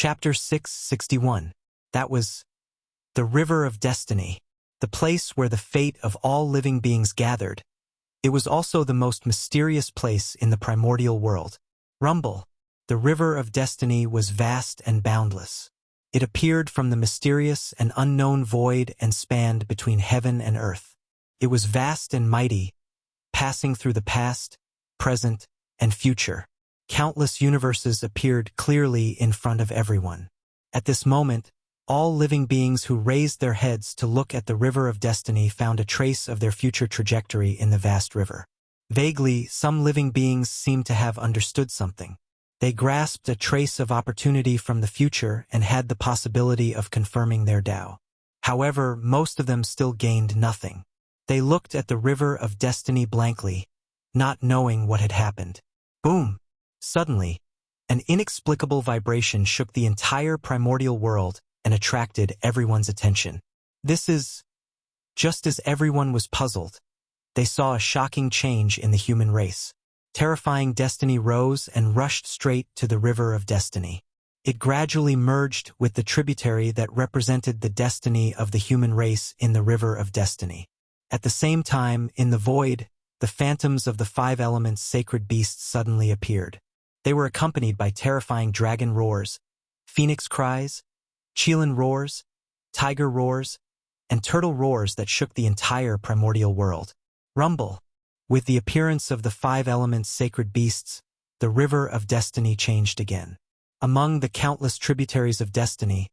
Chapter 661. That was the River of Destiny, the place where the fate of all living beings gathered. It was also the most mysterious place in the primordial world. Rumble. The River of Destiny was vast and boundless. It appeared from the mysterious and unknown void and spanned between heaven and earth. It was vast and mighty, passing through the past, present, and future. Countless universes appeared clearly in front of everyone. At this moment, all living beings who raised their heads to look at the River of Destiny found a trace of their future trajectory in the vast river. Vaguely, some living beings seemed to have understood something. They grasped a trace of opportunity from the future and had the possibility of confirming their Tao. However, most of them still gained nothing. They looked at the River of Destiny blankly, not knowing what had happened. Boom! Suddenly, an inexplicable vibration shook the entire primordial world and attracted everyone's attention. Just as everyone was puzzled, they saw a shocking change in the human race. Terrifying destiny rose and rushed straight to the River of Destiny. It gradually merged with the tributary that represented the destiny of the human race in the River of Destiny. At the same time, in the void, the phantoms of the 5 elements sacred beasts suddenly appeared. They were accompanied by terrifying dragon roars, phoenix cries, Qilin roars, tiger roars, and turtle roars that shook the entire primordial world. Rumble. With the appearance of the 5 elements sacred beasts, the River of Destiny changed again. Among the countless tributaries of destiny,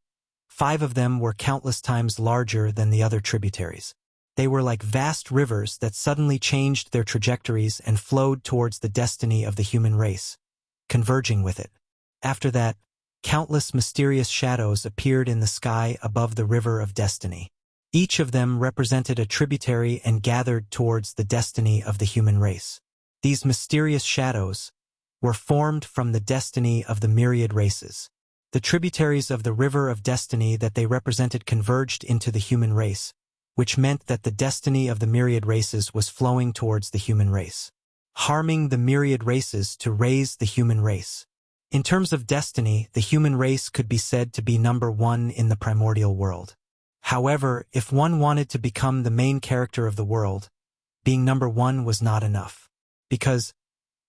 5 of them were countless times larger than the other tributaries. They were like vast rivers that suddenly changed their trajectories and flowed towards the destiny of the human race, converging with it. After that, countless mysterious shadows appeared in the sky above the River of Destiny. Each of them represented a tributary and gathered towards the destiny of the human race. These mysterious shadows were formed from the destiny of the myriad races. The tributaries of the River of Destiny that they represented converged into the human race, which meant that the destiny of the myriad races was flowing towards the human race, harming the myriad races to raise the human race. In terms of destiny, the human race could be said to be number 1 in the primordial world. However, if one wanted to become the main character of the world, being number 1 was not enough. Because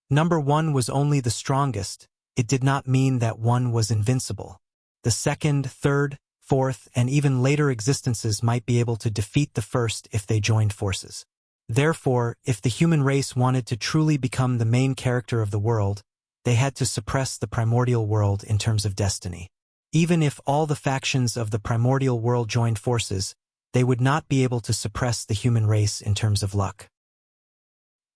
number 1 was only the strongest, it did not mean that one was invincible. The second, third, fourth, and even later existences might be able to defeat the first if they joined forces. Therefore, if the human race wanted to truly become the main character of the world, they had to suppress the primordial world in terms of destiny. Even if all the factions of the primordial world joined forces, they would not be able to suppress the human race in terms of luck.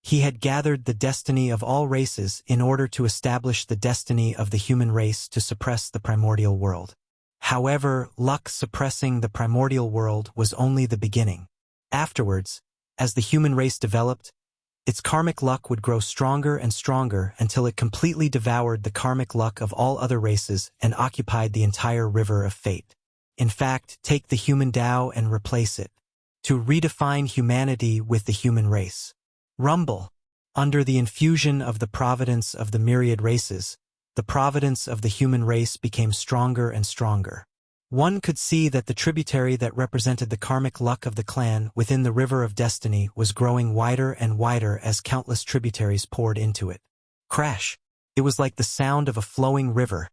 He had gathered the destiny of all races in order to establish the destiny of the human race to suppress the primordial world. However, luck suppressing the primordial world was only the beginning. Afterwards, as the human race developed, its karmic luck would grow stronger and stronger until it completely devoured the karmic luck of all other races and occupied the entire river of fate. In fact, take the human Tao and replace it, to redefine humanity with the human race. Rumble. Under the infusion of the providence of the myriad races, the providence of the human race became stronger and stronger. One could see that the tributary that represented the karmic luck of the clan within the River of Destiny was growing wider and wider as countless tributaries poured into it. Crash! It was like the sound of a flowing river,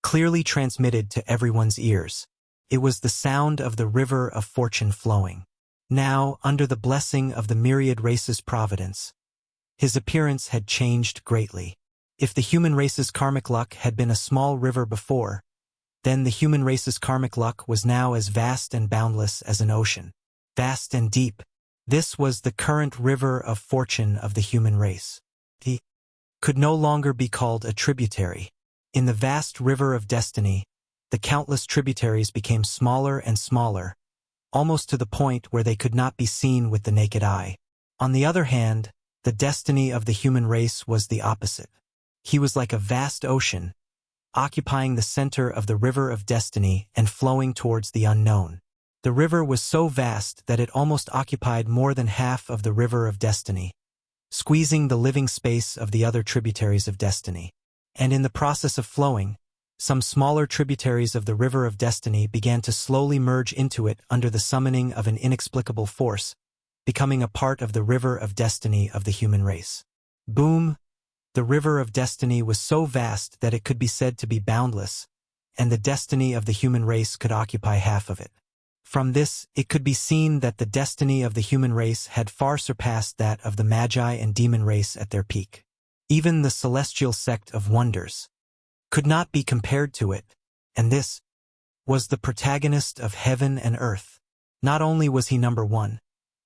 clearly transmitted to everyone's ears. It was the sound of the river of fortune flowing. Now, under the blessing of the myriad race's providence, his appearance had changed greatly. If the human race's karmic luck had been a small river before, then the human race's karmic luck was now as vast and boundless as an ocean. Vast and deep. This was the current river of fortune of the human race. He could no longer be called a tributary. In the vast River of Destiny, the countless tributaries became smaller and smaller, almost to the point where they could not be seen with the naked eye. On the other hand, the destiny of the human race was the opposite. He was like a vast ocean, occupying the center of the River of Destiny and flowing towards the unknown. The river was so vast that it almost occupied more than half of the River of Destiny, squeezing the living space of the other tributaries of destiny. And in the process of flowing, Some smaller tributaries of the River of Destiny began to slowly merge into it under the summoning of an inexplicable force, becoming a part of the River of Destiny of the human race. Boom! The River of Destiny was so vast that it could be said to be boundless, and the destiny of the human race could occupy half of it. From this, it could be seen that the destiny of the human race had far surpassed that of the Magi and demon race at their peak. Even the celestial sect of wonders could not be compared to it, and this was the protagonist of heaven and earth. Not only was he number one,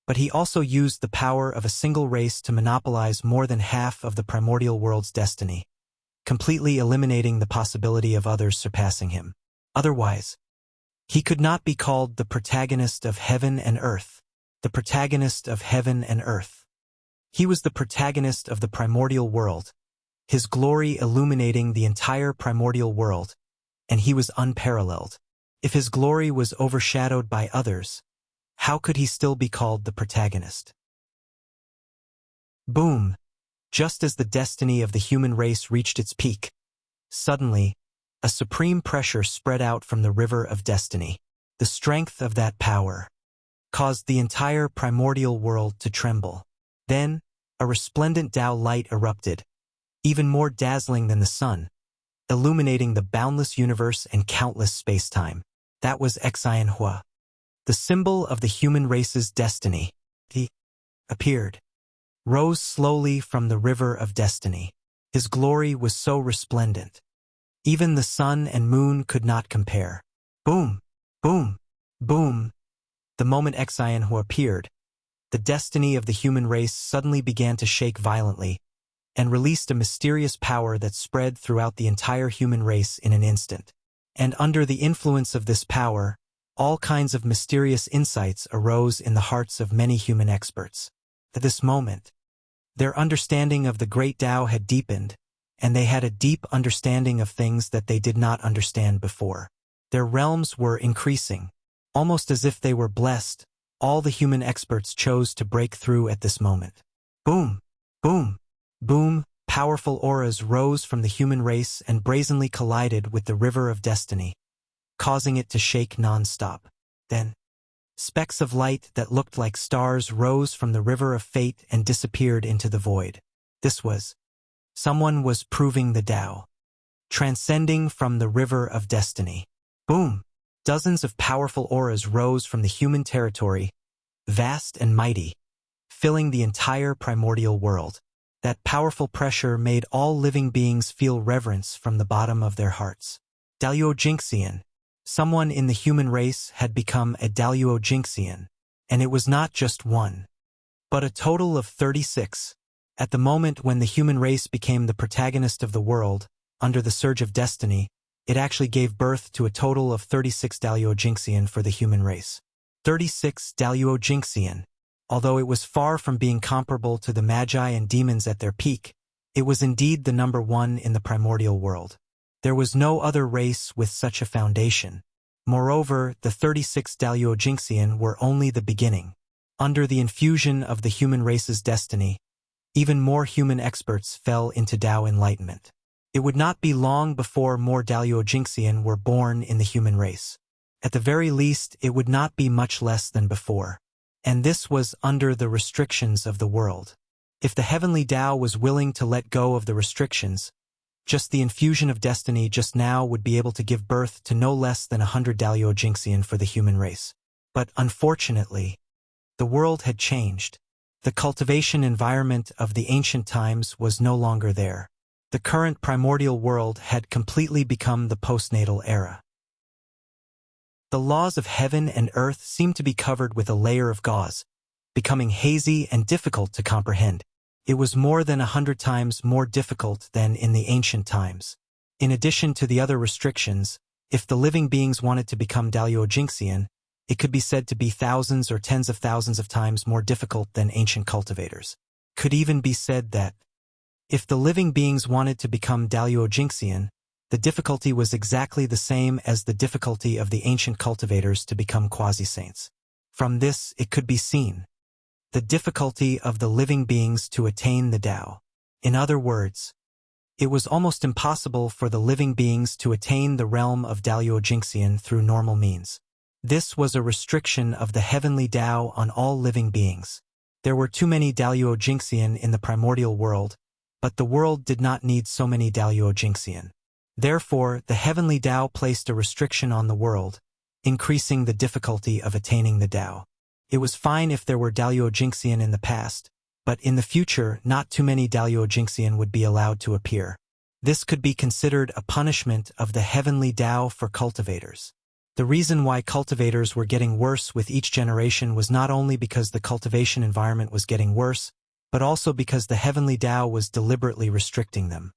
but he also used the power of a single race to monopolize more than half of the primordial world's destiny, completely eliminating the possibility of others surpassing him. Otherwise, he could not be called the protagonist of heaven and earth. The protagonist of heaven and earth. He was the protagonist of the primordial world, his glory illuminating the entire primordial world, and he was unparalleled. If his glory was overshadowed by others, how could he still be called the protagonist? Boom! Just as the destiny of the human race reached its peak, suddenly, a supreme pressure spread out from the River of Destiny. The strength of that power caused the entire primordial world to tremble. Then, a resplendent Tao light erupted, even more dazzling than the sun, illuminating the boundless universe and countless space-time. That was Xianhua, the symbol of the human race's destiny. He appeared, rose slowly from the River of Destiny. His glory was so resplendent. Even the sun and moon could not compare. Boom! Boom! Boom! The moment Xianhua appeared, the destiny of the human race suddenly began to shake violently and released a mysterious power that spread throughout the entire human race in an instant. And under the influence of this power, all kinds of mysterious insights arose in the hearts of many human experts. At this moment, their understanding of the great Tao had deepened, and they had a deep understanding of things that they did not understand before. Their realms were increasing. Almost as if they were blessed, all the human experts chose to break through at this moment. Boom! Boom! Boom! Powerful auras rose from the human race and brazenly collided with the River of Destiny, causing it to shake non-stop. Then, specks of light that looked like stars rose from the River of Fate and disappeared into the void. This was someone was proving the Tao, transcending from the River of Destiny. Boom! Dozens of powerful auras rose from the human territory, vast and mighty, filling the entire primordial world. That powerful pressure made all living beings feel reverence from the bottom of their hearts. Daluo-Jinxian. Someone in the human race had become a Daluo-Jinxian, and it was not just one, but a total of 36. At the moment when the human race became the protagonist of the world, under the surge of destiny, it actually gave birth to a total of 36 Daluo-Jinxian for the human race. 36 Daluo-Jinxian. Although it was far from being comparable to the Magi and demons at their peak, it was indeed the number one in the primordial world. There was no other race with such a foundation. Moreover, the 36 Daluo-Jinxian were only the beginning. Under the infusion of the human race's destiny, even more human experts fell into Tao enlightenment. It would not be long before more Daluo-Jinxian were born in the human race. At the very least, it would not be much less than before. And this was under the restrictions of the world. If the heavenly Tao was willing to let go of the restrictions, just the infusion of destiny just now would be able to give birth to no less than 100 Daluo-Jinxian for the human race. But unfortunately, the world had changed. The cultivation environment of the ancient times was no longer there. The current primordial world had completely become the postnatal era. The laws of heaven and earth seemed to be covered with a layer of gauze, becoming hazy and difficult to comprehend. It was more than 100 times more difficult than in the ancient times. In addition to the other restrictions, if the living beings wanted to become Daluo-Jinxian, it could be said to be thousands or tens of thousands of times more difficult than ancient cultivators. Could even be said that, if the living beings wanted to become Daluo-Jinxian, the difficulty was exactly the same as the difficulty of the ancient cultivators to become quasi-saints. From this, it could be seen the difficulty of the living beings to attain the Tao. In other words, It was almost impossible for the living beings to attain the realm of Daliao Jingxian through normal means. This was a restriction of the heavenly Tao on all living beings. There were too many Daliao Jingxian in the primordial world, but the world did not need so many Daliao Jingxian. Therefore, the heavenly Tao placed a restriction on the world, increasing the difficulty of attaining the Tao. It was fine if there were Daliao Jingxian in the past, but in the future not too many Daliao Jingxian would be allowed to appear. This could be considered a punishment of the heavenly Tao for cultivators. The reason why cultivators were getting worse with each generation was not only because the cultivation environment was getting worse, but also because the heavenly Tao was deliberately restricting them.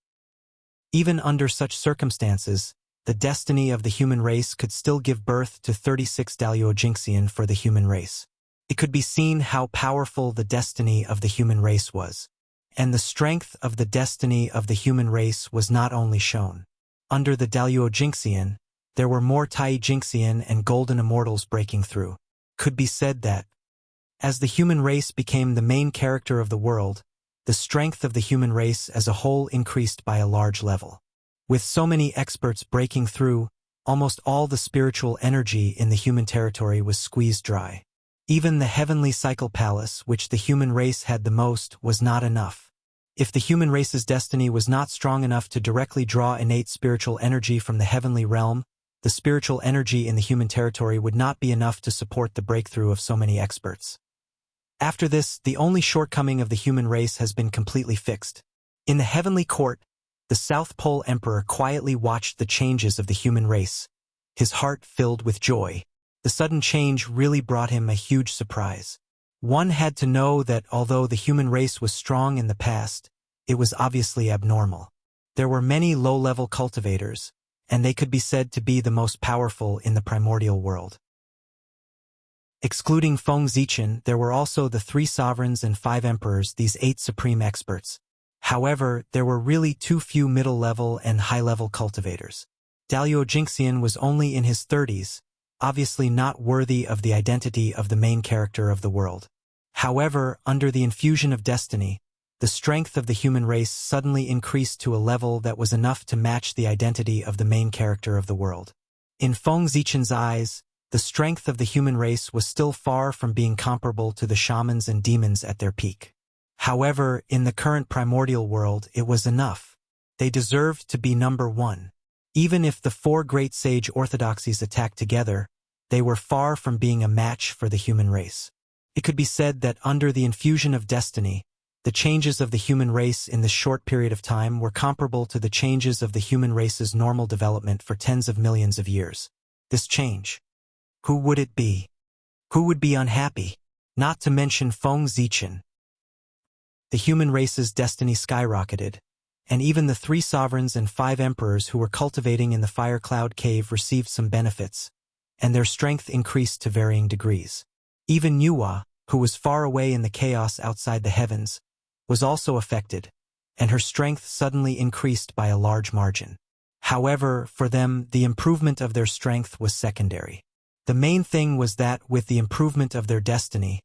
Even under such circumstances, the destiny of the human race could still give birth to 36 Daliao Jingxian for the human race. It could be seen how powerful the destiny of the human race was. And the strength of the destiny of the human race was not only shown. Under the Daliao Jingxian, there were more Tai Jingxian and golden immortals breaking through. Could be said that, as the human race became the main character of the world, the strength of the human race as a whole increased by a large level. With so many experts breaking through, almost all the spiritual energy in the human territory was squeezed dry. Even the heavenly cycle palace, which the human race had the most, was not enough. If the human race's destiny was not strong enough to directly draw innate spiritual energy from the heavenly realm, the spiritual energy in the human territory would not be enough to support the breakthrough of so many experts. After this, the only shortcoming of the human race has been completely fixed. In the heavenly court, the South Pole Emperor quietly watched the changes of the human race, his heart filled with joy. The sudden change really brought him a huge surprise. One had to know that although the human race was strong in the past, it was obviously abnormal. There were many low-level cultivators, and they could be said to be the most powerful in the primordial world. Excluding Feng Zichen, there were also the 3 sovereigns and 5 emperors, these 8 supreme experts. However, there were really too few middle-level and high-level cultivators. Daliao Jingxian was only in his 30s, obviously not worthy of the identity of the main character of the world. However, under the infusion of destiny, the strength of the human race suddenly increased to a level that was enough to match the identity of the main character of the world. In Feng Zichen's eyes, the strength of the human race was still far from being comparable to the shamans and demons at their peak. However, in the current primordial world, it was enough. They deserved to be number 1. Even if the 4 great sage orthodoxies attacked together, they were far from being a match for the human race. It could be said that under the infusion of destiny, the changes of the human race in this short period of time were comparable to the changes of the human race's normal development for tens of millions of years. This change. Who would it be? Who would be unhappy? Not to mention Feng Zichen. The human race's destiny skyrocketed, and even the 3 sovereigns and 5 emperors who were cultivating in the Fire Cloud Cave received some benefits, and their strength increased to varying degrees. Even Yuhua, who was far away in the chaos outside the heavens, was also affected, and her strength suddenly increased by a large margin. However, for them, the improvement of their strength was secondary. The main thing was that with the improvement of their destiny,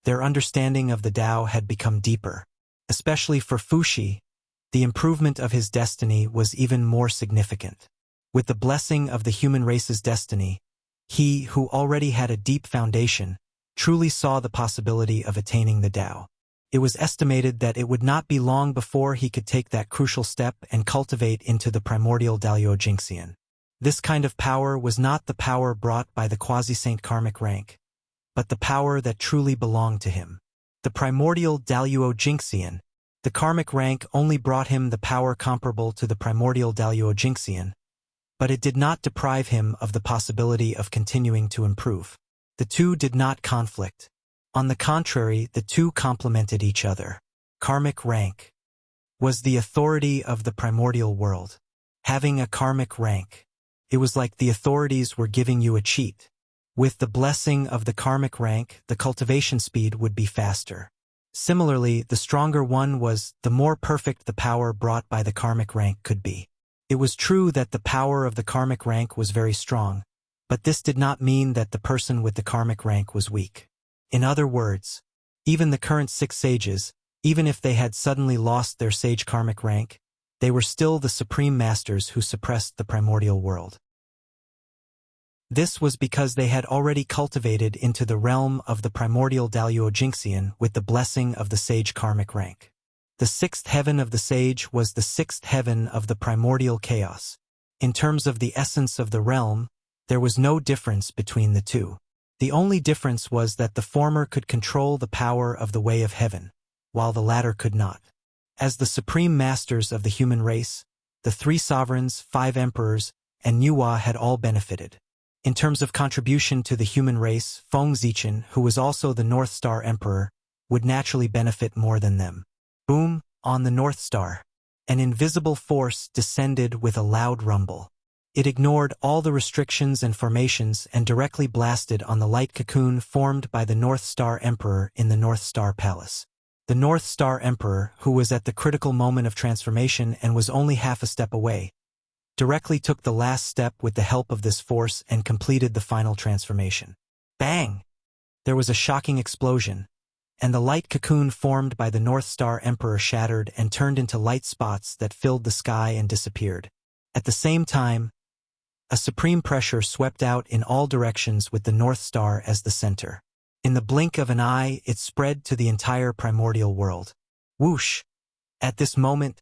their understanding of the Tao had become deeper. Especially for Fuxi, the improvement of his destiny was even more significant. With the blessing of the human race's destiny, he, who already had a deep foundation, truly saw the possibility of attaining the Tao. It was estimated that it would not be long before he could take that crucial step and cultivate into the primordial Daliao Jingxian. This kind of power was not the power brought by the quasi-saint karmic rank, but the power that truly belonged to him. The primordial Daliao Jingxian, the karmic rank only brought him the power comparable to the primordial Daliao Jingxian, but it did not deprive him of the possibility of continuing to improve. The two did not conflict. On the contrary, the two complemented each other. Karmic rank was the authority of the primordial world. Having a karmic rank, it was like the authorities were giving you a cheat. With the blessing of the karmic rank, the cultivation speed would be faster. Similarly, the stronger one was, the more perfect the power brought by the karmic rank could be. It was true that the power of the karmic rank was very strong, but this did not mean that the person with the karmic rank was weak. In other words, even the current 6 sages, even if they had suddenly lost their sage karmic rank, they were still the supreme masters who suppressed the primordial world. This was because they had already cultivated into the realm of the primordial Daluo Jinxian with the blessing of the sage karmic rank. The sixth heaven of the sage was the sixth heaven of the primordial chaos. In terms of the essence of the realm, there was no difference between the two. The only difference was that the former could control the power of the way of heaven, while the latter could not. As the supreme masters of the human race, the 3 sovereigns, 5 emperors, and Nuwa had all benefited. In terms of contribution to the human race, Feng Zichen, who was also the North Star Emperor, would naturally benefit more than them. Boom, on the North Star. An invisible force descended with a loud rumble. It ignored all the restrictions and formations and directly blasted on the light cocoon formed by the North Star Emperor in the North Star Palace. The North Star Emperor, who was at the critical moment of transformation and was only half a step away, directly took the last step with the help of this force and completed the final transformation. Bang! There was a shocking explosion, and the light cocoon formed by the North Star Emperor shattered and turned into light spots that filled the sky and disappeared. At the same time, a supreme pressure swept out in all directions with the North Star as the center. In the blink of an eye, it spread to the entire primordial world. Whoosh! At this moment,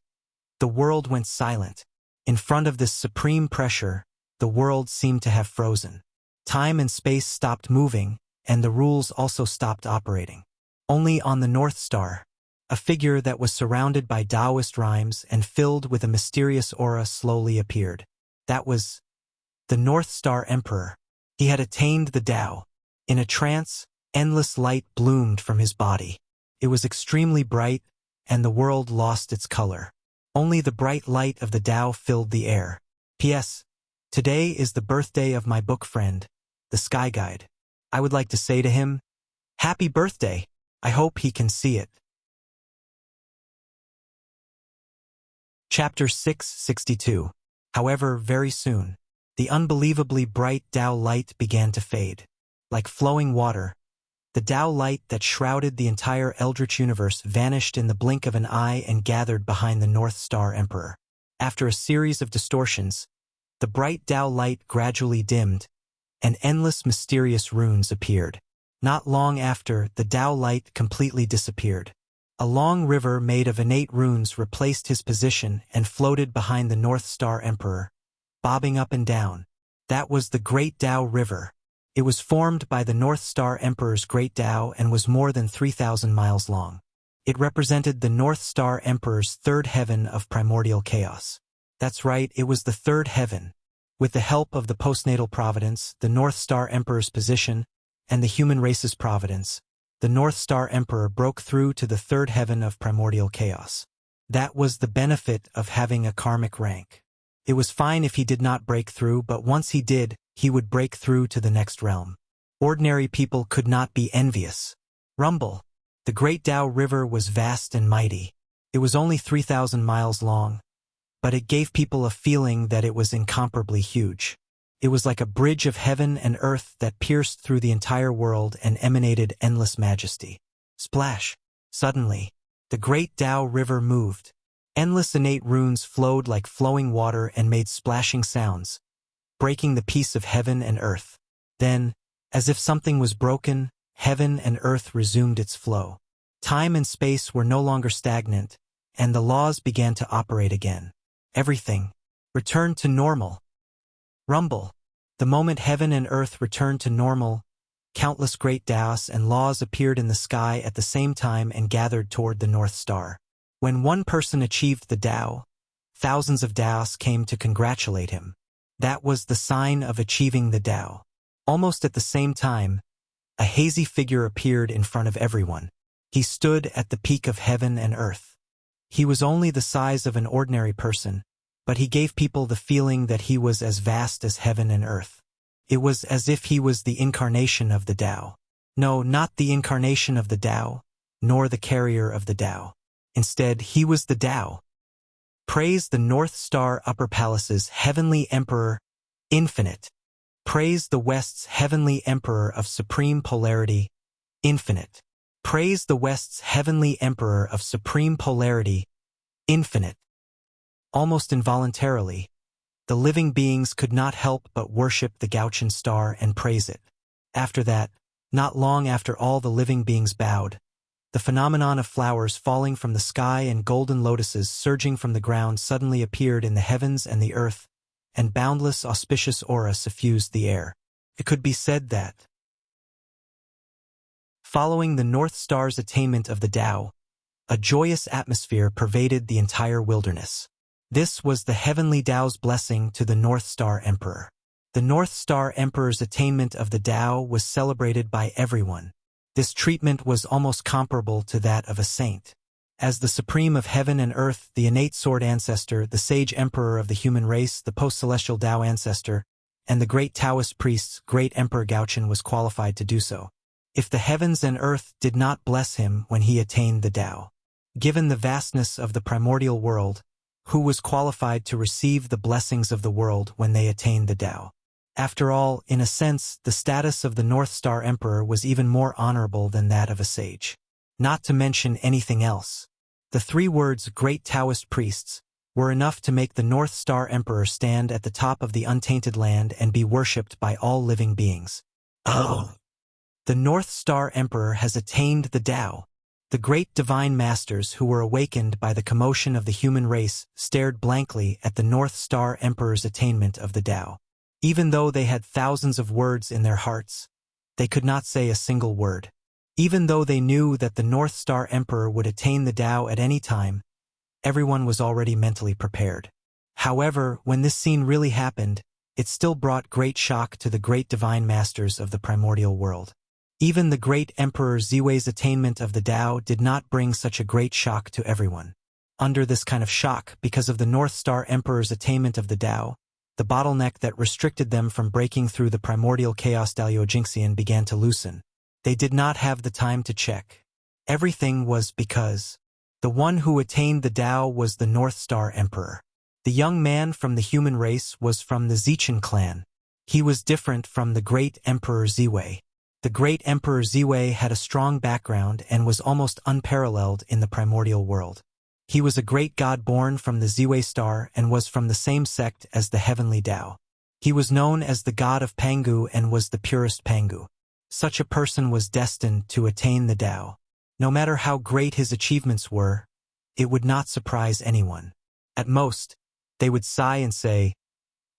the world went silent. In front of this supreme pressure, the world seemed to have frozen. Time and space stopped moving, and the rules also stopped operating. Only on the North Star, a figure that was surrounded by Taoist rhymes and filled with a mysterious aura slowly appeared. That was the North Star Emperor. He had attained the Tao. In a trance, endless light bloomed from his body. It was extremely bright, and the world lost its color. Only the bright light of the Tao filled the air. P.S. Today is the birthday of my book friend, the Sky Guide. I would like to say to him, Happy birthday! I hope he can see it. Chapter 662. However, very soon, the unbelievably bright Tao light began to fade. Like flowing water, the Tao light that shrouded the entire Eldritch universe vanished in the blink of an eye and gathered behind the North Star Emperor. After a series of distortions, the bright Tao light gradually dimmed, and endless mysterious runes appeared. Not long after, the Tao light completely disappeared. A long river made of innate runes replaced his position and floated behind the North Star Emperor, bobbing up and down. That was the Great Tao River. It was formed by the North Star Emperor's Great Tao and was more than 3,000 miles long. It represented the North Star Emperor's third heaven of primordial chaos. That's right, it was the third heaven. With the help of the postnatal providence, the North Star Emperor's position, and the human race's providence, the North Star Emperor broke through to the third heaven of primordial chaos. That was the benefit of having a karmic rank. It was fine if he did not break through, but once he did, he would break through to the next realm. Ordinary people could not be envious. Rumble. The Great Tao River was vast and mighty. It was only 3,000 miles long, but it gave people a feeling that it was incomparably huge. It was like a bridge of heaven and earth that pierced through the entire world and emanated endless majesty. Splash! Suddenly, the Great Tao River moved. Endless innate runes flowed like flowing water and made splashing sounds, breaking the peace of heaven and earth. Then, as if something was broken, heaven and earth resumed its flow. Time and space were no longer stagnant, and the laws began to operate again. Everything returned to normal. Rumble. The moment heaven and earth returned to normal, countless great Taos and laws appeared in the sky at the same time and gathered toward the North Star. When one person achieved the Tao, thousands of Taos came to congratulate him. That was the sign of achieving the Tao. Almost at the same time, a hazy figure appeared in front of everyone. He stood at the peak of heaven and earth. He was only the size of an ordinary person, but he gave people the feeling that he was as vast as heaven and earth. It was as if he was the incarnation of the Tao. No, not the incarnation of the Tao, nor the carrier of the Tao. Instead, he was the Tao. Praise the North Star Upper Palace's heavenly emperor, infinite. Praise the West's heavenly emperor of supreme polarity, infinite. Praise the West's heavenly emperor of supreme polarity, infinite. Almost involuntarily, the living beings could not help but worship the Gauchian star and praise it. After that, not long after all the living beings bowed, the phenomenon of flowers falling from the sky and golden lotuses surging from the ground suddenly appeared in the heavens and the earth, and boundless auspicious aura suffused the air. It could be said that, following the North Star's attainment of the Tao, a joyous atmosphere pervaded the entire wilderness. This was the heavenly Tao's blessing to the North Star Emperor. The North Star Emperor's attainment of the Tao was celebrated by everyone. This treatment was almost comparable to that of a saint. As the supreme of heaven and earth, the innate sword ancestor, the sage emperor of the human race, the post-celestial Tao ancestor, and the great Taoist priests, great Emperor Gauchian was qualified to do so. If the heavens and earth did not bless him when he attained the Tao, given the vastness of the primordial world, who was qualified to receive the blessings of the world when they attained the Tao? After all, in a sense, the status of the North Star Emperor was even more honorable than that of a sage. Not to mention anything else. The three words great Taoist priests were enough to make the North Star Emperor stand at the top of the untainted land and be worshipped by all living beings. Oh! The North Star Emperor has attained the Tao. The great divine masters who were awakened by the commotion of the human race stared blankly at the North Star Emperor's attainment of the Tao. Even though they had thousands of words in their hearts, they could not say a single word. Even though they knew that the North Star Emperor would attain the Tao at any time, everyone was already mentally prepared. However, when this scene really happened, it still brought great shock to the great divine masters of the primordial world. Even the great Emperor Ziwei's attainment of the Tao did not bring such a great shock to everyone. Under this kind of shock, because of the North Star Emperor's attainment of the Tao, the bottleneck that restricted them from breaking through the primordial chaos Daljinxian began to loosen. They did not have the time to check. Everything was because the one who attained the Tao was the North Star Emperor. The young man from the human race was from the Zichen clan. He was different from the great Emperor Ziwei. The great Emperor Ziwei had a strong background and was almost unparalleled in the primordial world. He was a great god born from the Ziwei star and was from the same sect as the heavenly Tao. He was known as the god of Pangu and was the purest Pangu. Such a person was destined to attain the Tao. No matter how great his achievements were, it would not surprise anyone. At most, they would sigh and say,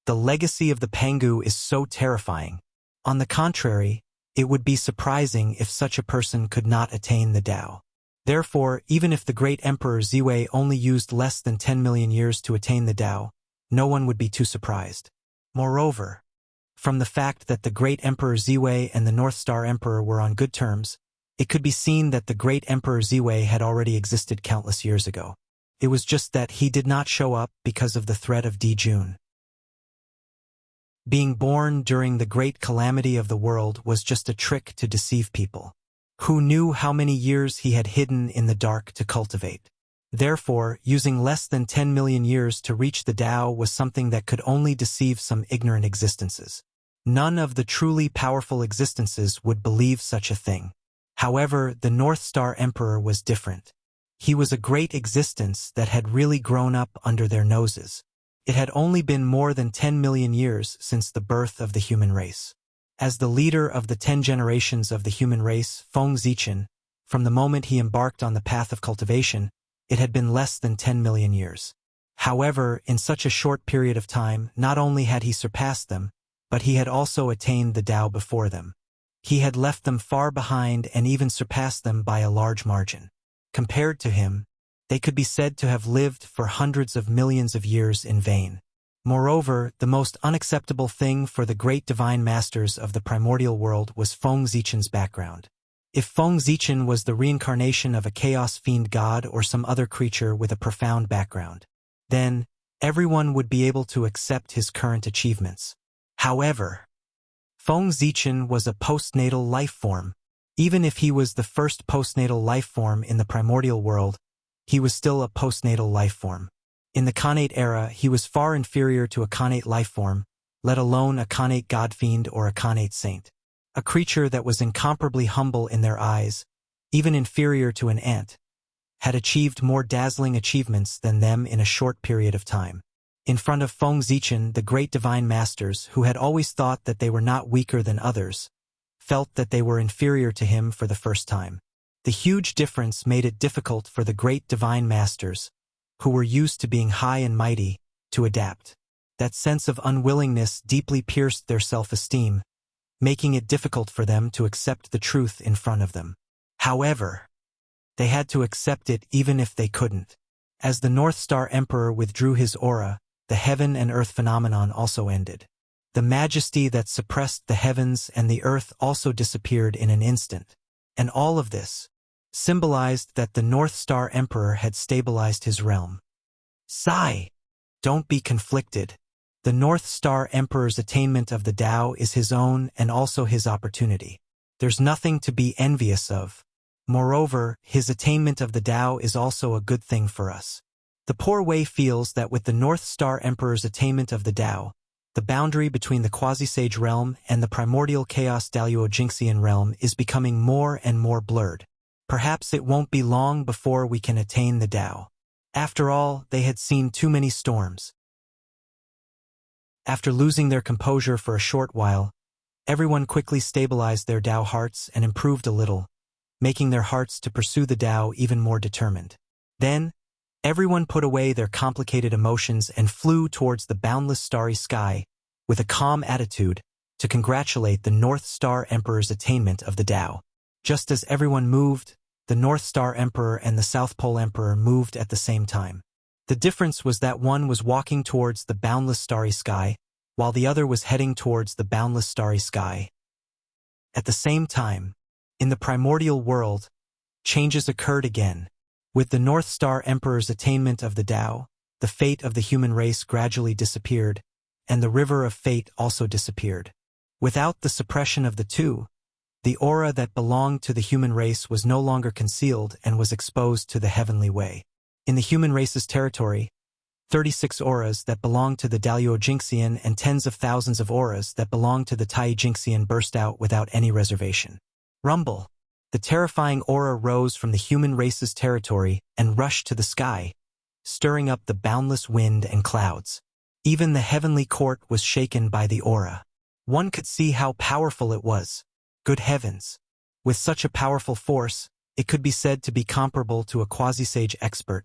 "The legacy of the Pangu is so terrifying." On the contrary, it would be surprising if such a person could not attain the Tao. Therefore, even if the great Emperor Ziwei only used less than 10 million years to attain the Tao, no one would be too surprised. Moreover, from the fact that the great Emperor Ziwei and the North Star Emperor were on good terms, it could be seen that the great Emperor Ziwei had already existed countless years ago. It was just that he did not show up because of the threat of Dijun. Being born during the great calamity of the world was just a trick to deceive people. Who knew how many years he had hidden in the dark to cultivate? Therefore, using less than 10 million years to reach the Tao was something that could only deceive some ignorant existences. None of the truly powerful existences would believe such a thing. However, the North Star Emperor was different. He was a great existence that had really grown up under their noses. It had only been more than 10 million years since the birth of the human race. As the leader of the 10 generations of the human race, Feng Zichen, from the moment he embarked on the path of cultivation, it had been less than 10 million years. However, in such a short period of time, not only had he surpassed them, but he had also attained the Tao before them. He had left them far behind and even surpassed them by a large margin. Compared to him, they could be said to have lived for hundreds of millions of years in vain. Moreover, the most unacceptable thing for the great divine masters of the primordial world was Feng Zichen's background. If Feng Zichen was the reincarnation of a chaos fiend god or some other creature with a profound background, then everyone would be able to accept his current achievements. However, Feng Zichen was a postnatal life form. Even if he was the first postnatal life form in the primordial world, he was still a postnatal life form. In the Khanate era, he was far inferior to a Khanate life form, let alone a Khanate god-fiend or a Khanate saint. A creature that was incomparably humble in their eyes, even inferior to an ant, had achieved more dazzling achievements than them in a short period of time. In front of Feng Zichen, the great divine masters, who had always thought that they were not weaker than others, felt that they were inferior to him for the first time. The huge difference made it difficult for the great divine masters, who were used to being high and mighty, to adapt. That sense of unwillingness deeply pierced their self-esteem, making it difficult for them to accept the truth in front of them. However, they had to accept it even if they couldn't. As the North Star Emperor withdrew his aura, the heaven and earth phenomenon also ended. The majesty that suppressed the heavens and the earth also disappeared in an instant. And all of this symbolized that the North Star Emperor had stabilized his realm. Sigh. Don't be conflicted. The North Star Emperor's attainment of the Tao is his own and also his opportunity. There's nothing to be envious of. Moreover, his attainment of the Tao is also a good thing for us. The Poor Way feels that with the North Star Emperor's attainment of the Tao, the boundary between the quasi-sage realm and the primordial chaos Daluo-Jingxian realm is becoming more and more blurred. Perhaps it won't be long before we can attain the Tao. After all, they had seen too many storms. After losing their composure for a short while, everyone quickly stabilized their Tao hearts and improved a little, making their hearts to pursue the Tao even more determined. Then, everyone put away their complicated emotions and flew towards the boundless starry sky with a calm attitude to congratulate the North Star Emperor's attainment of the Tao. Just as everyone moved, the North Star Emperor and the South Pole Emperor moved at the same time. The difference was that one was walking towards the boundless starry sky, while the other was heading towards the boundless starry sky. At the same time, in the primordial world, changes occurred again. With the North Star Emperor's attainment of the Tao, the fate of the human race gradually disappeared, and the river of fate also disappeared. Without the suppression of the two, the aura that belonged to the human race was no longer concealed and was exposed to the heavenly way. In the human race's territory, 36 auras that belonged to the Daluo-Jingxian and tens of thousands of auras that belonged to the Tai-Jingxian burst out without any reservation. Rumble. The terrifying aura rose from the human race's territory and rushed to the sky, stirring up the boundless wind and clouds. Even the heavenly court was shaken by the aura. One could see how powerful it was. Good heavens! With such a powerful force, it could be said to be comparable to a quasi-sage expert,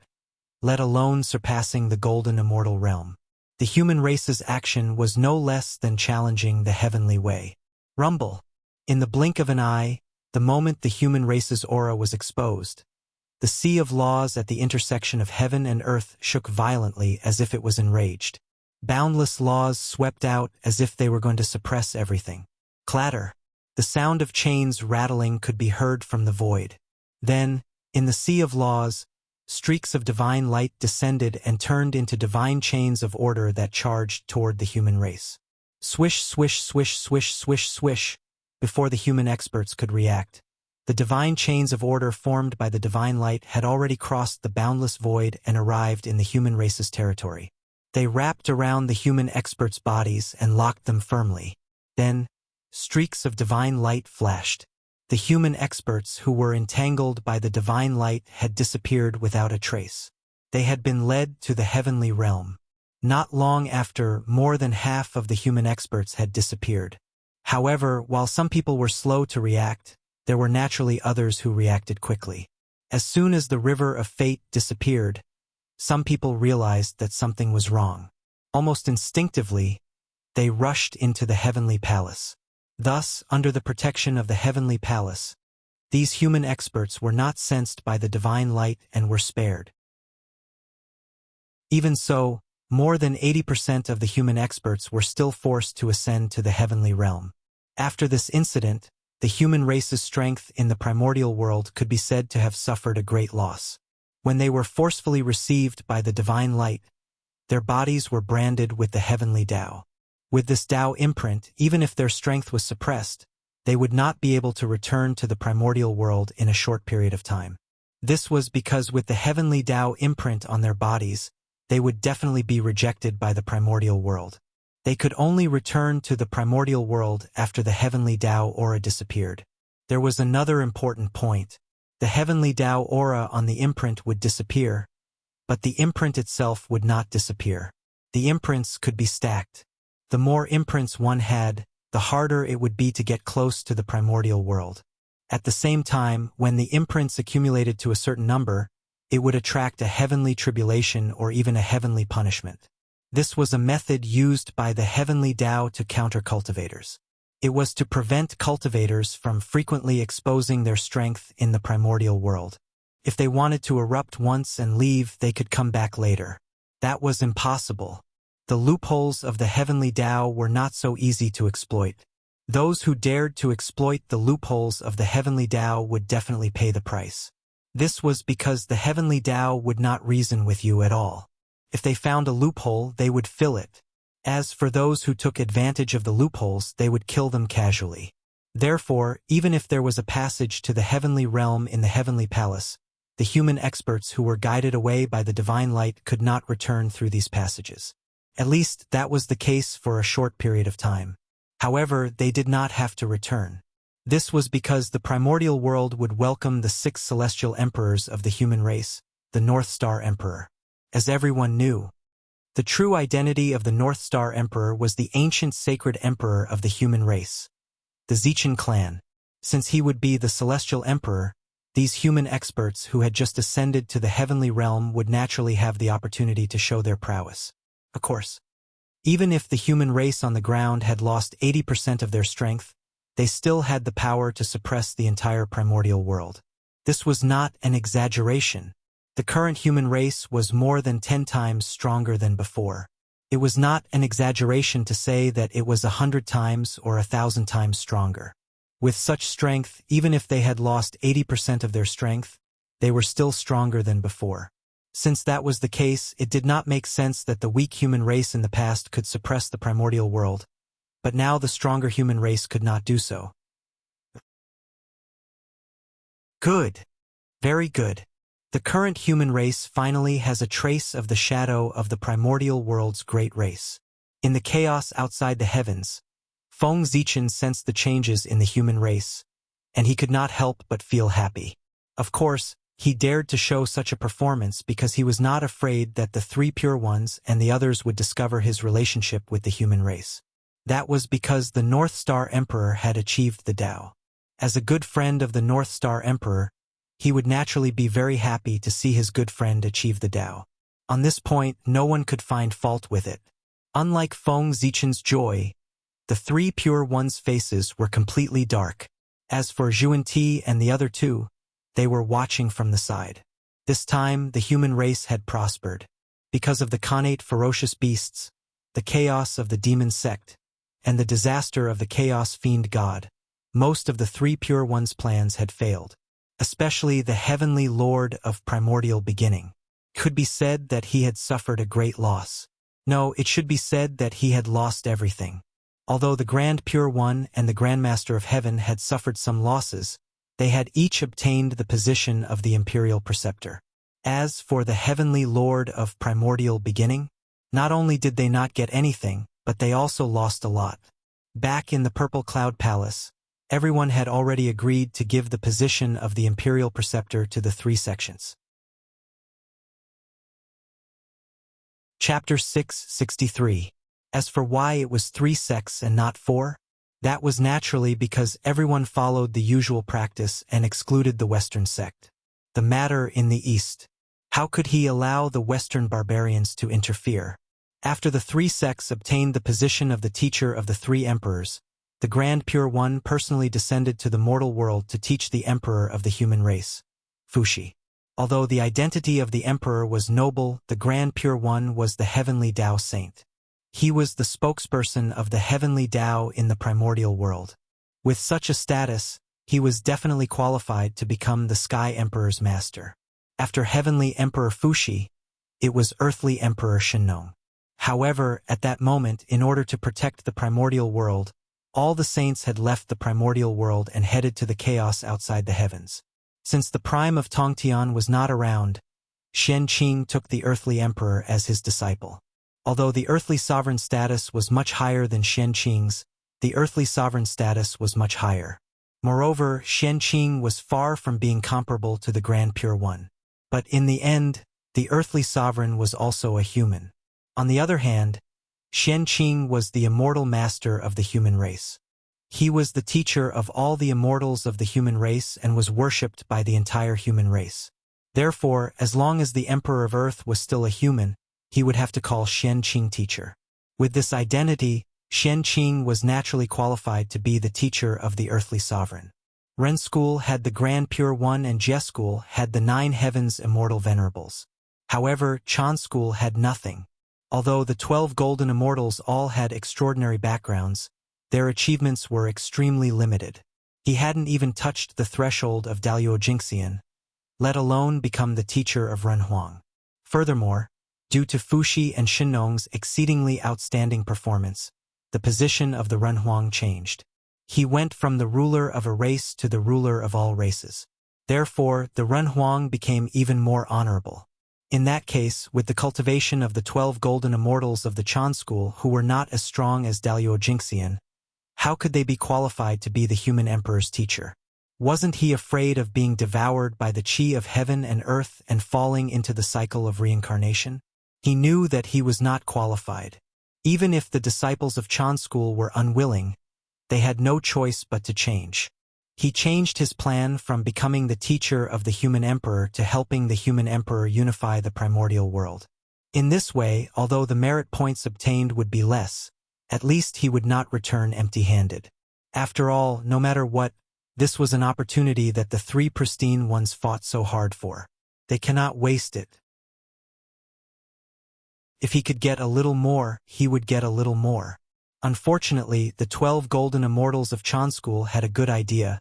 let alone surpassing the golden immortal realm. The human race's action was no less than challenging the heavenly way. Rumble. In the blink of an eye, the moment the human race's aura was exposed, the sea of laws at the intersection of heaven and earth shook violently as if it was enraged. Boundless laws swept out as if they were going to suppress everything. Clatter. The sound of chains rattling could be heard from the void. Then, in the sea of laws, streaks of divine light descended and turned into divine chains of order that charged toward the human race. Swish, swish, swish, swish, swish, swish. Before the human experts could react, the divine chains of order formed by the divine light had already crossed the boundless void and arrived in the human race's territory. They wrapped around the human experts' bodies and locked them firmly. Then, streaks of divine light flashed. The human experts who were entangled by the divine light had disappeared without a trace. They had been led to the heavenly realm. Not long after, more than half of the human experts had disappeared. However, while some people were slow to react, there were naturally others who reacted quickly. As soon as the river of fate disappeared, some people realized that something was wrong. Almost instinctively, they rushed into the heavenly palace. Thus, under the protection of the heavenly palace, these human experts were not sensed by the divine light and were spared. Even so, more than 80% of the human experts were still forced to ascend to the heavenly realm. After this incident, the human race's strength in the primordial world could be said to have suffered a great loss. When they were forcefully received by the divine light, their bodies were branded with the heavenly Tao. With this Tao imprint, even if their strength was suppressed, they would not be able to return to the primordial world in a short period of time. This was because with the heavenly Tao imprint on their bodies, they would definitely be rejected by the primordial world. They could only return to the primordial world after the heavenly Tao aura disappeared. There was another important point. The heavenly Tao aura on the imprint would disappear, but the imprint itself would not disappear. The imprints could be stacked. The more imprints one had, the harder it would be to get close to the primordial world. At the same time, when the imprints accumulated to a certain number, it would attract a heavenly tribulation or even a heavenly punishment. This was a method used by the heavenly Tao to counter cultivators. It was to prevent cultivators from frequently exposing their strength in the primordial world. If they wanted to erupt once and leave, they could come back later. That was impossible. The loopholes of the heavenly Tao were not so easy to exploit. Those who dared to exploit the loopholes of the heavenly Tao would definitely pay the price. This was because the heavenly Tao would not reason with you at all. If they found a loophole, they would fill it. As for those who took advantage of the loopholes, they would kill them casually. Therefore, even if there was a passage to the heavenly realm in the heavenly palace, the human experts who were guided away by the divine light could not return through these passages. At least that was the case for a short period of time. However, they did not have to return. This was because the primordial world would welcome the 6 celestial emperors of the human race, the North Star Emperor. As everyone knew, the true identity of the North Star Emperor was the ancient sacred emperor of the human race, the Zichan clan. Since he would be the celestial emperor, these human experts who had just ascended to the heavenly realm would naturally have the opportunity to show their prowess. Of course, even if the human race on the ground had lost 80% of their strength, they still had the power to suppress the entire primordial world. This was not an exaggeration. The current human race was more than 10 times stronger than before. It was not an exaggeration to say that it was 100 times or 1,000 times stronger. With such strength, even if they had lost 80% of their strength, they were still stronger than before. Since that was the case, it did not make sense that the weak human race in the past could suppress the primordial world, but now the stronger human race could not do so. Good. Very good. The current human race finally has a trace of the shadow of the primordial world's great race. In the chaos outside the heavens, Feng Zichan sensed the changes in the human race, and he could not help but feel happy. Of course, he dared to show such a performance because he was not afraid that the 3 pure ones and the others would discover his relationship with the human race. That was because the North Star Emperor had achieved the Tao. As a good friend of the North Star Emperor, he would naturally be very happy to see his good friend achieve the Tao. On this point, no one could find fault with it. Unlike Feng Zichan's joy, the 3 pure ones' faces were completely dark. As for Zhuan-Ti and the other 2, they were watching from the side. This time, the human race had prospered. Because of the Khanate ferocious beasts, the chaos of the demon sect, and the disaster of the chaos fiend god, most of the 3 pure ones' plans had failed. Especially the heavenly lord of primordial beginning. It could be said that he had suffered a great loss. No, it should be said that he had lost everything. Although the Grand Pure One and the Grandmaster of Heaven had suffered some losses, they had each obtained the position of the Imperial Preceptor. As for the heavenly lord of primordial beginning, not only did they not get anything, but they also lost a lot. Back in the Purple Cloud Palace, everyone had already agreed to give the position of the Imperial Preceptor to the 3 sections. Chapter 663. As for why it was 3 sects and not 4, that was naturally because everyone followed the usual practice and excluded the Western sect. The matter in the East. How could he allow the Western barbarians to interfere? After the 3 sects obtained the position of the teacher of the 3 emperors, the Grand Pure One personally descended to the mortal world to teach the emperor of the human race, Fuxi. Although the identity of the emperor was noble, the Grand Pure One was the heavenly Tao saint. He was the spokesperson of the heavenly Tao in the primordial world. With such a status, he was definitely qualified to become the Sky Emperor's master. After heavenly Emperor Fuxi, it was earthly Emperor Shenong. However, at that moment, in order to protect the primordial world, all the saints had left the primordial world and headed to the chaos outside the heavens. Since the prime of Tongtian was not around, Shen Qing took the earthly emperor as his disciple. Although the earthly sovereign status was much higher than Shen Qing's, the earthly sovereign status was much higher. Moreover, Xianqing was far from being comparable to the Grand Pure One. But in the end, the earthly sovereign was also a human. On the other hand, Xianqing was the immortal master of the human race. He was the teacher of all the immortals of the human race and was worshipped by the entire human race. Therefore, as long as the Emperor of Earth was still a human, he would have to call Xianqing teacher. With this identity, Xianqing was naturally qualified to be the teacher of the earthly sovereign. Ren School had the Grand Pure One and Jie School had the 9 heavens immortal venerables. However, Chan School had nothing. Although the 12 golden immortals all had extraordinary backgrounds, their achievements were extremely limited. He hadn't even touched the threshold of Daluo Jingxian, let alone become the teacher of Ren Huang. Furthermore, due to Fuxi and Shinong's exceedingly outstanding performance, the position of the Ren Huang changed. He went from the ruler of a race to the ruler of all races. Therefore, the Ren Huang became even more honorable. In that case, with the cultivation of the 12 golden immortals of the Chan School who were not as strong as Daluo Jingxian, how could they be qualified to be the human emperor's teacher? Wasn't he afraid of being devoured by the qi of heaven and earth and falling into the cycle of reincarnation? He knew that he was not qualified. Even if the disciples of Chan School were unwilling, they had no choice but to change. He changed his plan from becoming the teacher of the human emperor to helping the human emperor unify the primordial world. In this way, although the merit points obtained would be less, at least he would not return empty-handed. After all, no matter what, this was an opportunity that the 3 pristine ones fought so hard for. They cannot waste it. If he could get a little more, he would get a little more. Unfortunately, the 12 golden immortals of Chan School had a good idea,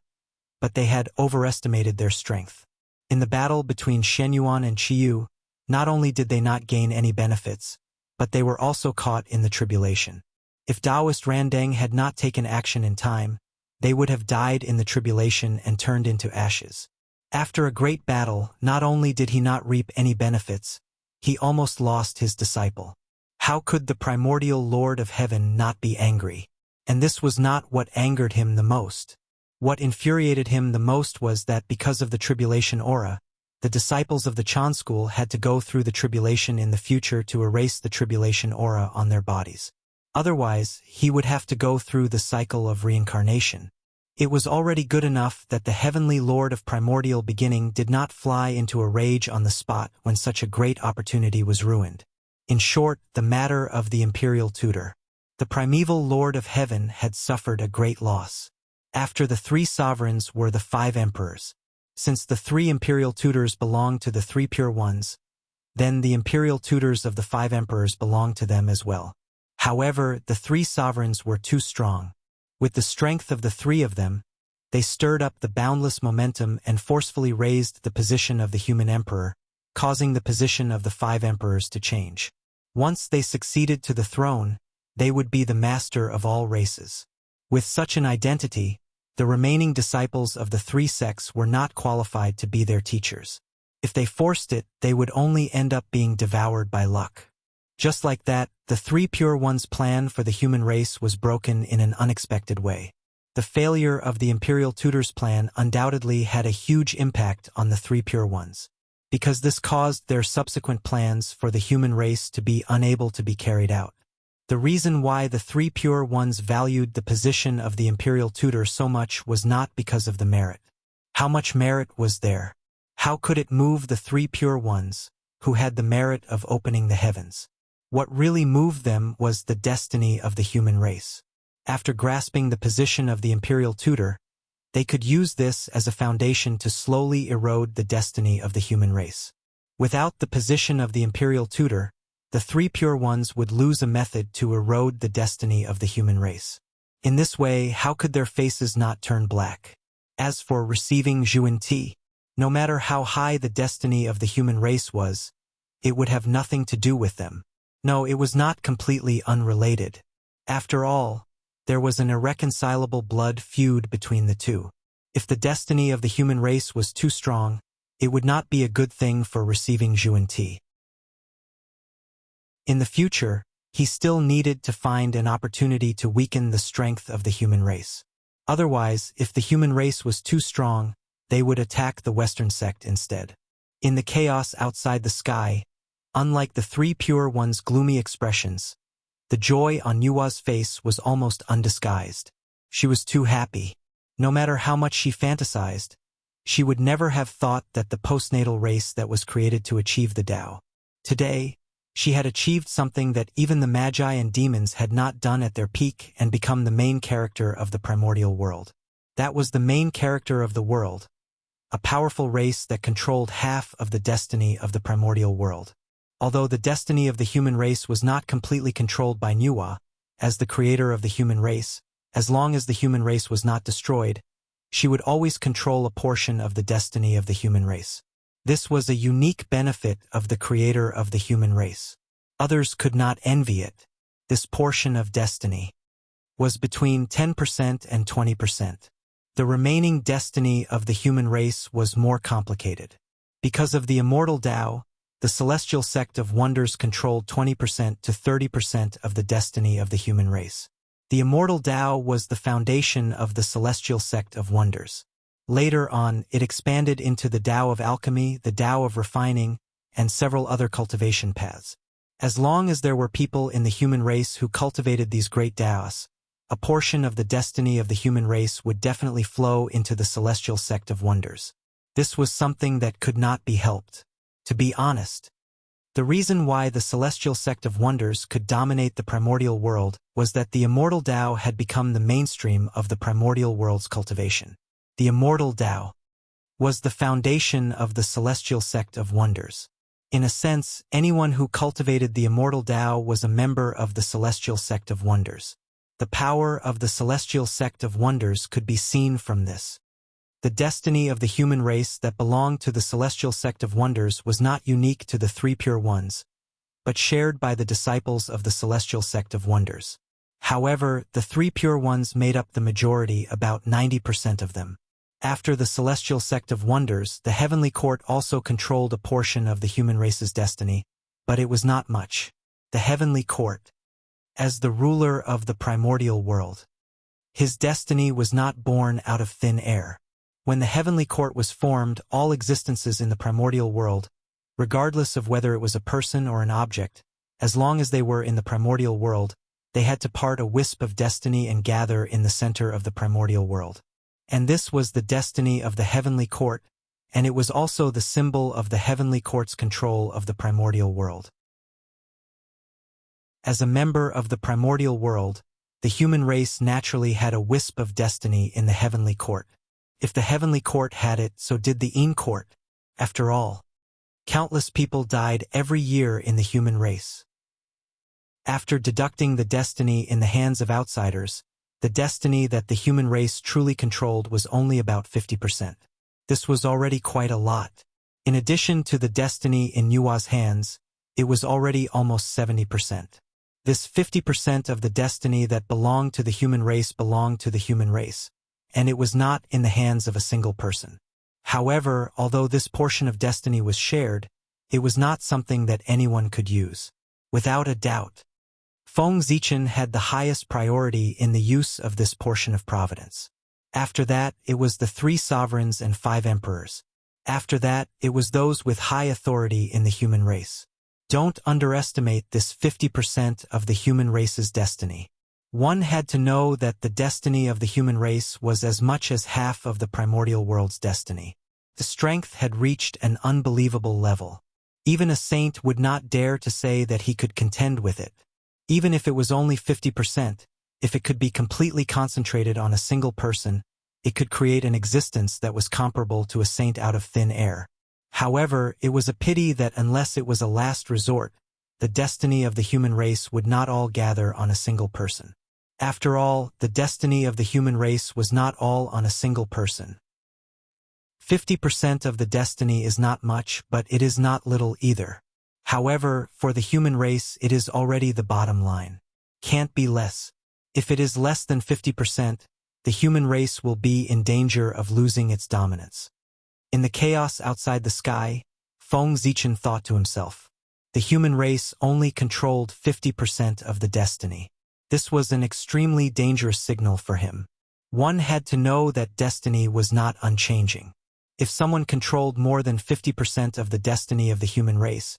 but they had overestimated their strength. In the battle between Shenyuan and Qiyu, not only did they not gain any benefits, but they were also caught in the tribulation. If Taoist Randeng had not taken action in time, they would have died in the tribulation and turned into ashes. After a great battle, not only did he not reap any benefits, he almost lost his disciple. How could the primordial Lord of Heaven not be angry? And this was not what angered him the most. What infuriated him the most was that because of the tribulation aura, the disciples of the Chan School had to go through the tribulation in the future to erase the tribulation aura on their bodies. Otherwise, he would have to go through the cycle of reincarnation. It was already good enough that the heavenly Lord of primordial beginning did not fly into a rage on the spot when such a great opportunity was ruined. In short, the matter of the imperial tutor. The primeval Lord of Heaven had suffered a great loss. After the 3 sovereigns were the 5 emperors. Since the 3 imperial tutors belonged to the 3 pure ones, then the imperial tutors of the 5 emperors belonged to them as well. However, the 3 sovereigns were too strong. With the strength of the 3 of them, they stirred up the boundless momentum and forcefully raised the position of the human emperor, causing the position of the 5 emperors to change. Once they succeeded to the throne, they would be the master of all races. With such an identity, the remaining disciples of the 3 sects were not qualified to be their teachers. If they forced it, they would only end up being devoured by luck. Just like that, the 3 pure ones' plan for the human race was broken in an unexpected way. The failure of the imperial tutor's plan undoubtedly had a huge impact on the 3 pure ones, because this caused their subsequent plans for the human race to be unable to be carried out. The reason why the 3 pure ones valued the position of the imperial tutor so much was not because of the merit. How much merit was there? How could it move the 3 pure ones, who had the merit of opening the heavens? What really moved them was the destiny of the human race. After grasping the position of the imperial tutor, they could use this as a foundation to slowly erode the destiny of the human race. Without the position of the imperial tutor, the 3 pure ones would lose a method to erode the destiny of the human race. In this way, how could their faces not turn black? As for receiving Zhuan-Ti, no matter how high the destiny of the human race was, it would have nothing to do with them. No, it was not completely unrelated. After all, there was an irreconcilable blood feud between the two. If the destiny of the human race was too strong, it would not be a good thing for receiving Zhuan-Ti. In the future, he still needed to find an opportunity to weaken the strength of the human race. Otherwise, if the human race was too strong, they would attack the Western sect instead. In the chaos outside the sky, unlike the three pure ones' gloomy expressions, the joy on Yua's face was almost undisguised. She was too happy. No matter how much she fantasized, she would never have thought that the postnatal race that was created to achieve the Tao. Today, she had achieved something that even the Magi and demons had not done at their peak and become the main character of the primordial world. That was the main character of the world, a powerful race that controlled half of the destiny of the primordial world. Although the destiny of the human race was not completely controlled by Nuwa, as the creator of the human race, as long as the human race was not destroyed, she would always control a portion of the destiny of the human race. This was a unique benefit of the creator of the human race. Others could not envy it. This portion of destiny was between 10% and 20%. The remaining destiny of the human race was more complicated. Because of the immortal Tao, the celestial sect of wonders controlled 20% to 30% of the destiny of the human race. The immortal Tao was the foundation of the celestial sect of wonders. Later on, it expanded into the Tao of alchemy, the Tao of refining, and several other cultivation paths. As long as there were people in the human race who cultivated these great Taos, a portion of the destiny of the human race would definitely flow into the celestial sect of wonders. This was something that could not be helped. To be honest, the reason why the celestial sect of wonders could dominate the primordial world was that the immortal Tao had become the mainstream of the primordial world's cultivation. The immortal Tao was the foundation of the celestial sect of wonders. In a sense, anyone who cultivated the immortal Tao was a member of the celestial sect of wonders. The power of the celestial sect of wonders could be seen from this. The destiny of the human race that belonged to the celestial sect of wonders was not unique to the three pure ones, but shared by the disciples of the celestial sect of wonders. However, the three pure ones made up the majority, about 90% of them. After the celestial sect of wonders, the heavenly court also controlled a portion of the human race's destiny, but it was not much. The heavenly court, as the ruler of the primordial world, his destiny was not born out of thin air. When the heavenly court was formed, all existences in the primordial world, regardless of whether it was a person or an object, as long as they were in the primordial world, they had to part a wisp of destiny and gather in the center of the primordial world. And this was the destiny of the heavenly court, and it was also the symbol of the heavenly court's control of the primordial world. As a member of the primordial world, the human race naturally had a wisp of destiny in the heavenly court. If the heavenly court had it, so did the Een court. After all, countless people died every year in the human race. After deducting the destiny in the hands of outsiders, the destiny that the human race truly controlled was only about 50%. This was already quite a lot. In addition to the destiny in Yua's hands, it was already almost 70%. This 50% of the destiny that belonged to the human race belonged to the human race, and it was not in the hands of a single person. However, although this portion of destiny was shared, it was not something that anyone could use. Without a doubt, Feng Zichen had the highest priority in the use of this portion of providence. After that, it was the 3 sovereigns and 5 emperors. After that, it was those with high authority in the human race. Don't underestimate this 50% of the human race's destiny. One had to know that the destiny of the human race was as much as half of the primordial world's destiny. The strength had reached an unbelievable level. Even a saint would not dare to say that he could contend with it. Even if it was only 50%, if it could be completely concentrated on a single person, it could create an existence that was comparable to a saint out of thin air. However, it was a pity that unless it was a last resort, the destiny of the human race would not all gather on a single person. After all, the destiny of the human race was not all on a single person. 50% of the destiny is not much, but it is not little either. However, for the human race, it is already the bottom line. Can't be less. If it is less than 50%, the human race will be in danger of losing its dominance. In the chaos outside the sky, Feng Zichen thought to himself. The human race only controlled 50% of the destiny. This was an extremely dangerous signal for him. One had to know that destiny was not unchanging. If someone controlled more than 50% of the destiny of the human race,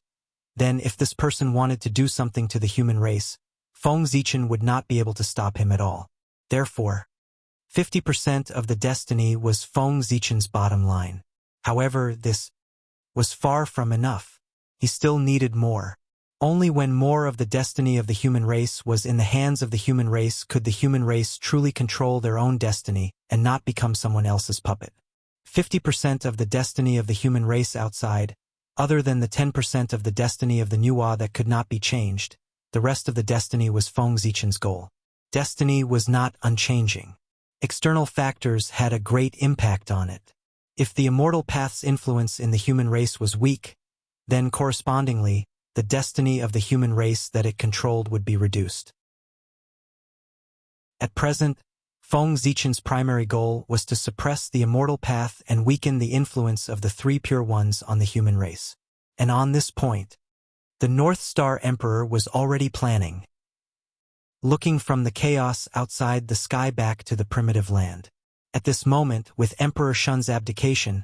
then if this person wanted to do something to the human race, Feng Zichen would not be able to stop him at all. Therefore, 50% of the destiny was Feng Zichen's bottom line. However, this was far from enough. He still needed more. Only when more of the destiny of the human race was in the hands of the human race could the human race truly control their own destiny and not become someone else's puppet. 50% of the destiny of the human race outside, other than the 10% of the destiny of the Nuwa that could not be changed, the rest of the destiny was Feng Zichen's goal. Destiny was not unchanging. External factors had a great impact on it. If the immortal path's influence in the human race was weak, then correspondingly, the destiny of the human race that it controlled would be reduced. At present, Feng Zichen's primary goal was to suppress the immortal path and weaken the influence of the three pure ones on the human race. And on this point, the North Star Emperor was already planning, looking from the chaos outside the sky back to the primitive land. At this moment, with Emperor Shun's abdication,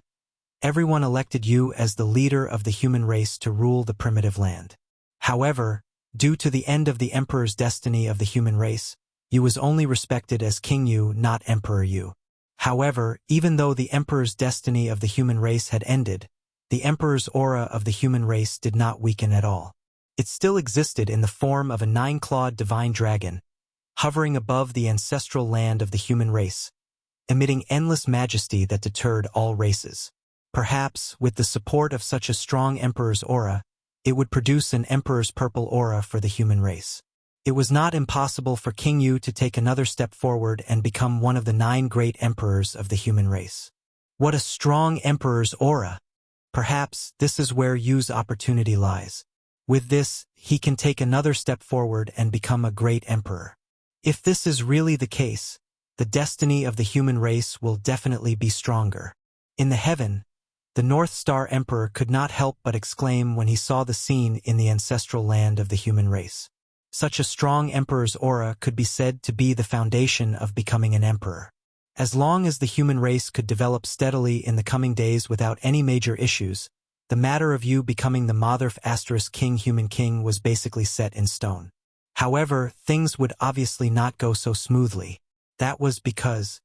everyone elected you as the leader of the human race to rule the primitive land. However, due to the end of the Emperor's destiny of the human race, Yu was only respected as King Yu, not Emperor Yu. However, even though the Emperor's destiny of the human race had ended, the Emperor's aura of the human race did not weaken at all. It still existed in the form of a 9-clawed divine dragon, hovering above the ancestral land of the human race, emitting endless majesty that deterred all races. Perhaps, with the support of such a strong Emperor's aura, it would produce an Emperor's purple aura for the human race. It was not impossible for King Yu to take another step forward and become one of the 9 great emperors of the human race. What a strong Emperor's aura! Perhaps this is where Yu's opportunity lies. With this, he can take another step forward and become a great emperor. If this is really the case, the destiny of the human race will definitely be stronger. In the heaven, the North Star Emperor could not help but exclaim when he saw the scene in the ancestral land of the human race. Such a strong emperor's aura could be said to be the foundation of becoming an emperor. As long as the human race could develop steadily in the coming days without any major issues, the matter of you becoming the Motherf * King Human King was basically set in stone. However, things would obviously not go so smoothly. That was because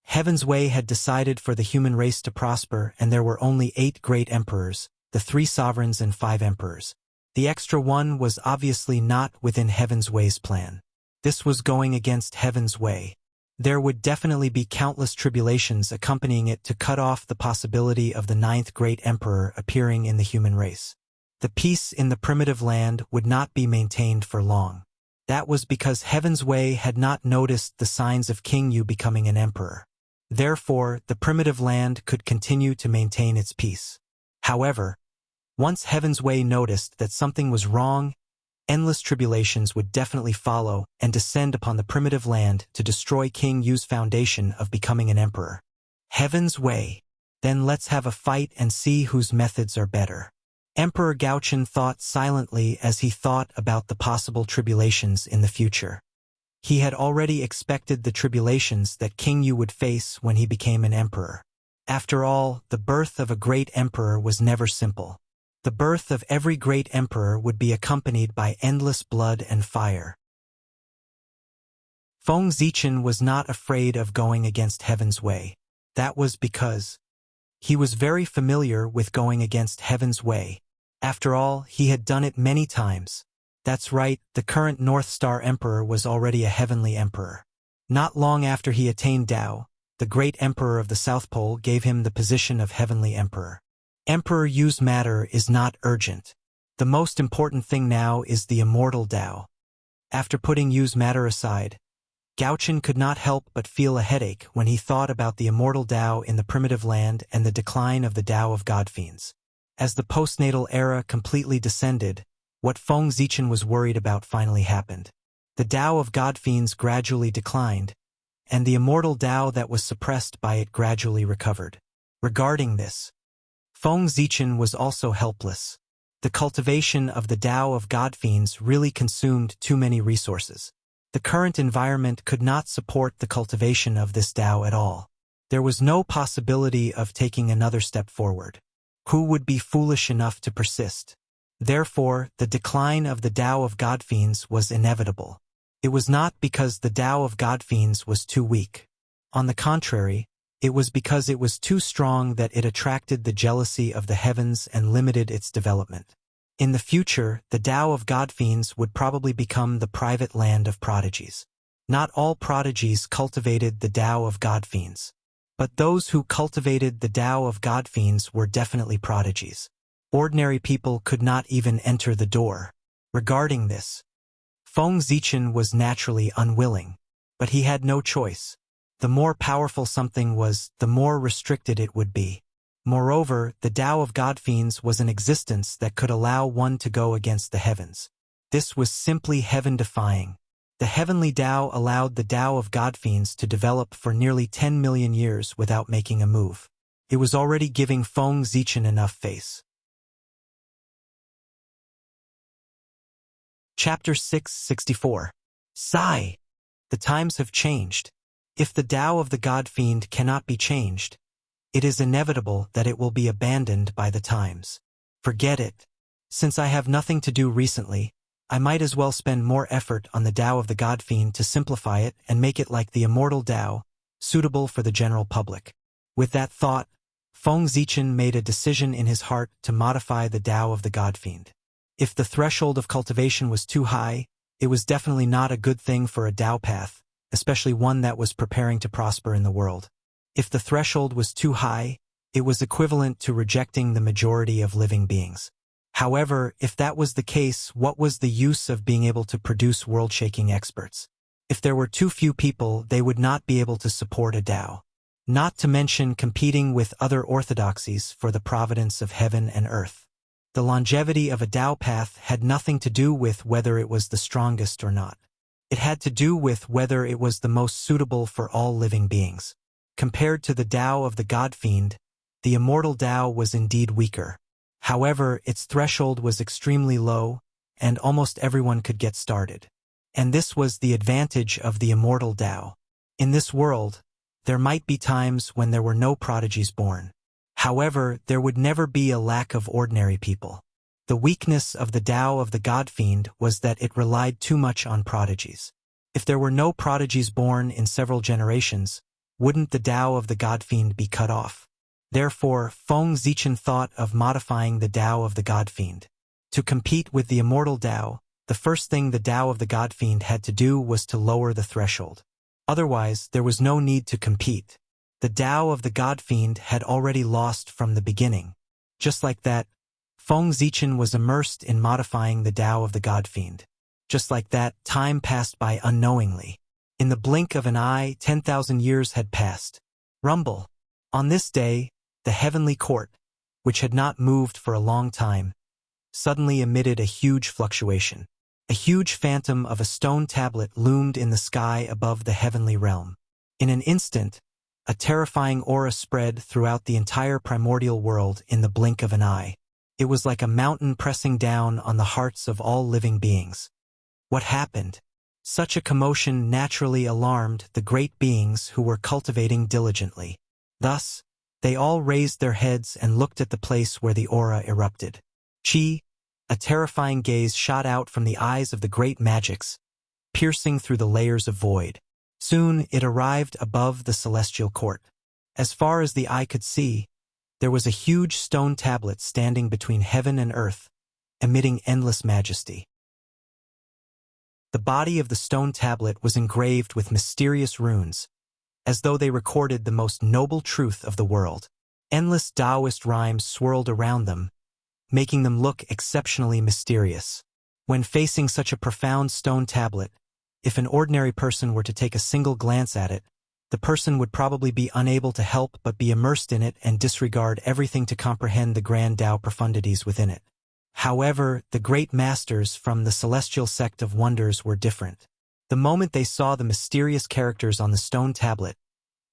Heaven's Way had decided for the human race to prosper, and there were only 8 great emperors, the 3 sovereigns and 5 emperors. The extra one was obviously not within Heaven's Way's plan. This was going against Heaven's Way. There would definitely be countless tribulations accompanying it to cut off the possibility of the 9th great emperor appearing in the human race. The peace in the primitive land would not be maintained for long. That was because Heaven's Way had not noticed the signs of King Yu becoming an emperor. Therefore, the primitive land could continue to maintain its peace. However, once Heaven's Way noticed that something was wrong, endless tribulations would definitely follow and descend upon the primitive land to destroy King Yu's foundation of becoming an emperor. Heaven's Way. Then let's have a fight and see whose methods are better. Emperor Gaochen thought silently as he thought about the possible tribulations in the future. He had already expected the tribulations that King Yu would face when he became an emperor. After all, the birth of a great emperor was never simple. The birth of every great emperor would be accompanied by endless blood and fire. Feng Zichen was not afraid of going against Heaven's Way. That was because he was very familiar with going against Heaven's Way. After all, he had done it many times. That's right, the current North Star Emperor was already a heavenly emperor. Not long after he attained Tao, the great emperor of the South Pole gave him the position of heavenly emperor. Emperor Yu's matter is not urgent. The most important thing now is the immortal Tao. After putting Yu's matter aside, Gaochen could not help but feel a headache when he thought about the immortal Tao in the primitive land and the decline of the Tao of Godfiends. As the postnatal era completely descended, what Feng Zichen was worried about finally happened. The Tao of Godfiends gradually declined, and the immortal Tao that was suppressed by it gradually recovered. Regarding this, Feng Zichen was also helpless. The cultivation of the Tao of Godfiends really consumed too many resources. The current environment could not support the cultivation of this Tao at all. There was no possibility of taking another step forward. Who would be foolish enough to persist? Therefore, the decline of the Tao of God-fiends was inevitable. It was not because the Tao of God-fiends was too weak. On the contrary, it was because it was too strong that it attracted the jealousy of the heavens and limited its development. In the future, the Tao of God-fiends would probably become the private land of prodigies. Not all prodigies cultivated the Tao of God-fiends. But those who cultivated the Tao of God-fiends were definitely prodigies. Ordinary people could not even enter the door. Regarding this, Feng Zichen was naturally unwilling, but he had no choice. The more powerful something was, the more restricted it would be. Moreover, the Tao of God-fiends was an existence that could allow one to go against the heavens. This was simply heaven-defying. The heavenly Tao allowed the Tao of God-fiends to develop for nearly 10 million years without making a move. It was already giving Feng Zichen enough face. Chapter 664. Sigh! The times have changed. If the Tao of the God-fiend cannot be changed, it is inevitable that it will be abandoned by the times. Forget it. Since I have nothing to do recently, I might as well spend more effort on the Tao of the God-fiend to simplify it and make it like the immortal Tao, suitable for the general public. With that thought, Feng Zichen made a decision in his heart to modify the Tao of the God-fiend. If the threshold of cultivation was too high, it was definitely not a good thing for a Tao path, especially one that was preparing to prosper in the world. If the threshold was too high, it was equivalent to rejecting the majority of living beings. However, if that was the case, what was the use of being able to produce world-shaking experts? If there were too few people, they would not be able to support a Tao. Not to mention competing with other orthodoxies for the providence of heaven and earth. The longevity of a Tao path had nothing to do with whether it was the strongest or not. It had to do with whether it was the most suitable for all living beings. Compared to the Tao of the God-fiend, the immortal Tao was indeed weaker. However, its threshold was extremely low, and almost everyone could get started. And this was the advantage of the immortal Tao. In this world, there might be times when there were no prodigies born. However, there would never be a lack of ordinary people. The weakness of the Tao of the God-fiend was that it relied too much on prodigies. If there were no prodigies born in several generations, wouldn't the Tao of the God-fiend be cut off? Therefore, Feng Zichen thought of modifying the Tao of the God-fiend. To compete with the immortal Tao, the first thing the Tao of the God-fiend had to do was to lower the threshold. Otherwise, there was no need to compete. The Tao of the God-fiend had already lost from the beginning. Just like that, Feng Zichen was immersed in modifying the Tao of the God-fiend. Just like that, time passed by unknowingly. In the blink of an eye, 10,000 years had passed. Rumble. On this day, the heavenly court, which had not moved for a long time, suddenly emitted a huge fluctuation. A huge phantom of a stone tablet loomed in the sky above the heavenly realm. In an instant, a terrifying aura spread throughout the entire primordial world in the blink of an eye. It was like a mountain pressing down on the hearts of all living beings. What happened? Such a commotion naturally alarmed the great beings who were cultivating diligently. Thus, they all raised their heads and looked at the place where the aura erupted. Chi, a terrifying gaze shot out from the eyes of the great magics, piercing through the layers of void. Soon it arrived above the celestial court. As far as the eye could see, there was a huge stone tablet standing between heaven and earth, emitting endless majesty. The body of the stone tablet was engraved with mysterious runes, as though they recorded the most noble truth of the world. Endless Taoist rhymes swirled around them, making them look exceptionally mysterious. When facing such a profound stone tablet, if an ordinary person were to take a single glance at it, the person would probably be unable to help but be immersed in it and disregard everything to comprehend the grand Tao profundities within it. However, the great masters from the celestial sect of wonders were different. The moment they saw the mysterious characters on the stone tablet,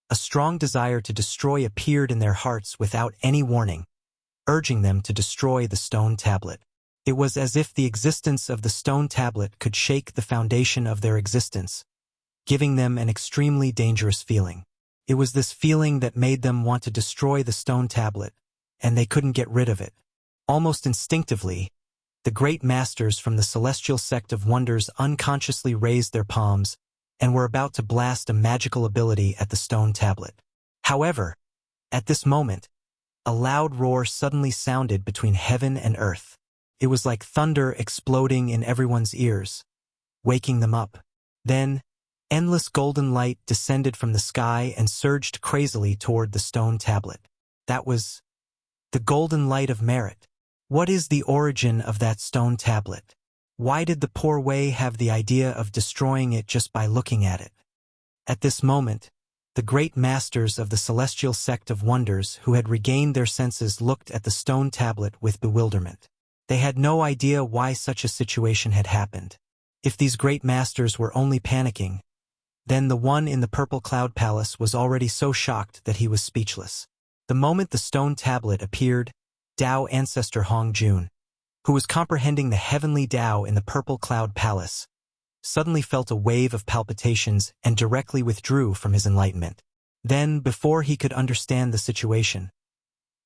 a strong desire to destroy appeared in their hearts without any warning, urging them to destroy the stone tablet. It was as if the existence of the stone tablet could shake the foundation of their existence, giving them an extremely dangerous feeling. It was this feeling that made them want to destroy the stone tablet, and they couldn't get rid of it. Almost instinctively, the great masters from the celestial sect of wonders unconsciously raised their palms and were about to blast a magical ability at the stone tablet. However, at this moment, a loud roar suddenly sounded between heaven and earth. It was like thunder exploding in everyone's ears, waking them up. Then, endless golden light descended from the sky and surged crazily toward the stone tablet. That was the golden light of merit. What is the origin of that stone tablet? Why did the poor Wei have the idea of destroying it just by looking at it? At this moment, the great masters of the celestial sect of wonders who had regained their senses looked at the stone tablet with bewilderment. They had no idea why such a situation had happened. If these great masters were only panicking, then the one in the purple cloud palace was already so shocked that he was speechless. The moment the stone tablet appeared, Tao Ancestor Hong Jun, who was comprehending the heavenly Tao in the purple cloud palace, suddenly felt a wave of palpitations and directly withdrew from his enlightenment. Then, before he could understand the situation,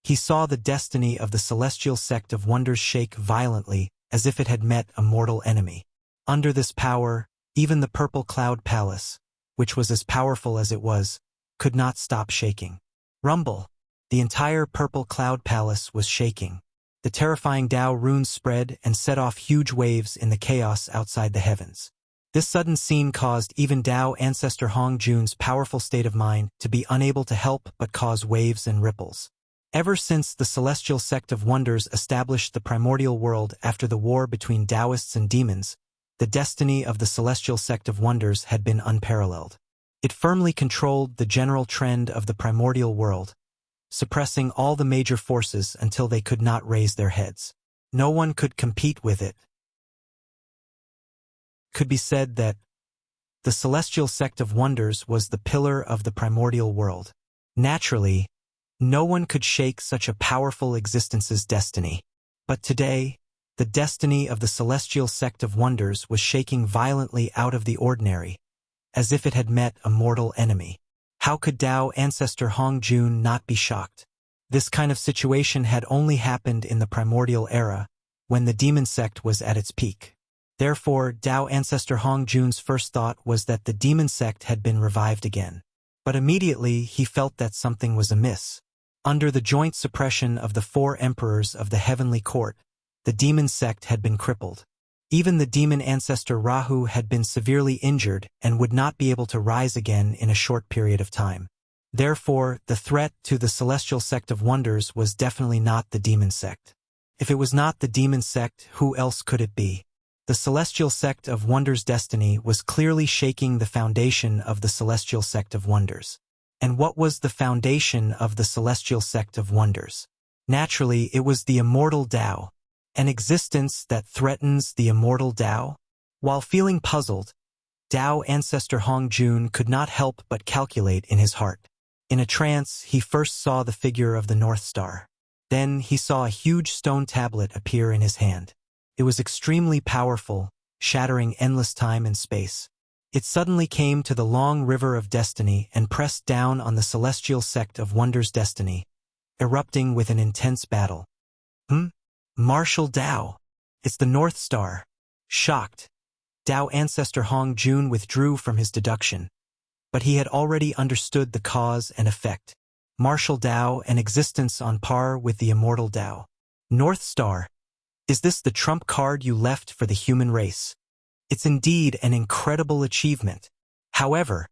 he saw the destiny of the celestial sect of wonders shake violently as if it had met a mortal enemy. Under this power, even the purple cloud palace, which was as powerful as it was, could not stop shaking. Rumble! The entire purple cloud palace was shaking. The terrifying Tao runes spread and set off huge waves in the chaos outside the heavens. This sudden scene caused even Tao Ancestor Hong Jun's powerful state of mind to be unable to help but cause waves and ripples. Ever since the celestial sect of wonders established the primordial world after the war between Taoists and demons, the destiny of the celestial sect of wonders had been unparalleled. It firmly controlled the general trend of the primordial world, suppressing all the major forces until they could not raise their heads. No one could compete with it. It could be said that the celestial sect of wonders was the pillar of the primordial world. Naturally, no one could shake such a powerful existence's destiny. But today, the destiny of the celestial sect of wonders was shaking violently out of the ordinary, as if it had met a mortal enemy. How could Tao Ancestor Hong Jun not be shocked? This kind of situation had only happened in the primordial era, when the demon sect was at its peak. Therefore, Tao Ancestor Hong Jun's first thought was that the demon sect had been revived again. But immediately he felt that something was amiss. Under the joint suppression of the 4 emperors of the heavenly court, the demon sect had been crippled. Even the demon ancestor Rahu had been severely injured and would not be able to rise again in a short period of time. Therefore, the threat to the celestial sect of wonders was definitely not the demon sect. If it was not the demon sect, who else could it be? The celestial sect of wonders' destiny was clearly shaking the foundation of the celestial sect of wonders. And what was the foundation of the celestial sect of wonders? Naturally, it was the immortal Tao. An existence that threatens the immortal Tao? While feeling puzzled, Tao Ancestor Hong Jun could not help but calculate in his heart. In a trance, he first saw the figure of the North Star. Then he saw a huge stone tablet appear in his hand. It was extremely powerful, shattering endless time and space. It suddenly came to the long river of destiny and pressed down on the celestial sect of wonders' destiny, erupting with an intense battle. Martial Tao. It's the North Star. Shocked, Tao Ancestor Hong Jun withdrew from his deduction. But he had already understood the cause and effect. Martial Tao, an existence on par with the immortal Tao. North Star. Is this the trump card you left for the human race? It's indeed an incredible achievement. However,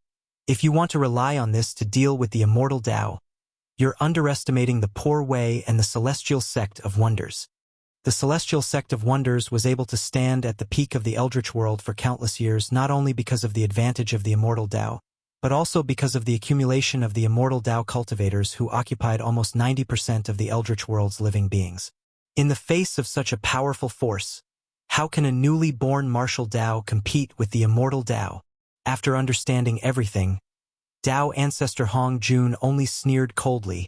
if you want to rely on this to deal with the immortal Tao, you're underestimating the poor Wei and the celestial sect of wonders. The celestial sect of wonders was able to stand at the peak of the eldritch world for countless years not only because of the advantage of the immortal Tao, but also because of the accumulation of the immortal Tao cultivators who occupied almost 90% of the eldritch world's living beings. In the face of such a powerful force, how can a newly born martial Tao compete with the immortal Tao? After understanding everything, Tao Ancestor Hong Jun only sneered coldly,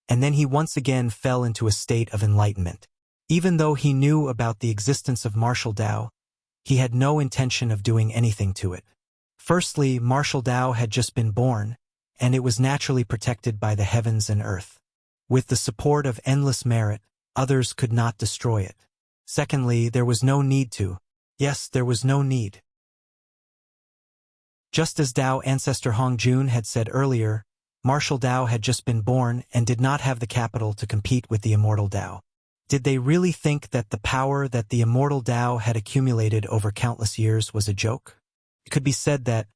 and then he once again fell into a state of enlightenment. Even though he knew about the existence of martial Tao, he had no intention of doing anything to it. Firstly, martial Tao had just been born, and it was naturally protected by the heavens and earth. With the support of endless merit, others could not destroy it. Secondly, there was no need to. Yes, there was no need. Just as Tao ancestor Hongjun had said earlier, martial Tao had just been born and did not have the capital to compete with the immortal Tao. Did they really think that the power that the immortal Tao had accumulated over countless years was a joke? It could be said that,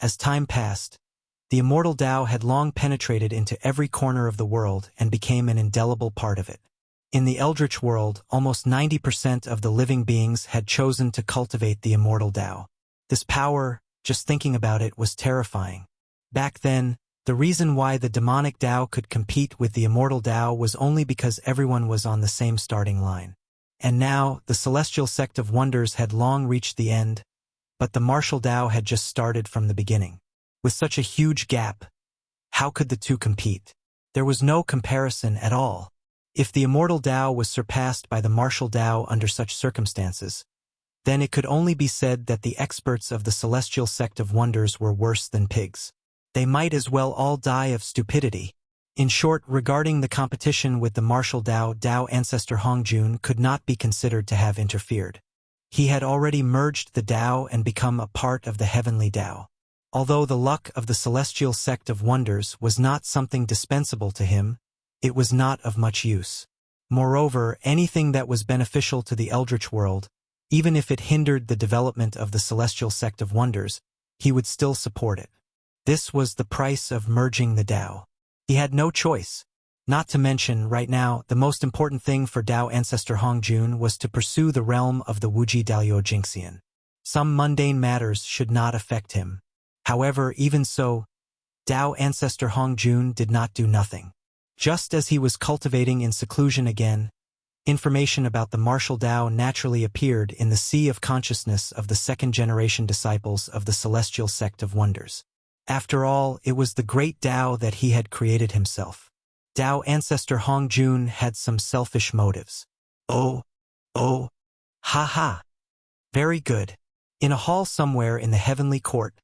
as time passed, the immortal Tao had long penetrated into every corner of the world and became an indelible part of it. In the Eldritch world, almost 90% of the living beings had chosen to cultivate the immortal Tao. This power, just thinking about it, was terrifying. Back then, the reason why the demonic Tao could compete with the immortal Tao was only because everyone was on the same starting line. And now, the celestial sect of wonders had long reached the end, but the martial Tao had just started from the beginning. With such a huge gap, how could the two compete? There was no comparison at all. If the immortal Tao was surpassed by the martial Tao under such circumstances, then it could only be said that the experts of the celestial sect of wonders were worse than pigs. They might as well all die of stupidity. In short, regarding the competition with the martial Tao, Tao ancestor Hongjun could not be considered to have interfered. He had already merged the Tao and become a part of the heavenly Tao. Although the luck of the celestial sect of wonders was not something dispensable to him, it was not of much use. Moreover, anything that was beneficial to the Eldritch world, even if it hindered the development of the celestial sect of wonders, he would still support it. This was the price of merging the Tao. He had no choice. Not to mention, right now, the most important thing for Tao ancestor Hongjun was to pursue the realm of the Wuji Dalyo Jingxian. Some mundane matters should not affect him. However, even so, Tao ancestor Hongjun did not do nothing. Just as he was cultivating in seclusion again, information about the martial Tao naturally appeared in the sea of consciousness of the second-generation disciples of the celestial sect of wonders. After all, it was the great Tao that he had created himself. Tao ancestor Hongjun had some selfish motives. Oh, ha. Very good. In a hall somewhere in the heavenly court,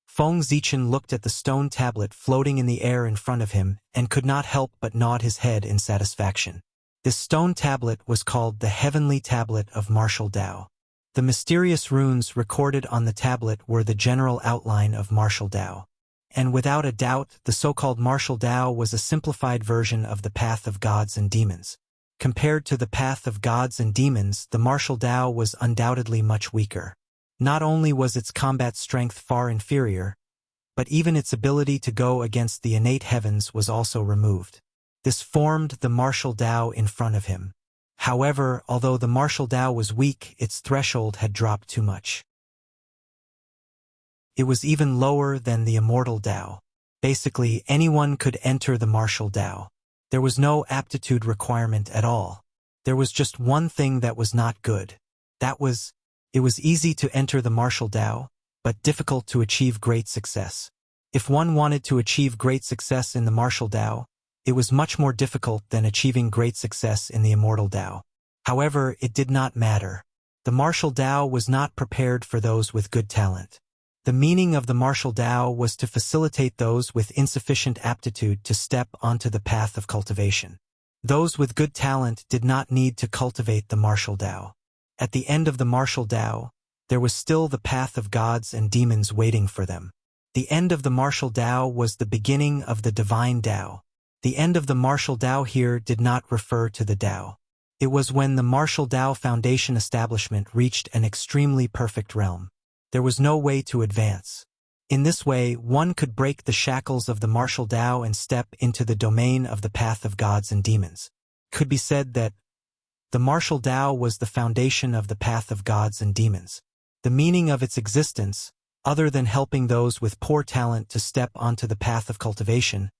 Feng Zichen looked at the stone tablet floating in the air in front of him and could not help but nod his head in satisfaction. This stone tablet was called the Heavenly Tablet of Martial Tao. The mysterious runes recorded on the tablet were the general outline of martial Tao. And without a doubt, the so-called martial Tao was a simplified version of the path of gods and demons. Compared to the path of gods and demons, the martial Tao was undoubtedly much weaker. Not only was its combat strength far inferior, but even its ability to go against the innate heavens was also removed. This formed the martial Tao in front of him. However, although the martial Tao was weak, its threshold had dropped too much. It was even lower than the immortal Tao. Basically, anyone could enter the martial Tao. There was no aptitude requirement at all. There was just one thing that was not good. It was easy to enter the martial Tao, but difficult to achieve great success. If one wanted to achieve great success in the martial Tao, it was much more difficult than achieving great success in the immortal Tao. However, it did not matter. The martial Tao was not prepared for those with good talent. The meaning of the martial Tao was to facilitate those with insufficient aptitude to step onto the path of cultivation. Those with good talent did not need to cultivate the martial Tao. At the end of the martial Tao, there was still the path of gods and demons waiting for them. The end of the martial Tao was the beginning of the divine Tao. The end of the martial Tao here did not refer to the Tao. It was when the martial Tao foundation establishment reached an extremely perfect realm. There was no way to advance. In this way, one could break the shackles of the martial Tao and step into the domain of the path of gods and demons. It could be said that the martial Tao was the foundation of the path of gods and demons. The meaning of its existence, other than helping those with poor talent to step onto the path of cultivation,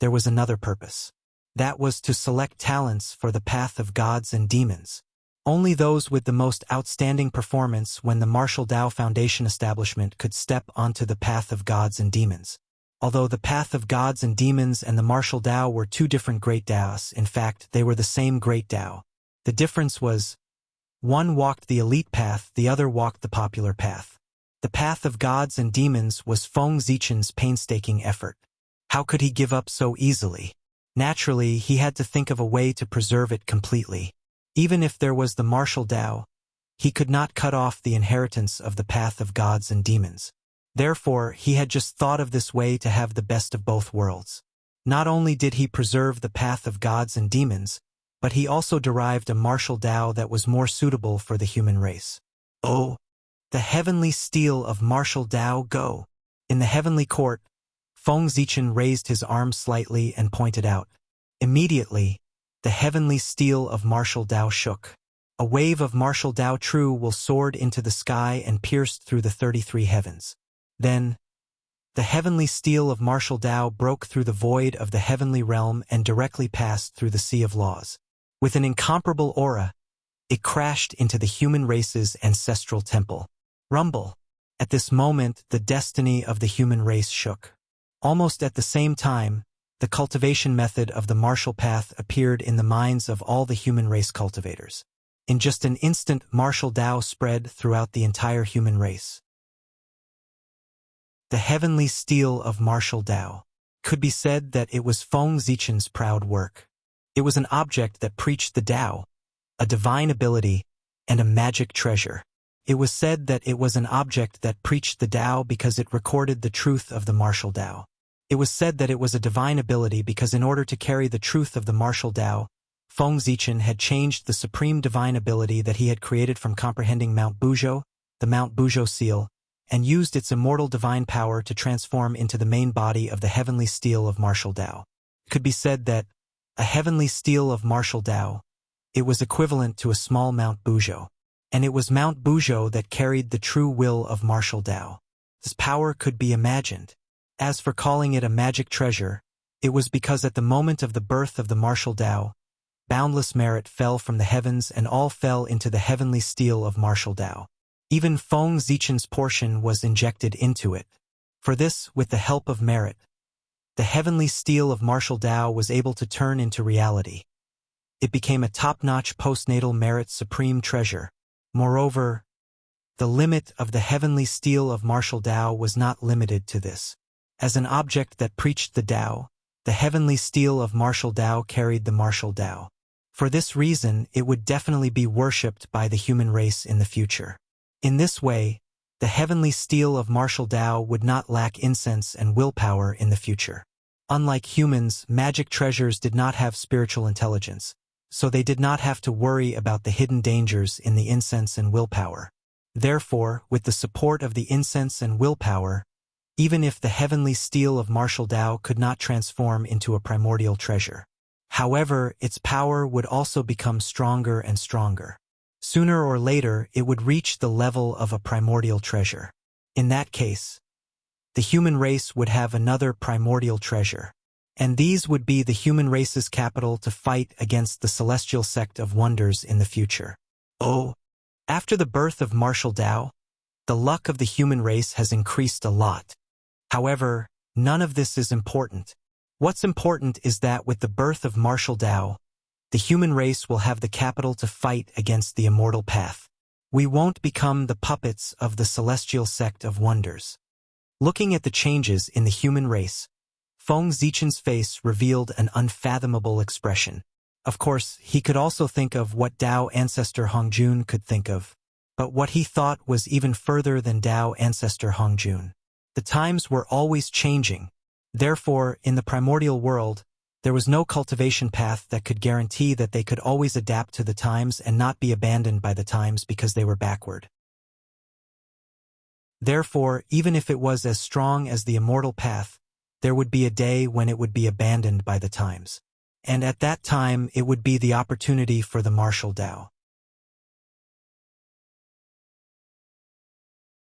there was another purpose. That was to select talents for the path of gods and demons. Only those with the most outstanding performance when the martial Tao foundation establishment could step onto the path of gods and demons. Although the path of gods and demons and the martial Tao were two different great Taos, in fact, they were the same great Tao. The difference was, one walked the elite path, the other walked the popular path. The path of gods and demons was Feng Zichen's painstaking effort. How could he give up so easily? Naturally, he had to think of a way to preserve it completely. Even if there was the martial Tao, he could not cut off the inheritance of the path of gods and demons. Therefore, he had just thought of this way to have the best of both worlds. Not only did he preserve the path of gods and demons, but he also derived a martial Tao that was more suitable for the human race. Oh, the heavenly steel of martial Tao go! In the heavenly court, Feng Zichen raised his arm slightly and pointed out. Immediately, the heavenly steel of martial Tao shook. A wave of martial Tao true will soared into the sky and pierced through the 33 heavens. Then, the heavenly steel of martial Tao broke through the void of the heavenly realm and directly passed through the sea of laws. With an incomparable aura, it crashed into the human race's ancestral temple. Rumble! At this moment, the destiny of the human race shook. Almost at the same time, the cultivation method of the martial path appeared in the minds of all the human race cultivators. In just an instant, martial Tao spread throughout the entire human race. The heavenly steel of martial Tao. Could be said that it was Feng Zichen's proud work. It was an object that preached the Tao, a divine ability, and a magic treasure. It was said that it was an object that preached the Tao because it recorded the truth of the martial Tao. It was said that it was a divine ability because in order to carry the truth of the martial Tao, Feng Zichen had changed the supreme divine ability that he had created from comprehending Mount Buzhou, the Mount Buzhou seal, and used its immortal divine power to transform into the main body of the heavenly steel of martial Tao. It could be said that a heavenly steel of martial Tao, it was equivalent to a small Mount Buzhou. And it was Mount Buzhou that carried the true will of martial Tao. This power could be imagined. As for calling it a magic treasure, it was because at the moment of the birth of the martial Tao, boundless merit fell from the heavens and all fell into the heavenly steel of martial Tao. Even Feng Zichen's portion was injected into it. For this, with the help of merit, the heavenly steel of martial Tao was able to turn into reality. It became a top-notch postnatal merit supreme treasure. Moreover, the limit of the heavenly steel of martial Tao was not limited to this. As an object that preached the Tao, the heavenly steel of martial Tao carried the martial Tao. For this reason, it would definitely be worshipped by the human race in the future. In this way, the heavenly steel of martial Tao would not lack incense and willpower in the future. Unlike humans, magic treasures did not have spiritual intelligence, so they did not have to worry about the hidden dangers in the incense and willpower. Therefore, with the support of the incense and willpower, even if the heavenly steel of martial Tao could not transform into a primordial treasure. However, its power would also become stronger and stronger. Sooner or later, it would reach the level of a primordial treasure. In that case, the human race would have another primordial treasure. And these would be the human race's capital to fight against the celestial sect of wonders in the future. Oh, after the birth of martial Tao, the luck of the human race has increased a lot. However, none of this is important. What's important is that with the birth of martial Tao, the human race will have the capital to fight against the immortal path. We won't become the puppets of the celestial sect of wonders. Looking at the changes in the human race, Feng Zichen's face revealed an unfathomable expression. Of course, he could also think of what Tao ancestor Hongjun could think of. But what he thought was even further than Tao ancestor Hongjun. The times were always changing. Therefore, in the primordial world, there was no cultivation path that could guarantee that they could always adapt to the times and not be abandoned by the times because they were backward. Therefore, even if it was as strong as the immortal path, there would be a day when it would be abandoned by the times. And at that time, it would be the opportunity for the martial Tao.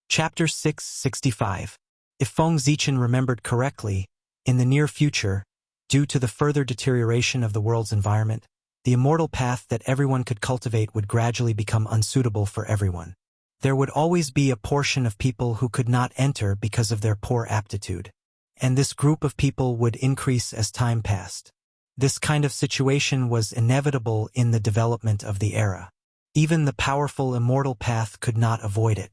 Chapter 665. If Feng Zichen remembered correctly, in the near future, due to the further deterioration of the world's environment, the immortal path that everyone could cultivate would gradually become unsuitable for everyone. There would always be a portion of people who could not enter because of their poor aptitude. And this group of people would increase as time passed. This kind of situation was inevitable in the development of the era. Even the powerful immortal path could not avoid it.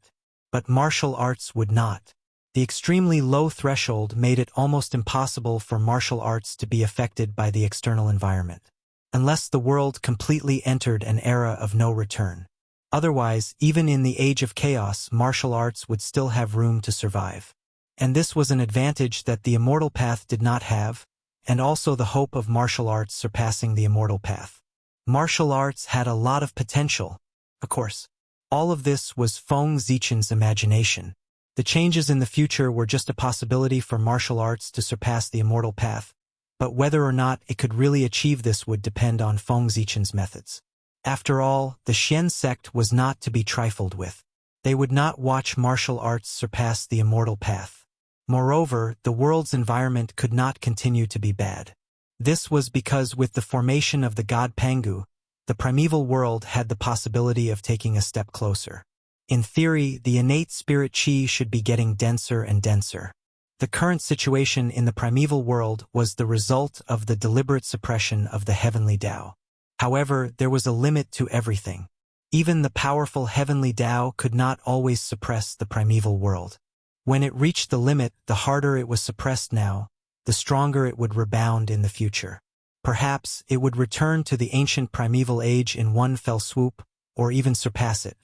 But martial arts would not. The extremely low threshold made it almost impossible for martial arts to be affected by the external environment, unless the world completely entered an era of no return. Otherwise, even in the age of chaos, martial arts would still have room to survive. And this was an advantage that the immortal path did not have, and also the hope of martial arts surpassing the immortal path. Martial arts had a lot of potential. Of course, all of this was Feng Zichen's imagination. The changes in the future were just a possibility for martial arts to surpass the immortal path, but whether or not it could really achieve this would depend on Feng Zichen's methods. After all, the Xian sect was not to be trifled with. They would not watch martial arts surpass the immortal path. Moreover, the world's environment could not continue to be bad. This was because with the formation of the god Pangu, the primeval world had the possibility of taking a step closer. In theory, the innate spirit qi should be getting denser and denser. The current situation in the primeval world was the result of the deliberate suppression of the heavenly Tao. However, there was a limit to everything. Even the powerful heavenly Tao could not always suppress the primeval world. When it reached the limit, the harder it was suppressed now, the stronger it would rebound in the future. Perhaps it would return to the ancient primeval age in one fell swoop, or even surpass it.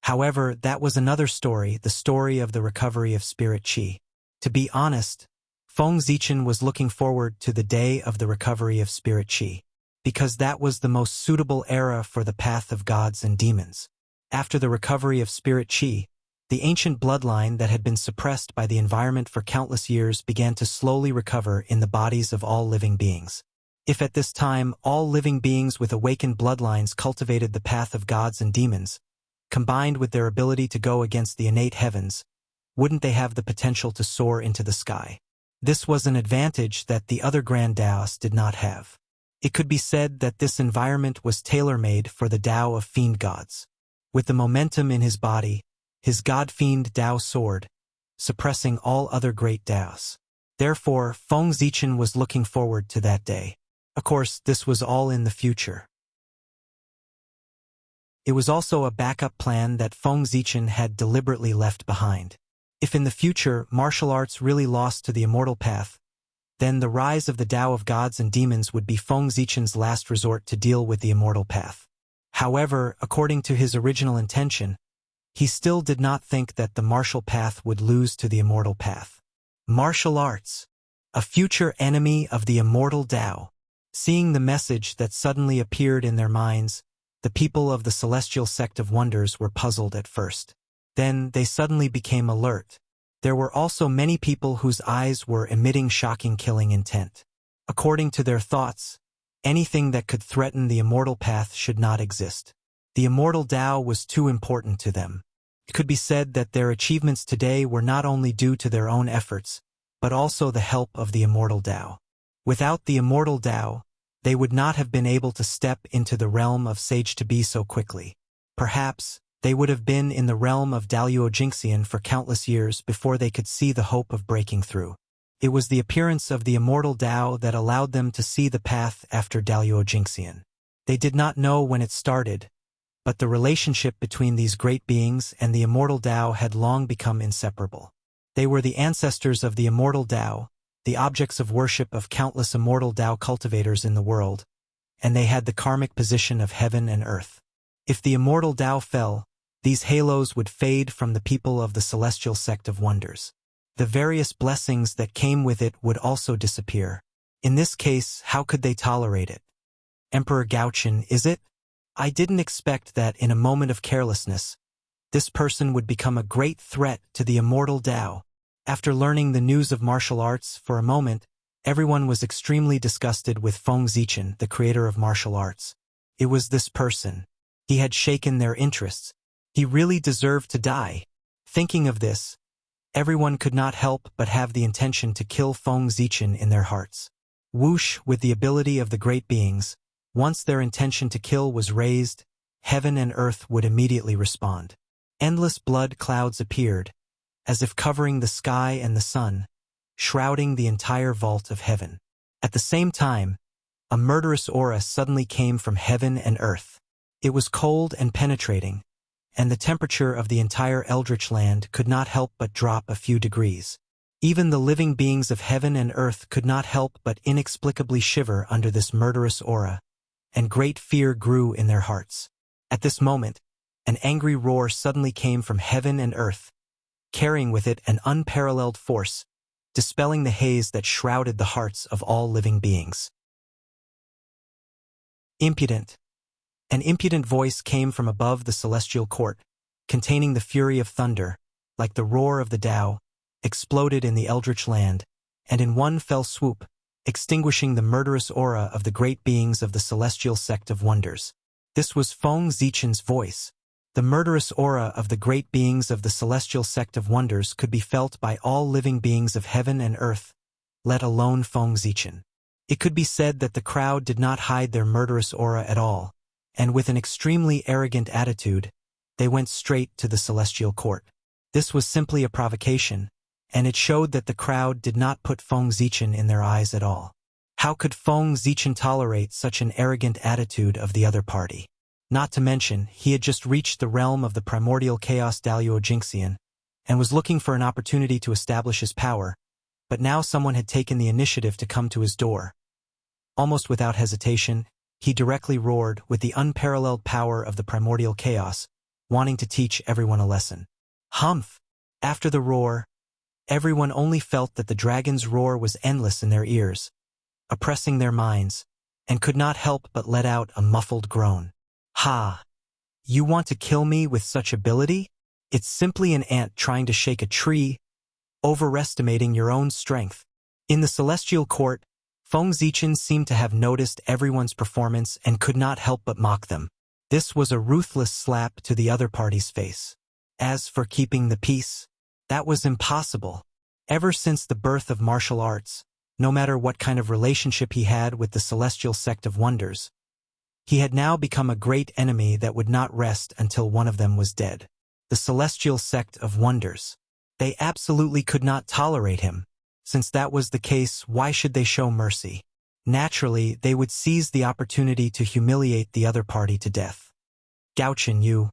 However, that was another story, the story of the recovery of spirit qi. To be honest, Feng Zichen was looking forward to the day of the recovery of spirit qi, because that was the most suitable era for the path of gods and demons. After the recovery of spirit qi, the ancient bloodline that had been suppressed by the environment for countless years began to slowly recover in the bodies of all living beings. If at this time all living beings with awakened bloodlines cultivated the path of gods and demons, combined with their ability to go against the innate heavens, wouldn't they have the potential to soar into the sky? This was an advantage that the other Grand Daos did not have. It could be said that this environment was tailor-made for the Tao of fiend gods. With the momentum in his body, his god-fiend Tao soared, suppressing all other great Daos. Therefore, Feng Zichen was looking forward to that day. Of course, this was all in the future. It was also a backup plan that Feng Zichen had deliberately left behind. If in the future martial arts really lost to the immortal path, then the rise of the Tao of gods and demons would be Feng Zichen's last resort to deal with the immortal path. However, according to his original intention, he still did not think that the martial path would lose to the immortal path. Martial arts, a future enemy of the immortal Tao. Seeing the message that suddenly appeared in their minds, the people of the celestial sect of wonders were puzzled at first. Then they suddenly became alert. There were also many people whose eyes were emitting shocking killing intent. According to their thoughts, anything that could threaten the immortal path should not exist. The immortal Tao was too important to them. It could be said that their achievements today were not only due to their own efforts, but also the help of the immortal Tao. Without the immortal Tao, they would not have been able to step into the realm of Sage to be so quickly. Perhaps, they would have been in the realm of Daluo Jingxian for countless years before they could see the hope of breaking through. It was the appearance of the immortal Tao that allowed them to see the path after Daluo Jingxian. They did not know when it started, but the relationship between these great beings and the immortal Tao had long become inseparable. They were the ancestors of the immortal Tao, the objects of worship of countless immortal Tao cultivators in the world, and they had the karmic position of heaven and earth. If the immortal Tao fell, these halos would fade from the people of the celestial sect of wonders. The various blessings that came with it would also disappear. In this case, how could they tolerate it? Emperor Gaochen, is it? I didn't expect that in a moment of carelessness, this person would become a great threat to the immortal Tao. After learning the news of martial arts, for a moment, everyone was extremely disgusted with Feng Zichen, the creator of martial arts. It was this person. He had shaken their interests. He really deserved to die. Thinking of this, everyone could not help but have the intention to kill Feng Zichen in their hearts. Whoosh, with the ability of the great beings, once their intention to kill was raised, heaven and earth would immediately respond. Endless blood clouds appeared, as if covering the sky and the sun, shrouding the entire vault of heaven. At the same time, a murderous aura suddenly came from heaven and earth. It was cold and penetrating, and the temperature of the entire eldritch land could not help but drop a few degrees. Even the living beings of heaven and earth could not help but inexplicably shiver under this murderous aura, and great fear grew in their hearts. At this moment, an angry roar suddenly came from heaven and earth, carrying with it an unparalleled force, dispelling the haze that shrouded the hearts of all living beings. Impudent. An impudent voice came from above the celestial court, containing the fury of thunder, like the roar of the Tao, exploded in the eldritch land, and in one fell swoop, extinguishing the murderous aura of the great beings of the celestial sect of wonders. This was Feng Zichen's voice. The murderous aura of the great beings of the celestial sect of wonders could be felt by all living beings of heaven and earth, let alone Feng Zichen. It could be said that the crowd did not hide their murderous aura at all, and with an extremely arrogant attitude, they went straight to the celestial court. This was simply a provocation, and it showed that the crowd did not put Feng Zichen in their eyes at all. How could Feng Zichen tolerate such an arrogant attitude of the other party? Not to mention, he had just reached the realm of the primordial chaos Daluo Jingxian, and was looking for an opportunity to establish his power, but now someone had taken the initiative to come to his door. Almost without hesitation, he directly roared with the unparalleled power of the primordial chaos, wanting to teach everyone a lesson. Humph! After the roar, everyone only felt that the dragon's roar was endless in their ears, oppressing their minds, and could not help but let out a muffled groan. Ha! You want to kill me with such ability? It's simply an ant trying to shake a tree, overestimating your own strength. In the celestial court, Feng Zichen seemed to have noticed everyone's performance and could not help but mock them. This was a ruthless slap to the other party's face. As for keeping the peace, that was impossible. Ever since the birth of martial arts, no matter what kind of relationship he had with the celestial sect of wonders, he had now become a great enemy that would not rest until one of them was dead. The celestial sect of wonders. They absolutely could not tolerate him. Since that was the case, why should they show mercy? Naturally, they would seize the opportunity to humiliate the other party to death. Gauchen Yu.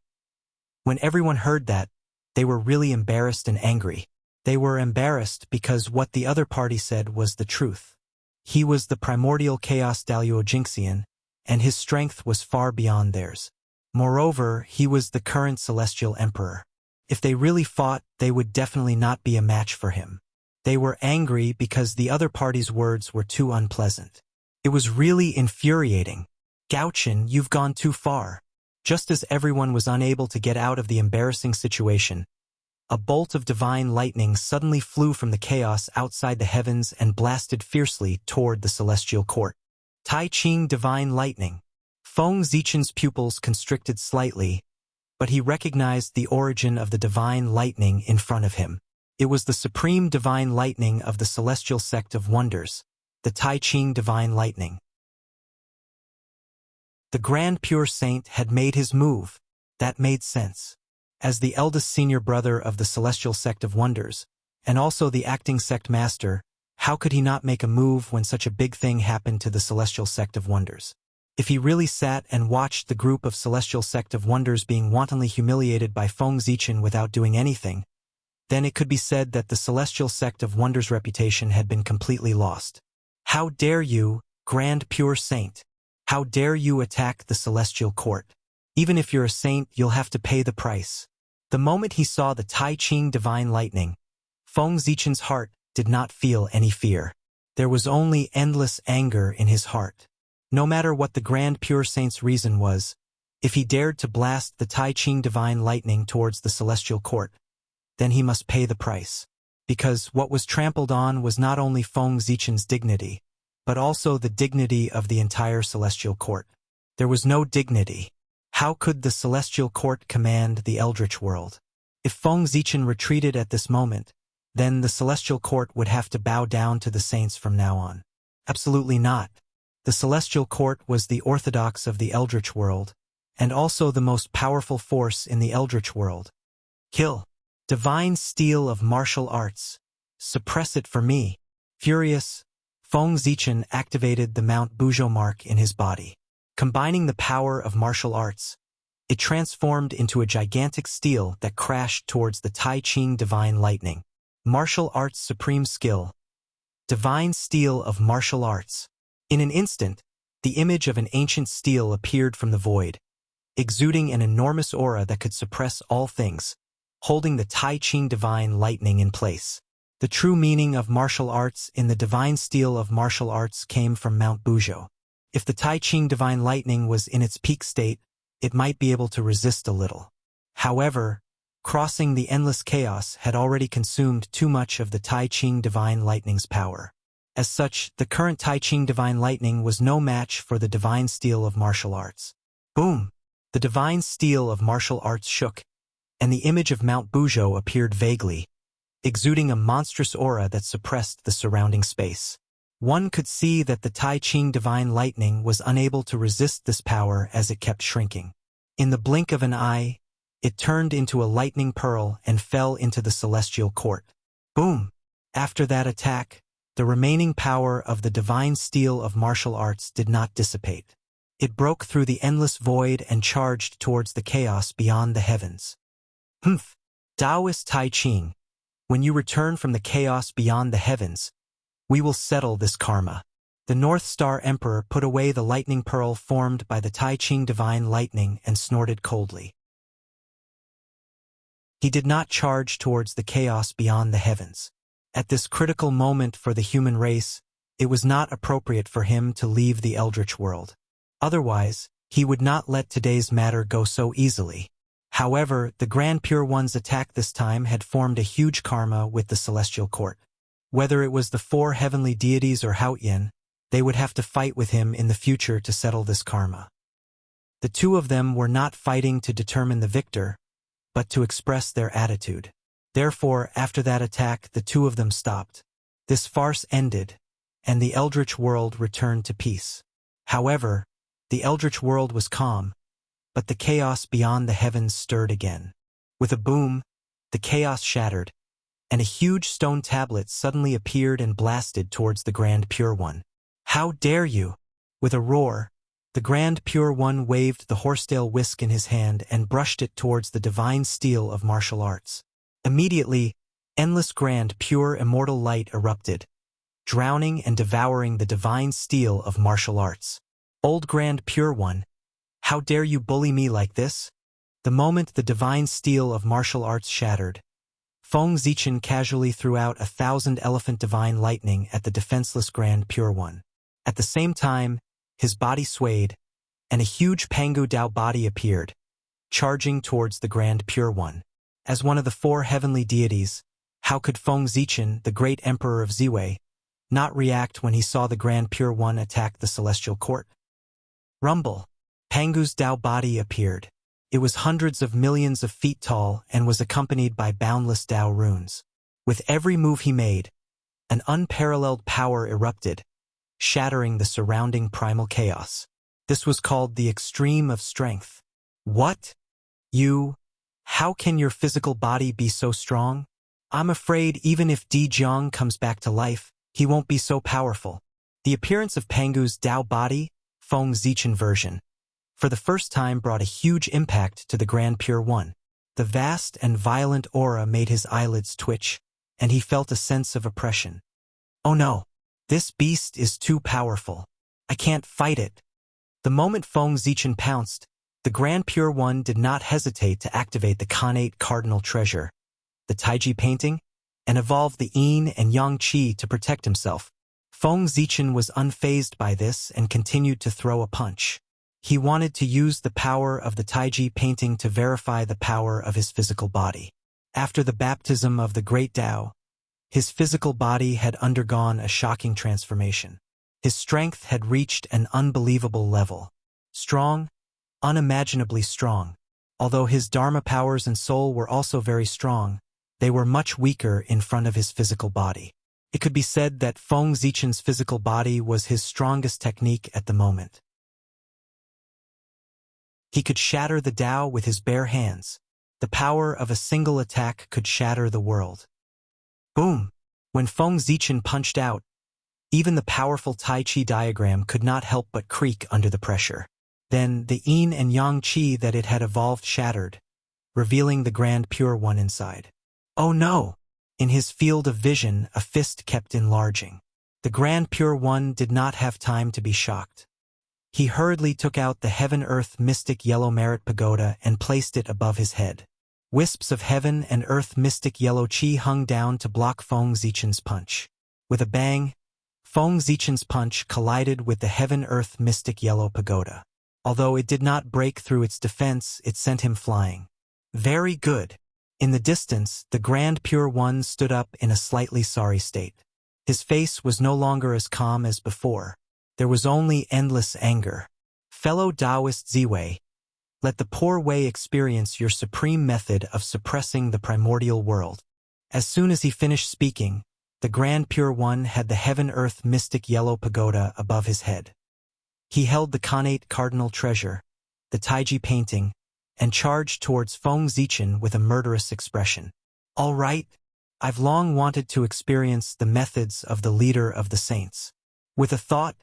When everyone heard that, they were really embarrassed and angry. They were embarrassed because what the other party said was the truth. He was the primordial chaos Daluo Jingxian, and his strength was far beyond theirs. Moreover, he was the current celestial emperor. If they really fought, they would definitely not be a match for him. They were angry because the other party's words were too unpleasant. It was really infuriating. Gauchen, you've gone too far. Just as everyone was unable to get out of the embarrassing situation, a bolt of divine lightning suddenly flew from the chaos outside the heavens and blasted fiercely toward the celestial court. Tai Ching divine lightning. Feng Zichen's pupils constricted slightly, but he recognized the origin of the divine lightning in front of him. It was the supreme divine lightning of the celestial sect of wonders, the Tai Ching divine lightning. The Grand Pure Saint had made his move. That made sense. As the eldest senior brother of the celestial sect of wonders, and also the acting sect master, how could he not make a move when such a big thing happened to the celestial sect of wonders? If he really sat and watched the group of celestial sect of wonders being wantonly humiliated by Feng Zichen without doing anything, then it could be said that the celestial sect of wonders' reputation had been completely lost. How dare you, Grand Pure Saint? How dare you attack the celestial court? Even if you're a saint, you'll have to pay the price. The moment he saw the Tai Ching divine lightning, Feng Zichen's heart did not feel any fear. There was only endless anger in his heart. No matter what the Grand Pure Saint's reason was, if he dared to blast the Tai Ching divine lightning towards the celestial court, then he must pay the price. Because what was trampled on was not only Feng Zichen's dignity, but also the dignity of the entire celestial court. There was no dignity. How could the celestial court command the eldritch world? If Feng Zichen retreated at this moment, then the celestial court would have to bow down to the saints from now on. Absolutely not. The celestial court was the orthodox of the eldritch world, and also the most powerful force in the eldritch world. Kill. Divine steel of martial arts. Suppress it for me. Furious, Feng Zichen activated the Mount Buzhou mark in his body. Combining the power of martial arts, it transformed into a gigantic steel that crashed towards the Tai Ching Divine Lightning. Martial Arts Supreme Skill. Divine Steel of Martial Arts. In an instant, the image of an ancient steel appeared from the void, exuding an enormous aura that could suppress all things, holding the Tai Ching Divine Lightning in place. The true meaning of martial arts in the divine steel of martial arts came from Mount Buzhou. If the Tai Ching Divine Lightning was in its peak state, it might be able to resist a little. However, crossing the endless chaos had already consumed too much of the Tai Ching Divine Lightning's power. As such, the current Tai Ching Divine Lightning was no match for the divine steel of martial arts. Boom! The divine steel of martial arts shook, and the image of Mount Buzhou appeared vaguely, exuding a monstrous aura that suppressed the surrounding space. One could see that the Tai Ching Divine Lightning was unable to resist this power as it kept shrinking. In the blink of an eye, it turned into a lightning pearl and fell into the celestial court. Boom! After that attack, the remaining power of the divine steel of martial arts did not dissipate. It broke through the endless void and charged towards the chaos beyond the heavens. Humph! Taoist Tai Ching, when you return from the chaos beyond the heavens, we will settle this karma. The North Star Emperor put away the lightning pearl formed by the Tai Ching Divine Lightning and snorted coldly. He did not charge towards the chaos beyond the heavens. At this critical moment for the human race, it was not appropriate for him to leave the Eldritch world. Otherwise, he would not let today's matter go so easily. However, the Grand Pure One's attack this time had formed a huge karma with the Celestial Court. Whether it was the four heavenly deities or Haotian, they would have to fight with him in the future to settle this karma. The two of them were not fighting to determine the victor, but to express their attitude. Therefore, after that attack, the two of them stopped. This farce ended, and the Eldritch world returned to peace. However, the Eldritch world was calm, but the chaos beyond the heavens stirred again. With a boom, the chaos shattered, and a huge stone tablet suddenly appeared and blasted towards the Grand Pure One. "How dare you!" With a roar, the Grand Pure One waved the horsetail whisk in his hand and brushed it towards the divine steel of martial arts. Immediately, endless grand pure immortal light erupted, drowning and devouring the divine steel of martial arts. "Old Grand Pure One, how dare you bully me like this?" The moment the divine steel of martial arts shattered, Feng Zichen casually threw out 1,000 elephant divine lightning at the defenseless Grand Pure One. At the same time, his body swayed, and a huge Pangu Dao body appeared, charging towards the Grand Pure One. As one of the four heavenly deities, how could Feng Zichen, the great emperor of Ziwei, not react when he saw the Grand Pure One attack the celestial court? Rumble! Pangu's Dao body appeared. It was hundreds of millions of feet tall and was accompanied by boundless Dao runes. With every move he made, an unparalleled power erupted, shattering the surrounding primal chaos. This was called the extreme of strength. What? How can your physical body be so strong? I'm afraid even if Di Jiang comes back to life, he won't be so powerful. The appearance of Pangu's Dao body, Feng Zichen version, for the first time brought a huge impact to the Grand Pure One. The vast and violent aura made his eyelids twitch, and he felt a sense of oppression. Oh no! This beast is too powerful. I can't fight it. The moment Feng Zichen pounced, the Grand Pure One did not hesitate to activate the Khanate Cardinal Treasure, the Taiji painting, and evolve the Yin and Yang Qi to protect himself. Feng Zichen was unfazed by this and continued to throw a punch. He wanted to use the power of the Taiji painting to verify the power of his physical body. After the baptism of the Great Tao, his physical body had undergone a shocking transformation. His strength had reached an unbelievable level. Strong, unimaginably strong. Although his Dharma powers and soul were also very strong, they were much weaker in front of his physical body. It could be said that Feng Zichen's physical body was his strongest technique at the moment. He could shatter the Tao with his bare hands. The power of a single attack could shatter the world. Boom! When Feng Zichen punched out, Even the powerful Tai Chi diagram could not help but creak under the pressure. Then the yin and yang chi that it had evolved shattered, revealing the grand pure one inside. Oh no! In his field of vision, a fist kept enlarging. The grand pure one did not have time to be shocked. He hurriedly took out the heaven-earth mystic yellow merit pagoda and placed it above his head. Wisps of heaven and earth mystic yellow chi hung down to block Feng Zichen's punch. With a bang, Feng Zichen's punch collided with the heaven-earth mystic yellow pagoda. Although it did not break through its defense, it sent him flying. Very good. In the distance, the grand pure one stood up in a slightly sorry state. His face was no longer as calm as before. There was only endless anger. Fellow Taoist Ziwei, let the poor Wei experience your supreme method of suppressing the primordial world. As soon as he finished speaking, the grand pure one had the heaven-earth mystic yellow pagoda above his head. He held the connate cardinal treasure, the Taiji painting, and charged towards Feng Zichen with a murderous expression. All right, I've long wanted to experience the methods of the leader of the saints. With a thought,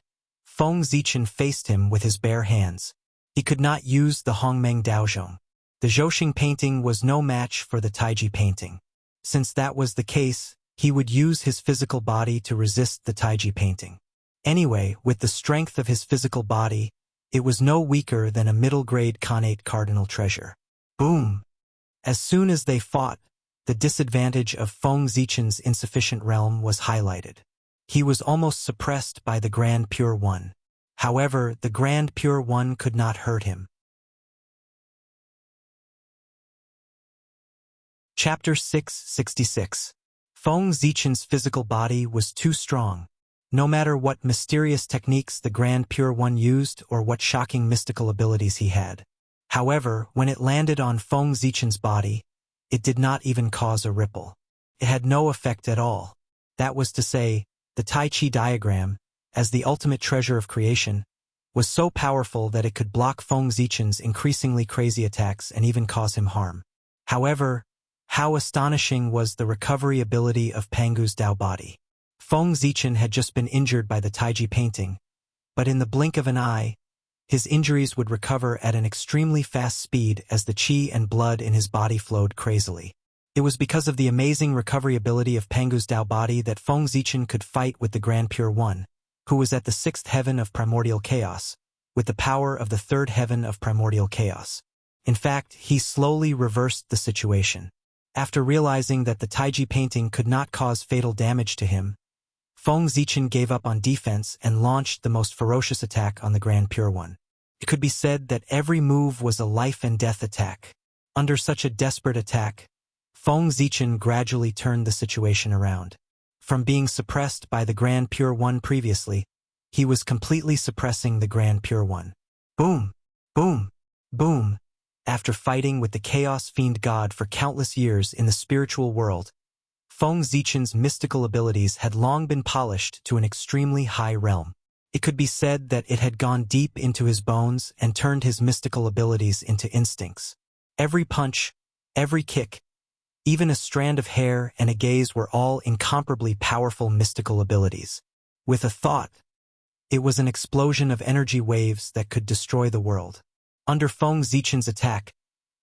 Feng Zichen faced him with his bare hands. He could not use the Hongmeng Daozhong. The Zhouxing painting was no match for the Taiji painting. Since that was the case, he would use his physical body to resist the Taiji painting. Anyway, with the strength of his physical body, it was no weaker than a middle-grade connate cardinal treasure. Boom! As soon as they fought, the disadvantage of Feng Zichen's insufficient realm was highlighted. He was almost suppressed by the Grand Pure One. However, the Grand Pure One could not hurt him. Chapter 666. Feng Zichen's physical body was too strong. No matter what mysterious techniques the Grand Pure One used or what shocking mystical abilities he had. However, when it landed on Feng Zichen's body, it did not even cause a ripple. It had no effect at all. That was to say, the Tai Chi diagram, as the ultimate treasure of creation, was so powerful that it could block Feng Zichen's increasingly crazy attacks and even cause him harm. However, how astonishing was the recovery ability of Pangu's Dao body. Feng Zichen had just been injured by the Taiji painting, but in the blink of an eye, his injuries would recover at an extremely fast speed as the qi and blood in his body flowed crazily. It was because of the amazing recovery ability of Pangu's Dao body that Feng Zichen could fight with the Grand Pure One, who was at the sixth heaven of primordial chaos, with the power of the third heaven of primordial chaos. In fact, he slowly reversed the situation. After realizing that the Taiji painting could not cause fatal damage to him, Feng Zichen gave up on defense and launched the most ferocious attack on the Grand Pure One. It could be said that every move was a life-and-death attack. Under such a desperate attack, Feng Zichen gradually turned the situation around. From being suppressed by the Grand Pure One previously, he was completely suppressing the Grand Pure One. Boom! Boom! Boom! After fighting with the Chaos Fiend God for countless years in the spiritual world, Feng Zichen's mystical abilities had long been polished to an extremely high realm. It could be said that it had gone deep into his bones and turned his mystical abilities into instincts. Every punch, every kick, even a strand of hair and a gaze were all incomparably powerful mystical abilities. With a thought, it was an explosion of energy waves that could destroy the world. Under Feng Zichen's attack,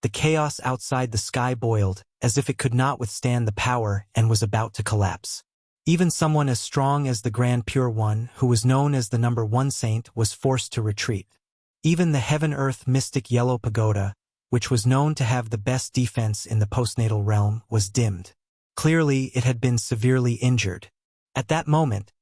the chaos outside the sky boiled, as if it could not withstand the power and was about to collapse. Even someone as strong as the Grand Pure One, who was known as the number 1 saint, was forced to retreat. Even the heaven-earth mystic yellow pagoda, which was known to have the best defense in the postnatal realm, was dimmed. Clearly, it had been severely injured. At that moment,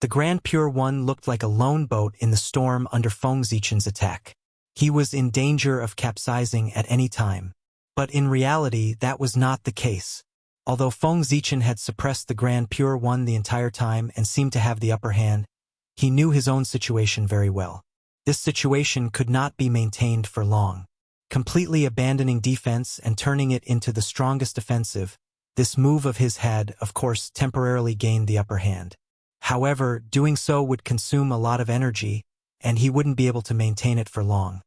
the Grand Pure One looked like a lone boat in the storm under Feng Zichen's attack. He was in danger of capsizing at any time. But in reality, that was not the case. Although Feng Zichen had suppressed the Grand Pure One the entire time and seemed to have the upper hand, he knew his own situation very well. This situation could not be maintained for long. Completely abandoning defense and turning it into the strongest offensive, this move of his had, of course, temporarily gained the upper hand. However, doing so would consume a lot of energy, and he wouldn't be able to maintain it for long.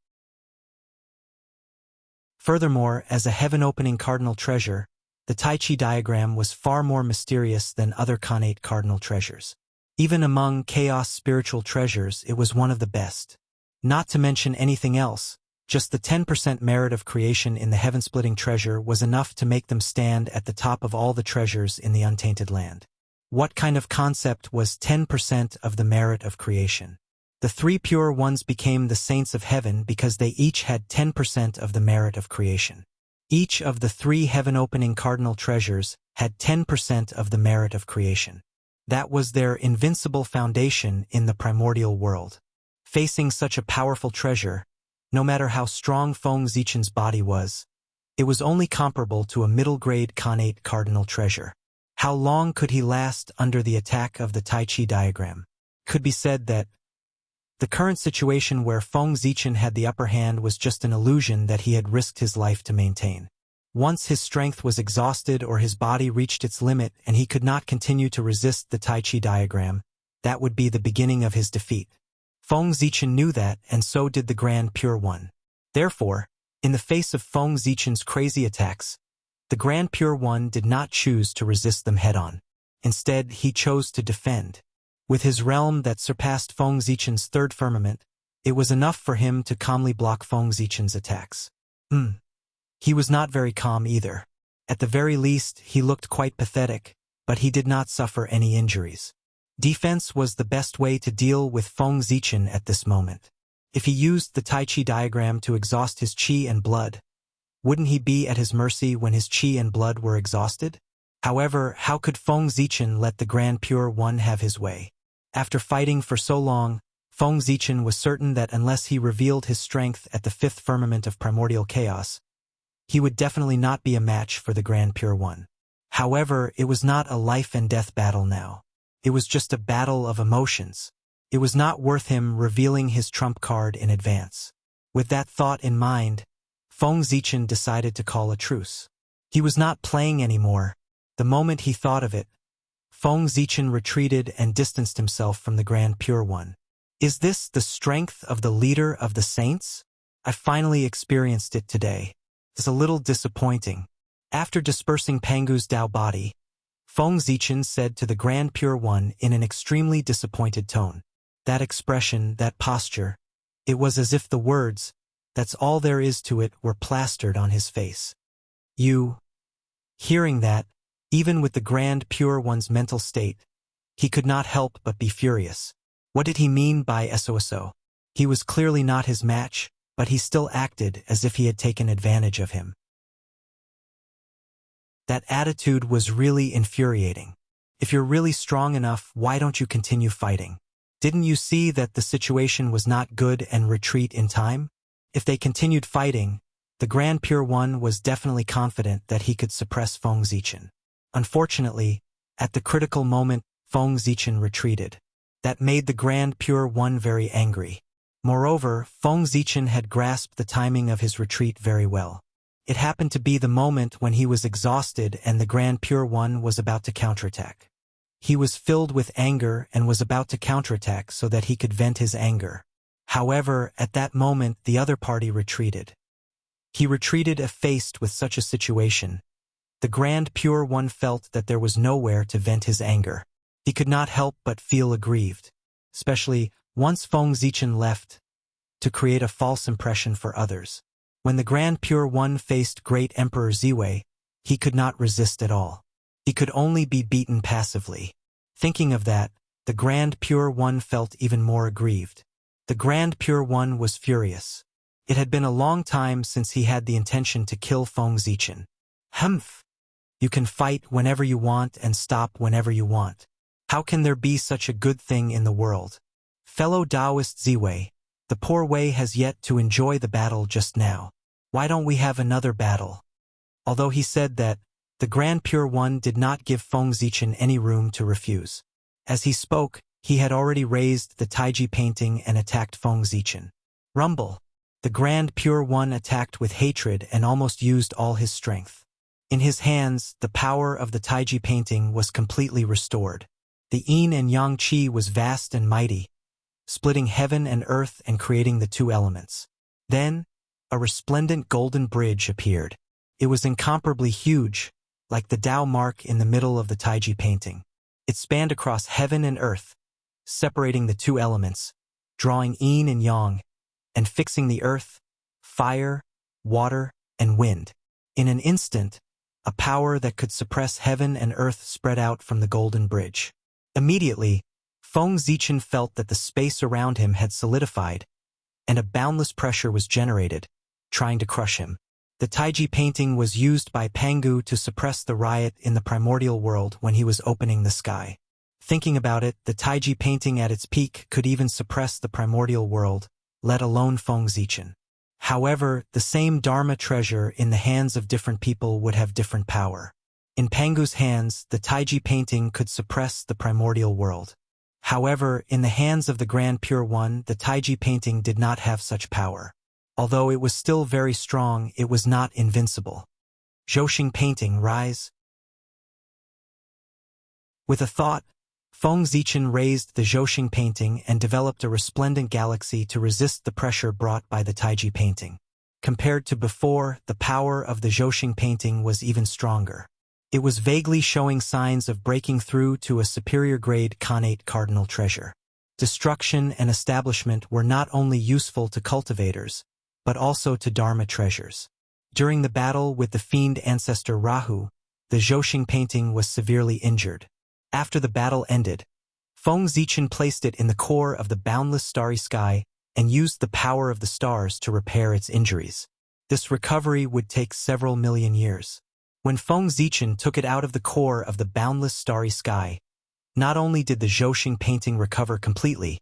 Furthermore, as a heaven-opening cardinal treasure, the Tai Chi diagram was far more mysterious than other connate cardinal treasures. Even among chaos spiritual treasures, it was one of the best. Not to mention anything else, just the 10% merit of creation in the heaven-splitting treasure was enough to make them stand at the top of all the treasures in the untainted land. What kind of concept was 10% of the merit of creation? The three pure ones became the saints of heaven because they each had 10% of the merit of creation. Each of the three heaven-opening cardinal treasures had 10% of the merit of creation. That was their invincible foundation in the primordial world. Facing such a powerful treasure, no matter how strong Feng Zichen's body was, it was only comparable to a middle-grade connate cardinal treasure. How long could he last under the attack of the Tai Chi diagram? Could be said that the current situation where Feng Zichen had the upper hand was just an illusion that he had risked his life to maintain. Once his strength was exhausted or his body reached its limit and he could not continue to resist the Tai Chi diagram, that would be the beginning of his defeat. Feng Zichen knew that, and so did the Grand Pure One. Therefore, in the face of Feng Zichen's crazy attacks, the Grand Pure One did not choose to resist them head-on. Instead, he chose to defend. With his realm that surpassed Feng Zichen's third firmament, it was enough for him to calmly block Feng Zichen's attacks. He was not very calm either. At the very least, he looked quite pathetic, but he did not suffer any injuries. Defense was the best way to deal with Feng Zichen at this moment. If he used the Tai Chi diagram to exhaust his Qi and blood, wouldn't he be at his mercy when his Qi and blood were exhausted? However, how could Feng Zichen let the Grand Pure One have his way? After fighting for so long, Feng Zichen was certain that unless he revealed his strength at the fifth firmament of primordial chaos, he would definitely not be a match for the Grand Pure One. However, it was not a life-and-death battle now. It was just a battle of emotions. It was not worth him revealing his trump card in advance. With that thought in mind, Feng Zichen decided to call a truce. He was not playing anymore. The moment he thought of it, Feng Zichen retreated and distanced himself from the Grand Pure One. Is this the strength of the leader of the saints? I finally experienced it today. It's a little disappointing. After dispersing Pangu's Dao body, Feng Zichen said to the Grand Pure One in an extremely disappointed tone. That expression, that posture, it was as if the words, "That's all there is to it," were plastered on his face. Hearing that, even with the Grand Pure One's mental state, he could not help but be furious. What did he mean by SOSO? He was clearly not his match, but he still acted as if he had taken advantage of him. That attitude was really infuriating. If you're really strong enough, why don't you continue fighting? Didn't you see that the situation was not good and retreat in time? If they continued fighting, the Grand Pure One was definitely confident that he could suppress Feng Zichen. Unfortunately, at the critical moment, Feng Zichen retreated. That made the Grand Pure One very angry. Moreover, Feng Zichen had grasped the timing of his retreat very well. It happened to be the moment when he was exhausted and the Grand Pure One was about to counterattack. He was filled with anger and was about to counterattack so that he could vent his anger. However, at that moment, the other party retreated. He retreated faced with such a situation. The Grand Pure One felt that there was nowhere to vent his anger. He could not help but feel aggrieved, especially once Feng Zichen left, to create a false impression for others. When the Grand Pure One faced Great Emperor Ziwei, he could not resist at all. He could only be beaten passively. Thinking of that, the Grand Pure One felt even more aggrieved. The Grand Pure One was furious. It had been a long time since he had the intention to kill Feng Zichen. Humph! You can fight whenever you want and stop whenever you want. How can there be such a good thing in the world? Fellow Taoist Ziwei, the poor Wei has yet to enjoy the battle just now. Why don't we have another battle? Although he said that, the Grand Pure One did not give Feng Zichen any room to refuse. As he spoke, he had already raised the Taiji painting and attacked Feng Zichen. Rumble! The Grand Pure One attacked with hatred and almost used all his strength. In his hands, the power of the Taiji painting was completely restored. The yin and yang qi was vast and mighty, splitting heaven and earth and creating the two elements. Then, a resplendent golden bridge appeared. It was incomparably huge, like the Tao mark in the middle of the Taiji painting. It spanned across heaven and earth, separating the two elements, drawing yin and yang, and fixing the earth, fire, water, and wind. In an instant, a power that could suppress heaven and earth spread out from the golden bridge. Immediately, Feng Zichen felt that the space around him had solidified, and a boundless pressure was generated, trying to crush him. The Taiji painting was used by Pangu to suppress the riot in the primordial world when he was opening the sky. Thinking about it, the Taiji painting at its peak could even suppress the primordial world, let alone Feng Zichen. However, the same Dharma treasure in the hands of different people would have different power. In Pangu's hands, the Taiji painting could suppress the primordial world. However, in the hands of the Grand Pure One, the Taiji painting did not have such power. Although it was still very strong, it was not invincible. Zhouxing painting, rise. With a thought, Feng Zichen raised the Zhouxing painting and developed a resplendent galaxy to resist the pressure brought by the Taiji painting. Compared to before, the power of the Zhouxing painting was even stronger. It was vaguely showing signs of breaking through to a superior-grade Khanate cardinal treasure. Destruction and establishment were not only useful to cultivators, but also to Dharma treasures. During the battle with the fiend ancestor Rahu, the Zhouxing painting was severely injured. After the battle ended, Feng Zichen placed it in the core of the boundless starry sky and used the power of the stars to repair its injuries. This recovery would take several million years. When Feng Zichen took it out of the core of the boundless starry sky, not only did the Zhouxing painting recover completely,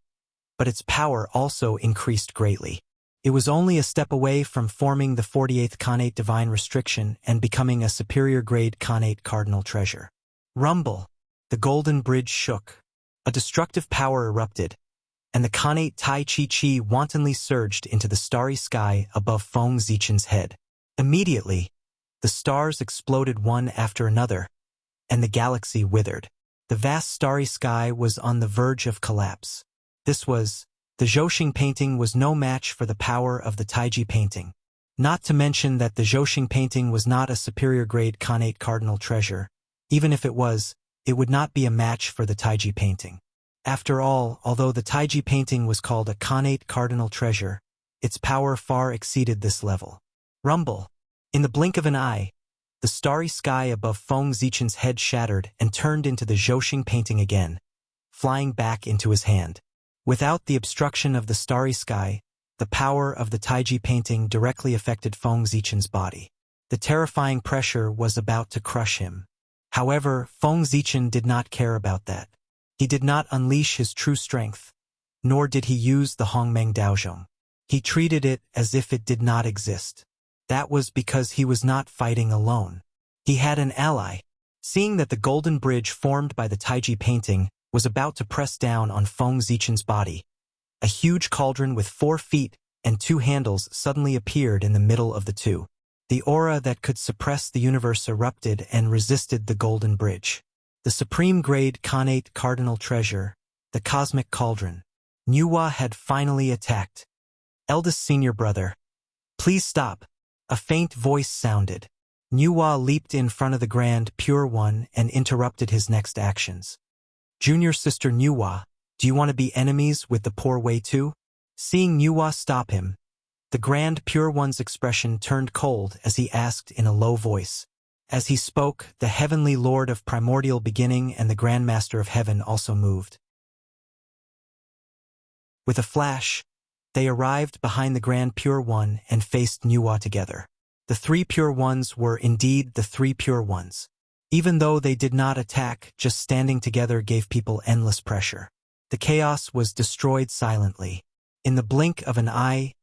but its power also increased greatly. It was only a step away from forming the 48th Khanate divine restriction and becoming a superior-grade Khanate cardinal treasure. Rumble! The golden bridge shook. A destructive power erupted, and the Khanate Tai Chi Chi wantonly surged into the starry sky above Feng Zichen's head. Immediately, the stars exploded one after another, and the galaxy withered. The vast starry sky was on the verge of collapse. The Zhouxing painting was no match for the power of the Taiji painting. Not to mention that the Zhouxing painting was not a superior-grade Khanate cardinal treasure. Even if it was, it would not be a match for the Taiji painting. After all, although the Taiji painting was called a Khanate cardinal treasure, its power far exceeded this level. Rumble! In the blink of an eye, the starry sky above Feng Zichen's head shattered and turned into the Zhouxing painting again, flying back into his hand. Without the obstruction of the starry sky, the power of the Taiji painting directly affected Feng Zichen's body. The terrifying pressure was about to crush him. However, Feng Zichen did not care about that. He did not unleash his true strength, nor did he use the Hongmeng Daozhong. He treated it as if it did not exist. That was because he was not fighting alone. He had an ally. Seeing that the golden bridge formed by the Taiji painting was about to press down on Feng Zichen's body, a huge cauldron with 4 feet and 2 handles suddenly appeared in the middle of the two. The aura that could suppress the universe erupted and resisted the golden bridge. The supreme-grade Khanate cardinal treasure, the cosmic cauldron. Nuwa had finally attacked. Eldest senior brother. Please stop. A faint voice sounded. Nuwa leaped in front of the Grand Pure One and interrupted his next actions. Junior sister Nuwa, do you want to be enemies with the poor Wei too? Seeing Nuwa stop him, the Grand Pure One's expression turned cold as he asked in a low voice. As he spoke, the Heavenly Lord of Primordial Beginning and the Grand Master of Heaven also moved. With a flash, they arrived behind the Grand Pure One and faced Nuwa together. The 3 Pure Ones were indeed the 3 Pure Ones. Even though they did not attack, just standing together gave people endless pressure. The chaos was destroyed silently. In the blink of an eye,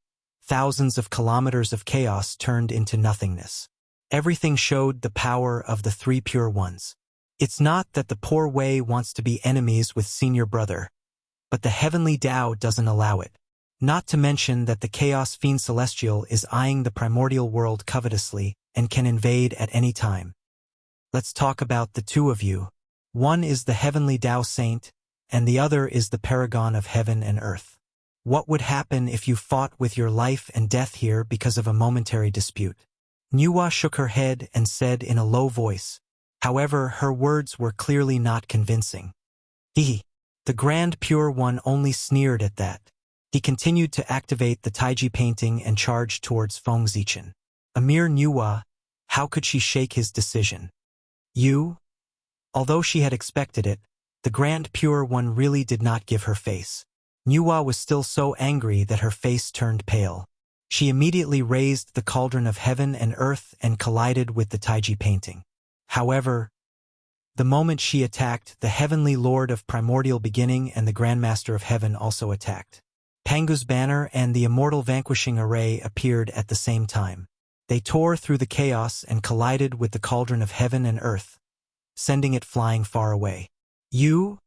thousands of kilometers of chaos turned into nothingness. Everything showed the power of the 3 Pure Ones. It's not that the poor Wei wants to be enemies with senior brother, but the heavenly Tao doesn't allow it. Not to mention that the Chaos Fiend Celestial is eyeing the primordial world covetously and can invade at any time. Let's talk about the two of you. One is the heavenly Tao Saint, and the other is the paragon of heaven and earth. What would happen if you fought with your life and death here because of a momentary dispute? Nuwa shook her head and said in a low voice. However, her words were clearly not convincing. The Grand Pure One only sneered at that. He continued to activate the Taiji painting and charged towards Feng Zichen. A mere Nuwa, how could she shake his decision? You? Although she had expected it, the Grand Pure One really did not give her face. Nuwa was still so angry that her face turned pale. She immediately raised the cauldron of heaven and earth and collided with the Taiji painting. However, the moment she attacked, the Heavenly Lord of Primordial Beginning and the Grandmaster of Heaven also attacked. Pangu's banner and the Immortal Vanquishing Array appeared at the same time. They tore through the chaos and collided with the cauldron of heaven and earth, sending it flying far away. You?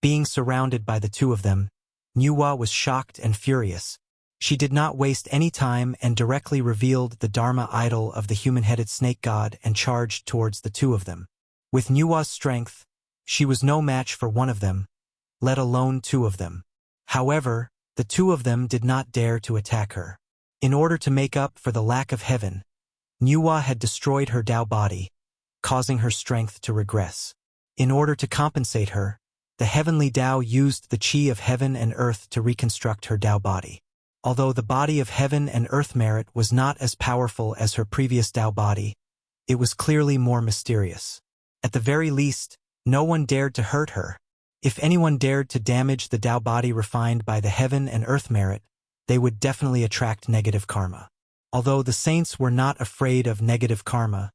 Being surrounded by the two of them, Nuwa was shocked and furious. She did not waste any time and directly revealed the Dharma idol of the human-headed snake god and charged towards the two of them. With Nuwa's strength, she was no match for one of them, let alone two of them. However, the two of them did not dare to attack her. In order to make up for the lack of heaven, Nuwa had destroyed her Tao body, causing her strength to regress. In order to compensate her, the heavenly Tao used the Qi of heaven and earth to reconstruct her Tao body. Although the body of heaven and earth merit was not as powerful as her previous Tao body, it was clearly more mysterious. At the very least, no one dared to hurt her. If anyone dared to damage the Tao body refined by the heaven and earth merit, they would definitely attract negative karma. Although the saints were not afraid of negative karma,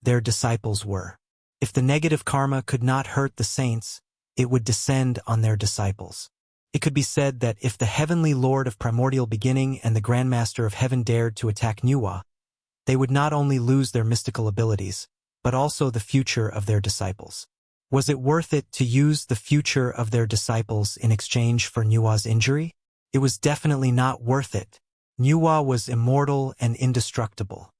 their disciples were. If the negative karma could not hurt the saints, it would descend on their disciples. It could be said that if the Heavenly Lord of Primordial Beginning and the Grandmaster of Heaven dared to attack Nuwa, they would not only lose their mystical abilities, but also the future of their disciples. Was it worth it to use the future of their disciples in exchange for Nuwa's injury? It was definitely not worth it. Nuwa was immortal and indestructible.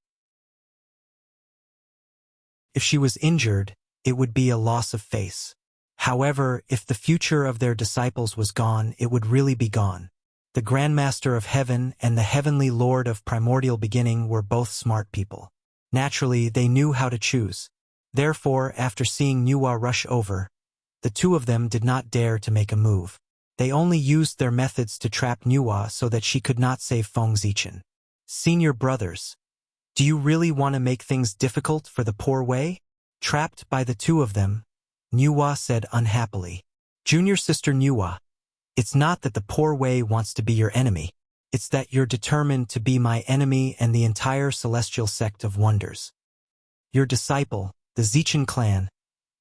If she was injured, it would be a loss of face. However, if the future of their disciples was gone, it would really be gone. The Grandmaster of Heaven and the Heavenly Lord of Primordial Beginning were both smart people. Naturally, they knew how to choose. Therefore, after seeing Nuwa rush over, the two of them did not dare to make a move. They only used their methods to trap Nuwa so that she could not save Feng Zichen. Senior brothers, do you really want to make things difficult for the poor Wei? Trapped by the two of them, Nuwa said unhappily. Junior sister Nuwa, it's not that the poor Wei wants to be your enemy. It's that you're determined to be my enemy and the entire celestial sect of wonders. Your disciple, the Zichen clan,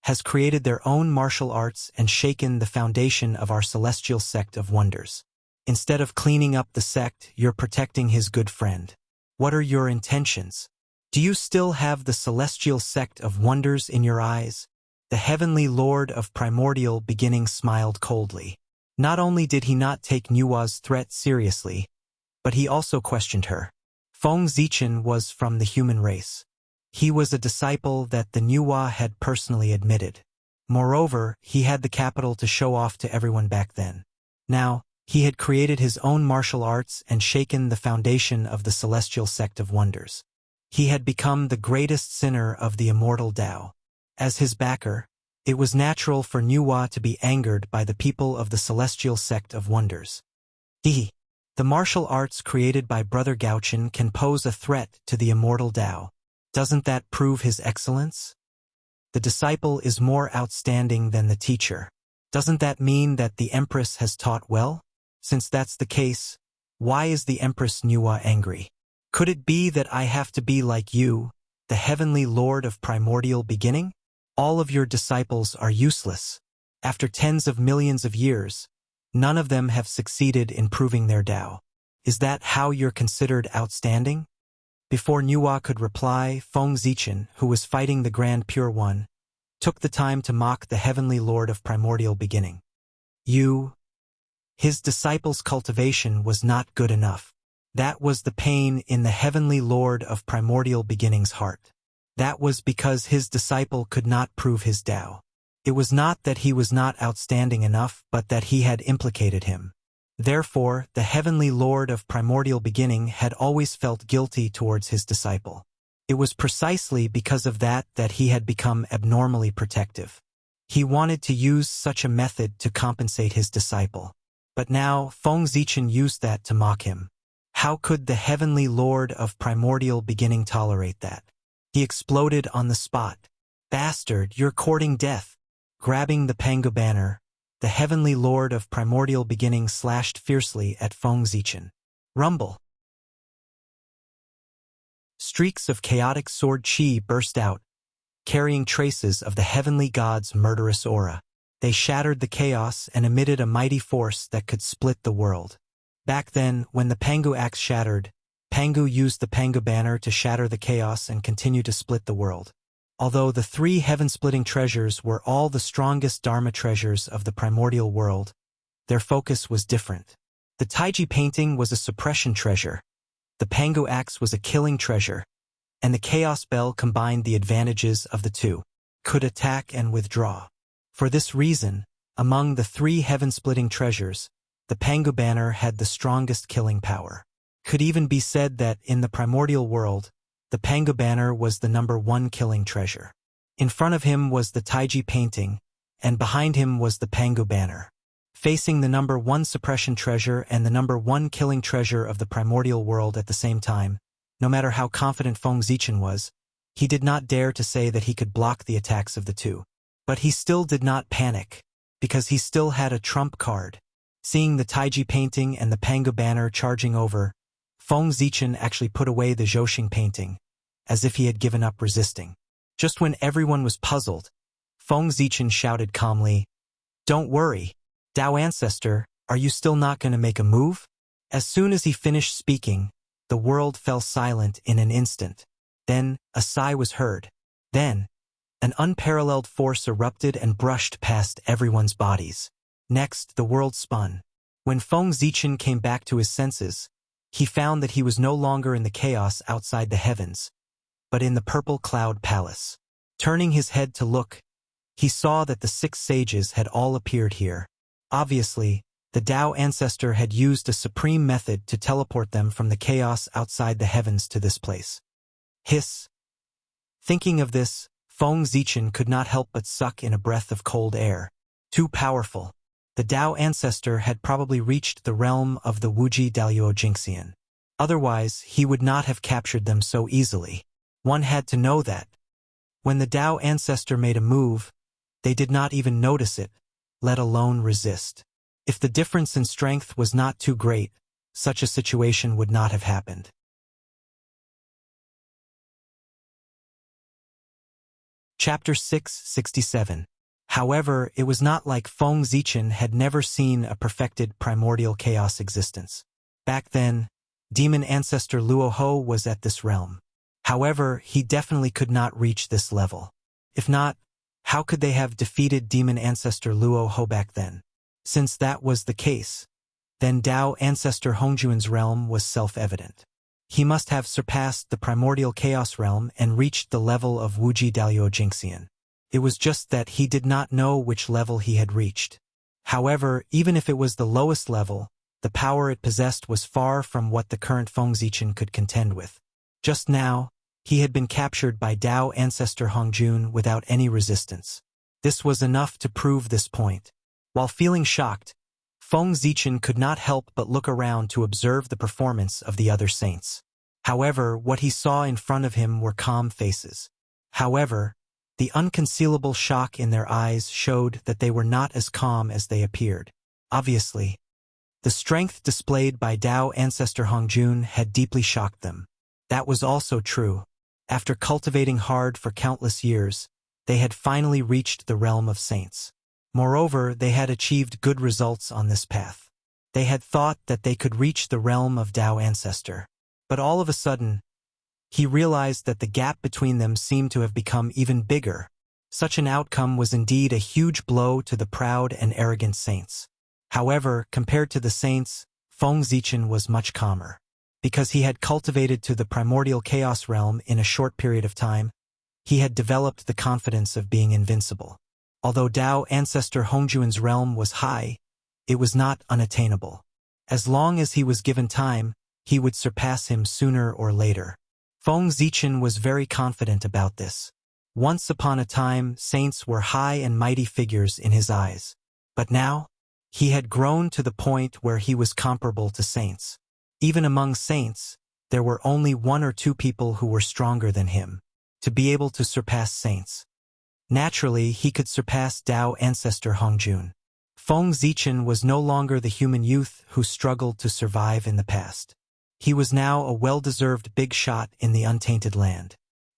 has created their own martial arts and shaken the foundation of our celestial sect of wonders. Instead of cleaning up the sect, you're protecting his good friend. What are your intentions? Do you still have the celestial sect of wonders in your eyes? The Heavenly Lord of Primordial Beginning smiled coldly. Not only did he not take Nuwa's threat seriously, but he also questioned her. Feng Zichen was from the human race. He was a disciple that the Nuwa had personally admitted. Moreover, he had the capital to show off to everyone back then. Now, he had created his own martial arts and shaken the foundation of the celestial sect of wonders. He had become the greatest sinner of the immortal Tao. As his backer, it was natural for Nuwa to be angered by the people of the celestial sect of wonders. The martial arts created by Brother Gauchen can pose a threat to the immortal Tao. Doesn't that prove his excellence? The disciple is more outstanding than the teacher. Doesn't that mean that the Empress has taught well? Since that's the case, why is the Empress Nuwa angry? Could it be that I have to be like you, the Heavenly Lord of Primordial Beginning? All of your disciples are useless. After tens of millions of years, none of them have succeeded in proving their Tao. Is that how you're considered outstanding? Before Nuwa could reply, Feng Zichen, who was fighting the Grand Pure One, took the time to mock the Heavenly Lord of Primordial Beginning. His disciples' cultivation was not good enough. That was the pain in the Heavenly Lord of Primordial Beginning's heart. That was because his disciple could not prove his Tao. It was not that he was not outstanding enough, but that he had implicated him. Therefore, the Heavenly Lord of Primordial Beginning had always felt guilty towards his disciple. It was precisely because of that that he had become abnormally protective. He wanted to use such a method to compensate his disciple. But now Feng Zichen used that to mock him. How could the heavenly lord of primordial beginning tolerate that? He exploded on the spot. Bastard, you're courting death. Grabbing the Pango banner, the heavenly lord of primordial beginning slashed fiercely at Feng Zichen. Rumble. Streaks of chaotic sword chi burst out, carrying traces of the heavenly god's murderous aura. They shattered the chaos and emitted a mighty force that could split the world. Back then, when the Pangu axe shattered, Pangu used the Pangu banner to shatter the chaos and continue to split the world. Although the three heaven-splitting treasures were all the strongest Dharma treasures of the primordial world, their focus was different. The Taiji painting was a suppression treasure, the Pangu axe was a killing treasure, and the Chaos Bell combined the advantages of the two, could attack and withdraw. For this reason, among the three heaven-splitting treasures, the Pangu banner had the strongest killing power. Could even be said that in the primordial world, the Pangu banner was the #1 killing treasure. In front of him was the Taiji painting, and behind him was the Pangu banner. Facing the #1 suppression treasure and the #1 killing treasure of the primordial world at the same time, no matter how confident Feng Zichen was, he did not dare to say that he could block the attacks of the two. But he still did not panic, because he still had a trump card. Seeing the Taiji painting and the Pangu banner charging over, Feng Zichen actually put away the Zhouxing painting, as if he had given up resisting. Just when everyone was puzzled, Feng Zichen shouted calmly, "Don't worry, Dao Ancestor, are you still not going to make a move?" As soon as he finished speaking, the world fell silent in an instant. Then, a sigh was heard. Then, an unparalleled force erupted and brushed past everyone's bodies. Next, the world spun. When Feng Zichen came back to his senses, he found that he was no longer in the chaos outside the heavens, but in the purple cloud palace. Turning his head to look, he saw that the 6 sages had all appeared here. Obviously, the Dao Ancestor had used a supreme method to teleport them from the chaos outside the heavens to this place. Hiss. Thinking of this, Feng Zichen could not help but suck in a breath of cold air. Too powerful. The Dao Ancestor had probably reached the realm of the Wuji Daluo Jingxian. Otherwise, he would not have captured them so easily. One had to know that. When the Dao Ancestor made a move, they did not even notice it, let alone resist. If the difference in strength was not too great, such a situation would not have happened. Chapter 667. However, it was not like Feng Zichen had never seen a perfected primordial chaos existence. Back then, Demon Ancestor Luo Ho was at this realm. However, he definitely could not reach this level. If not, how could they have defeated Demon Ancestor Luo Ho back then? Since that was the case, then Dao Ancestor Hongjuan's realm was self-evident. He must have surpassed the primordial chaos realm and reached the level of Wuji Daluo Jingxian. It was just that he did not know which level he had reached. However, even if it was the lowest level, the power it possessed was far from what the current Feng Zichen could contend with. Just now, he had been captured by Dao Ancestor Hongjun without any resistance. This was enough to prove this point. While feeling shocked, Feng Zichen could not help but look around to observe the performance of the other saints. However, what he saw in front of him were calm faces. However, the unconcealable shock in their eyes showed that they were not as calm as they appeared. Obviously, the strength displayed by Dao Ancestor Hongjun had deeply shocked them. That was also true. After cultivating hard for countless years, they had finally reached the realm of saints. Moreover, they had achieved good results on this path. They had thought that they could reach the realm of Dao Ancestor. But all of a sudden, he realized that the gap between them seemed to have become even bigger. Such an outcome was indeed a huge blow to the proud and arrogant saints. However, compared to the saints, Feng Zichen was much calmer. Because he had cultivated to the primordial chaos realm in a short period of time, he had developed the confidence of being invincible. Although Dao Ancestor Hongjuan's realm was high, it was not unattainable. As long as he was given time, he would surpass him sooner or later. Feng Zichen was very confident about this. Once upon a time, saints were high and mighty figures in his eyes. But now, he had grown to the point where he was comparable to saints. Even among saints, there were only one or two people who were stronger than him, to be able to surpass saints. Naturally, he could surpass Tao ancestor Hongjun. Feng Zichen was no longer the human youth who struggled to survive in the past. He was now a well-deserved big shot in the untainted land.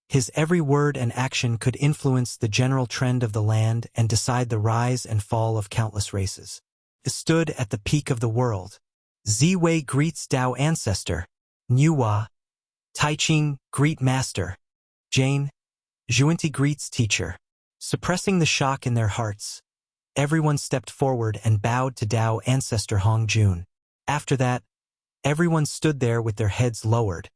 His every word and action could influence the general trend of the land and decide the rise and fall of countless races. He stood at the peak of the world. Ziwei greets Tao ancestor. Nuwa. Taiching, greet master. Jane. Zhuinti greets teacher. Suppressing the shock in their hearts, everyone stepped forward and bowed to Tao ancestor Hongjun. After that, everyone stood there with their heads lowered,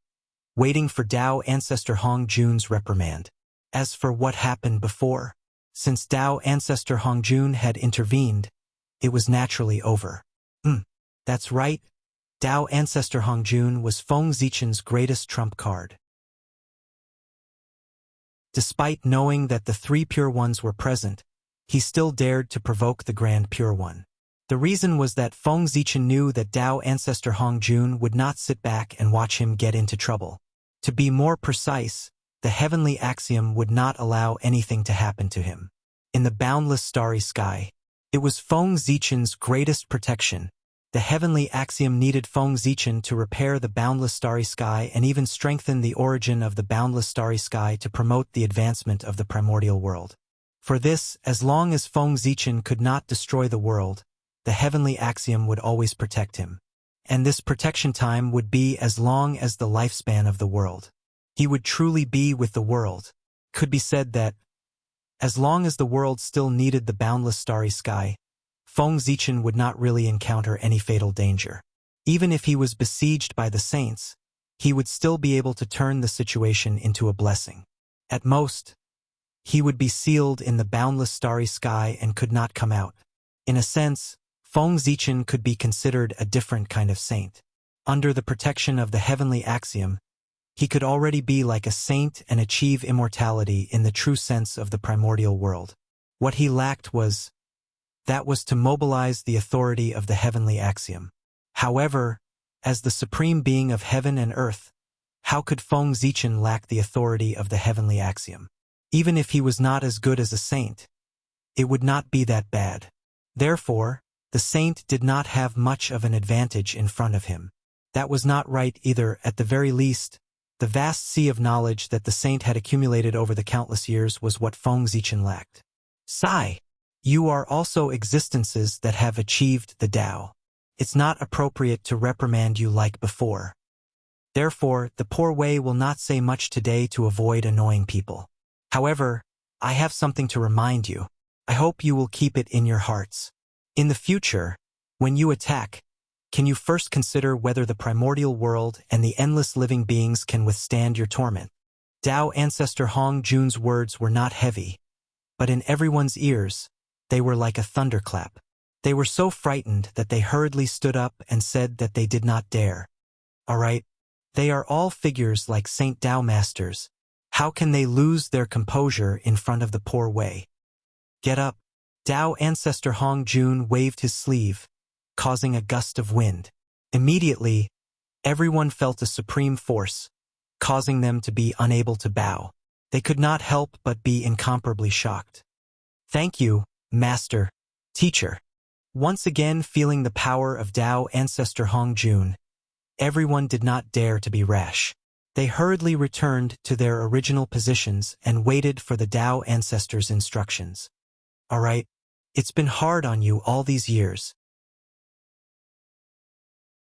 waiting for Tao ancestor Hongjun's reprimand. As for what happened before, since Tao ancestor Hongjun had intervened, it was naturally over. That's right, Tao ancestor Hongjun was Feng Zichen's greatest trump card. Despite knowing that the three Pure Ones were present, he still dared to provoke the Grand Pure One. The reason was that Feng Zichen knew that Tao ancestor Hongjun would not sit back and watch him get into trouble. To be more precise, the heavenly axiom would not allow anything to happen to him. In the boundless starry sky, it was Feng Zichen's greatest protection. The heavenly axiom needed Feng Zichen to repair the boundless starry sky and even strengthen the origin of the boundless starry sky to promote the advancement of the primordial world. For this, as long as Feng Zichen could not destroy the world, the heavenly axiom would always protect him. And this protection time would be as long as the lifespan of the world. He would truly be with the world. Could be said that, as long as the world still needed the boundless starry sky, Feng Zichen would not really encounter any fatal danger. Even if he was besieged by the saints, he would still be able to turn the situation into a blessing. At most, he would be sealed in the boundless starry sky and could not come out. In a sense, Feng Zichen could be considered a different kind of saint. Under the protection of the heavenly axiom, he could already be like a saint and achieve immortality in the true sense of the primordial world. What he lacked was to mobilize the authority of the heavenly axiom. However, as the supreme being of heaven and earth, how could Feng Zichen lack the authority of the heavenly axiom? Even if he was not as good as a saint, it would not be that bad. Therefore, the saint did not have much of an advantage in front of him. That was not right either. At the very least, the vast sea of knowledge that the saint had accumulated over the countless years was what Feng Zichen lacked. Sigh. You are also existences that have achieved the Tao. It's not appropriate to reprimand you like before. Therefore, the poor way will not say much today to avoid annoying people. However, I have something to remind you. I hope you will keep it in your hearts. In the future, when you attack, can you first consider whether the primordial world and the endless living beings can withstand your torment? Tao ancestor Hongjun's words were not heavy, but in everyone's ears, they were like a thunderclap. They were so frightened that they hurriedly stood up and said that they did not dare. All right, they are all figures like Saint Tao masters. How can they lose their composure in front of the poor way? Get up. Tao ancestor Hongjun waved his sleeve, causing a gust of wind. Immediately, everyone felt a supreme force, causing them to be unable to bow. They could not help but be incomparably shocked. Thank you, Master, Teacher. Once again feeling the power of Tao ancestor Hongjun, everyone did not dare to be rash. They hurriedly returned to their original positions and waited for the Tao ancestor's instructions. All right, it's been hard on you all these years.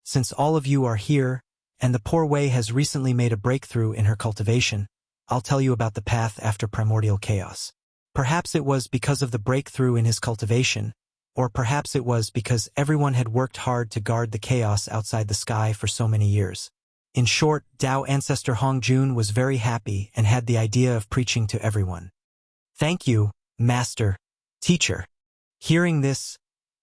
Since all of you are here, and the poor Wei has recently made a breakthrough in her cultivation, I'll tell you about the path after primordial chaos. Perhaps it was because of the breakthrough in his cultivation, or perhaps it was because everyone had worked hard to guard the chaos outside the sky for so many years. In short, Tao ancestor Hongjun was very happy and had the idea of preaching to everyone. Thank you, Master, Teacher. Hearing this,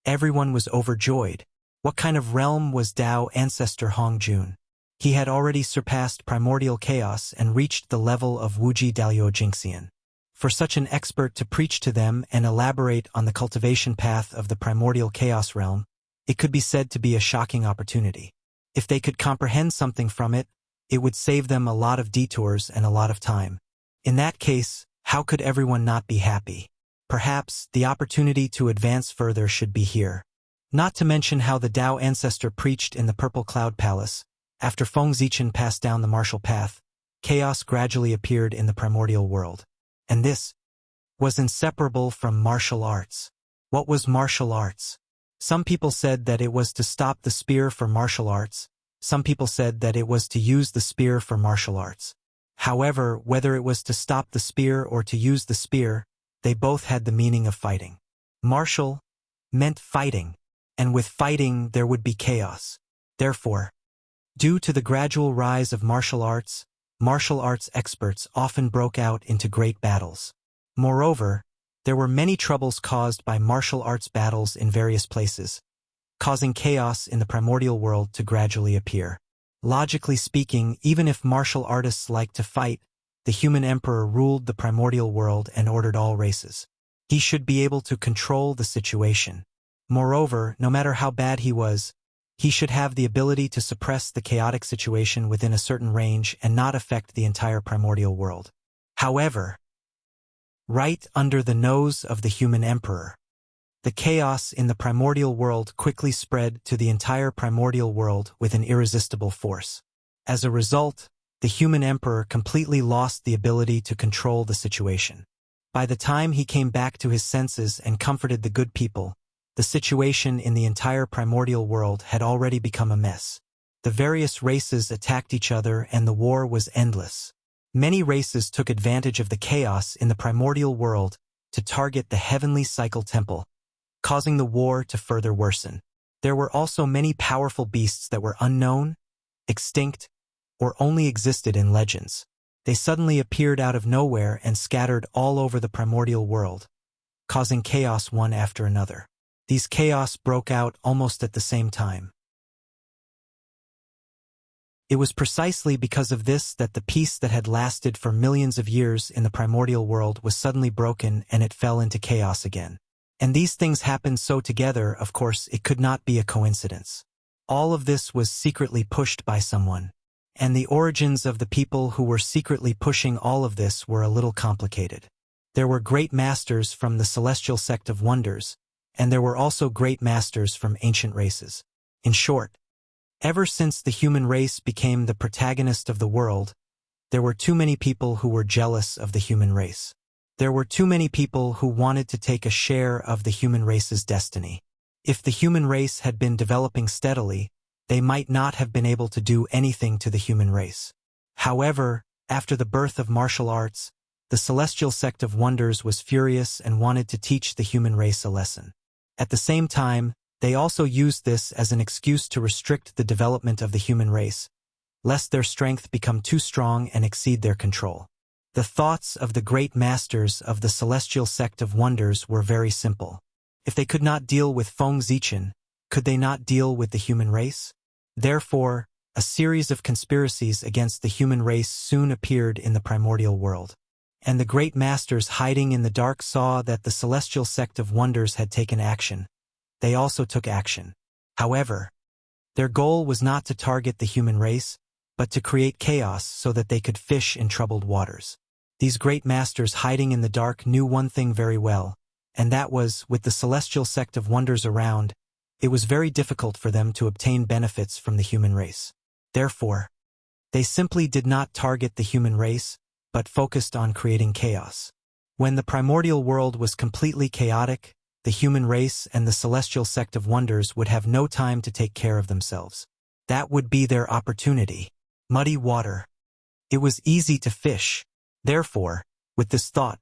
everyone was overjoyed. What kind of realm was Tao ancestor Hongjun? He had already surpassed primordial chaos and reached the level of Wuji Dalio Jinxian. For such an expert to preach to them and elaborate on the cultivation path of the primordial chaos realm, it could be said to be a shocking opportunity. If they could comprehend something from it, it would save them a lot of detours and a lot of time. In that case, how could everyone not be happy? Perhaps the opportunity to advance further should be here. Not to mention how the Tao ancestor preached in the Purple Cloud Palace. After Feng Zichen passed down the martial path, chaos gradually appeared in the primordial world. And this was inseparable from martial arts. What was martial arts? Some people said that it was to stop the spear for martial arts. Some people said that it was to use the spear for martial arts. However, whether it was to stop the spear or to use the spear, they both had the meaning of fighting. Martial meant fighting, and with fighting there would be chaos. Therefore, due to the gradual rise of martial arts experts often broke out into great battles. Moreover, there were many troubles caused by martial arts battles in various places, causing chaos in the primordial world to gradually appear. Logically speaking, even if martial artists liked to fight, the human emperor ruled the primordial world and ordered all races. He should be able to control the situation. Moreover, no matter how bad he should have the ability to suppress the chaotic situation within a certain range and not affect the entire primordial world. However, right under the nose of the human emperor, the chaos in the primordial world quickly spread to the entire primordial world with an irresistible force. As a result, the human emperor completely lost the ability to control the situation. By the time he came back to his senses and comforted the good people, the situation in the entire primordial world had already become a mess. The various races attacked each other and the war was endless. Many races took advantage of the chaos in the primordial world to target the heavenly cycle temple, causing the war to further worsen. There were also many powerful beasts that were unknown, extinct, or only existed in legends. They suddenly appeared out of nowhere and scattered all over the primordial world, causing chaos one after another. These chaos broke out almost at the same time. It was precisely because of this that the peace that had lasted for millions of years in the primordial world was suddenly broken and it fell into chaos again. And these things happened so together, of course, it could not be a coincidence. All of this was secretly pushed by someone. And the origins of the people who were secretly pushing all of this were a little complicated. There were great masters from the celestial sect of wonders, and there were also great masters from ancient races. In short, ever since the human race became the protagonist of the world, there were too many people who were jealous of the human race. There were too many people who wanted to take a share of the human race's destiny. If the human race had been developing steadily, they might not have been able to do anything to the human race. However, after the birth of martial arts, the celestial sect of wonders was furious and wanted to teach the human race a lesson. At the same time, they also used this as an excuse to restrict the development of the human race, lest their strength become too strong and exceed their control. The thoughts of the great masters of the celestial sect of wonders were very simple. If they could not deal with Feng Zichen, could they not deal with the human race? Therefore, a series of conspiracies against the human race soon appeared in the primordial world. And the great masters hiding in the dark saw that the celestial sect of wonders had taken action. They also took action. However, their goal was not to target the human race, but to create chaos so that they could fish in troubled waters. These great masters hiding in the dark knew one thing very well, and that was, with the celestial sect of wonders around, it was very difficult for them to obtain benefits from the human race. Therefore, they simply did not target the human race, but focused on creating chaos. When the primordial world was completely chaotic, the human race and the celestial sect of wonders would have no time to take care of themselves. That would be their opportunity. Muddy water. It was easy to fish. Therefore, with this thought,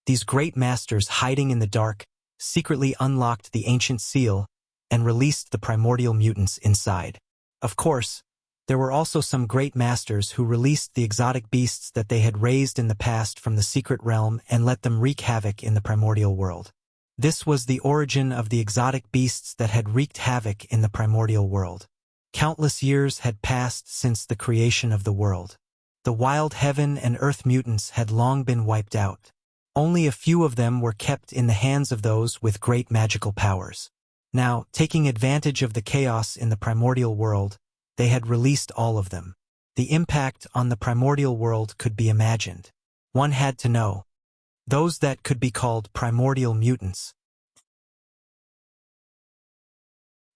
these great masters hiding in the dark secretly unlocked the ancient seal and released the primordial mutants inside. Of course, there were also some great masters who released the exotic beasts that they had raised in the past from the secret realm and let them wreak havoc in the primordial world. This was the origin of the exotic beasts that had wreaked havoc in the primordial world. Countless years had passed since the creation of the world. The wild heaven and earth mutants had long been wiped out. Only a few of them were kept in the hands of those with great magical powers. Now, taking advantage of the chaos in the primordial world, they had released all of them. The impact on the primordial world could be imagined. One had to know. Those that could be called primordial mutants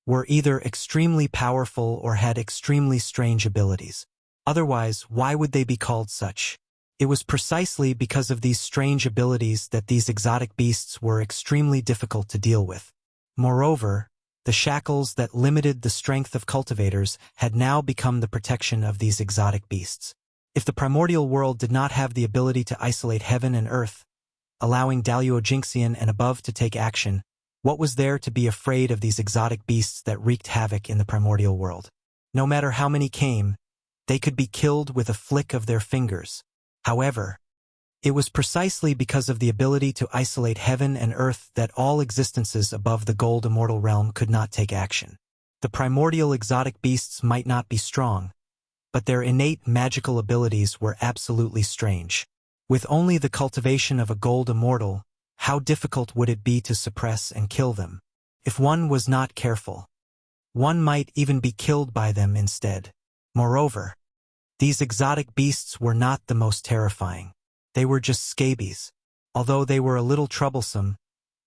were either extremely powerful or had extremely strange abilities. Otherwise, why would they be called such? It was precisely because of these strange abilities that these exotic beasts were extremely difficult to deal with. Moreover, the shackles that limited the strength of cultivators had now become the protection of these exotic beasts. If the primordial world did not have the ability to isolate heaven and earth, allowing Daluojixian and above to take action, what was there to be afraid of these exotic beasts that wreaked havoc in the primordial world? No matter how many came, they could be killed with a flick of their fingers. However, it was precisely because of the ability to isolate heaven and earth that all existences above the gold immortal realm could not take action. The primordial exotic beasts might not be strong, but their innate magical abilities were absolutely strange. With only the cultivation of a gold immortal, how difficult would it be to suppress and kill them? If one was not careful, one might even be killed by them instead. Moreover, these exotic beasts were not the most terrifying. They were just scabies. Although they were a little troublesome,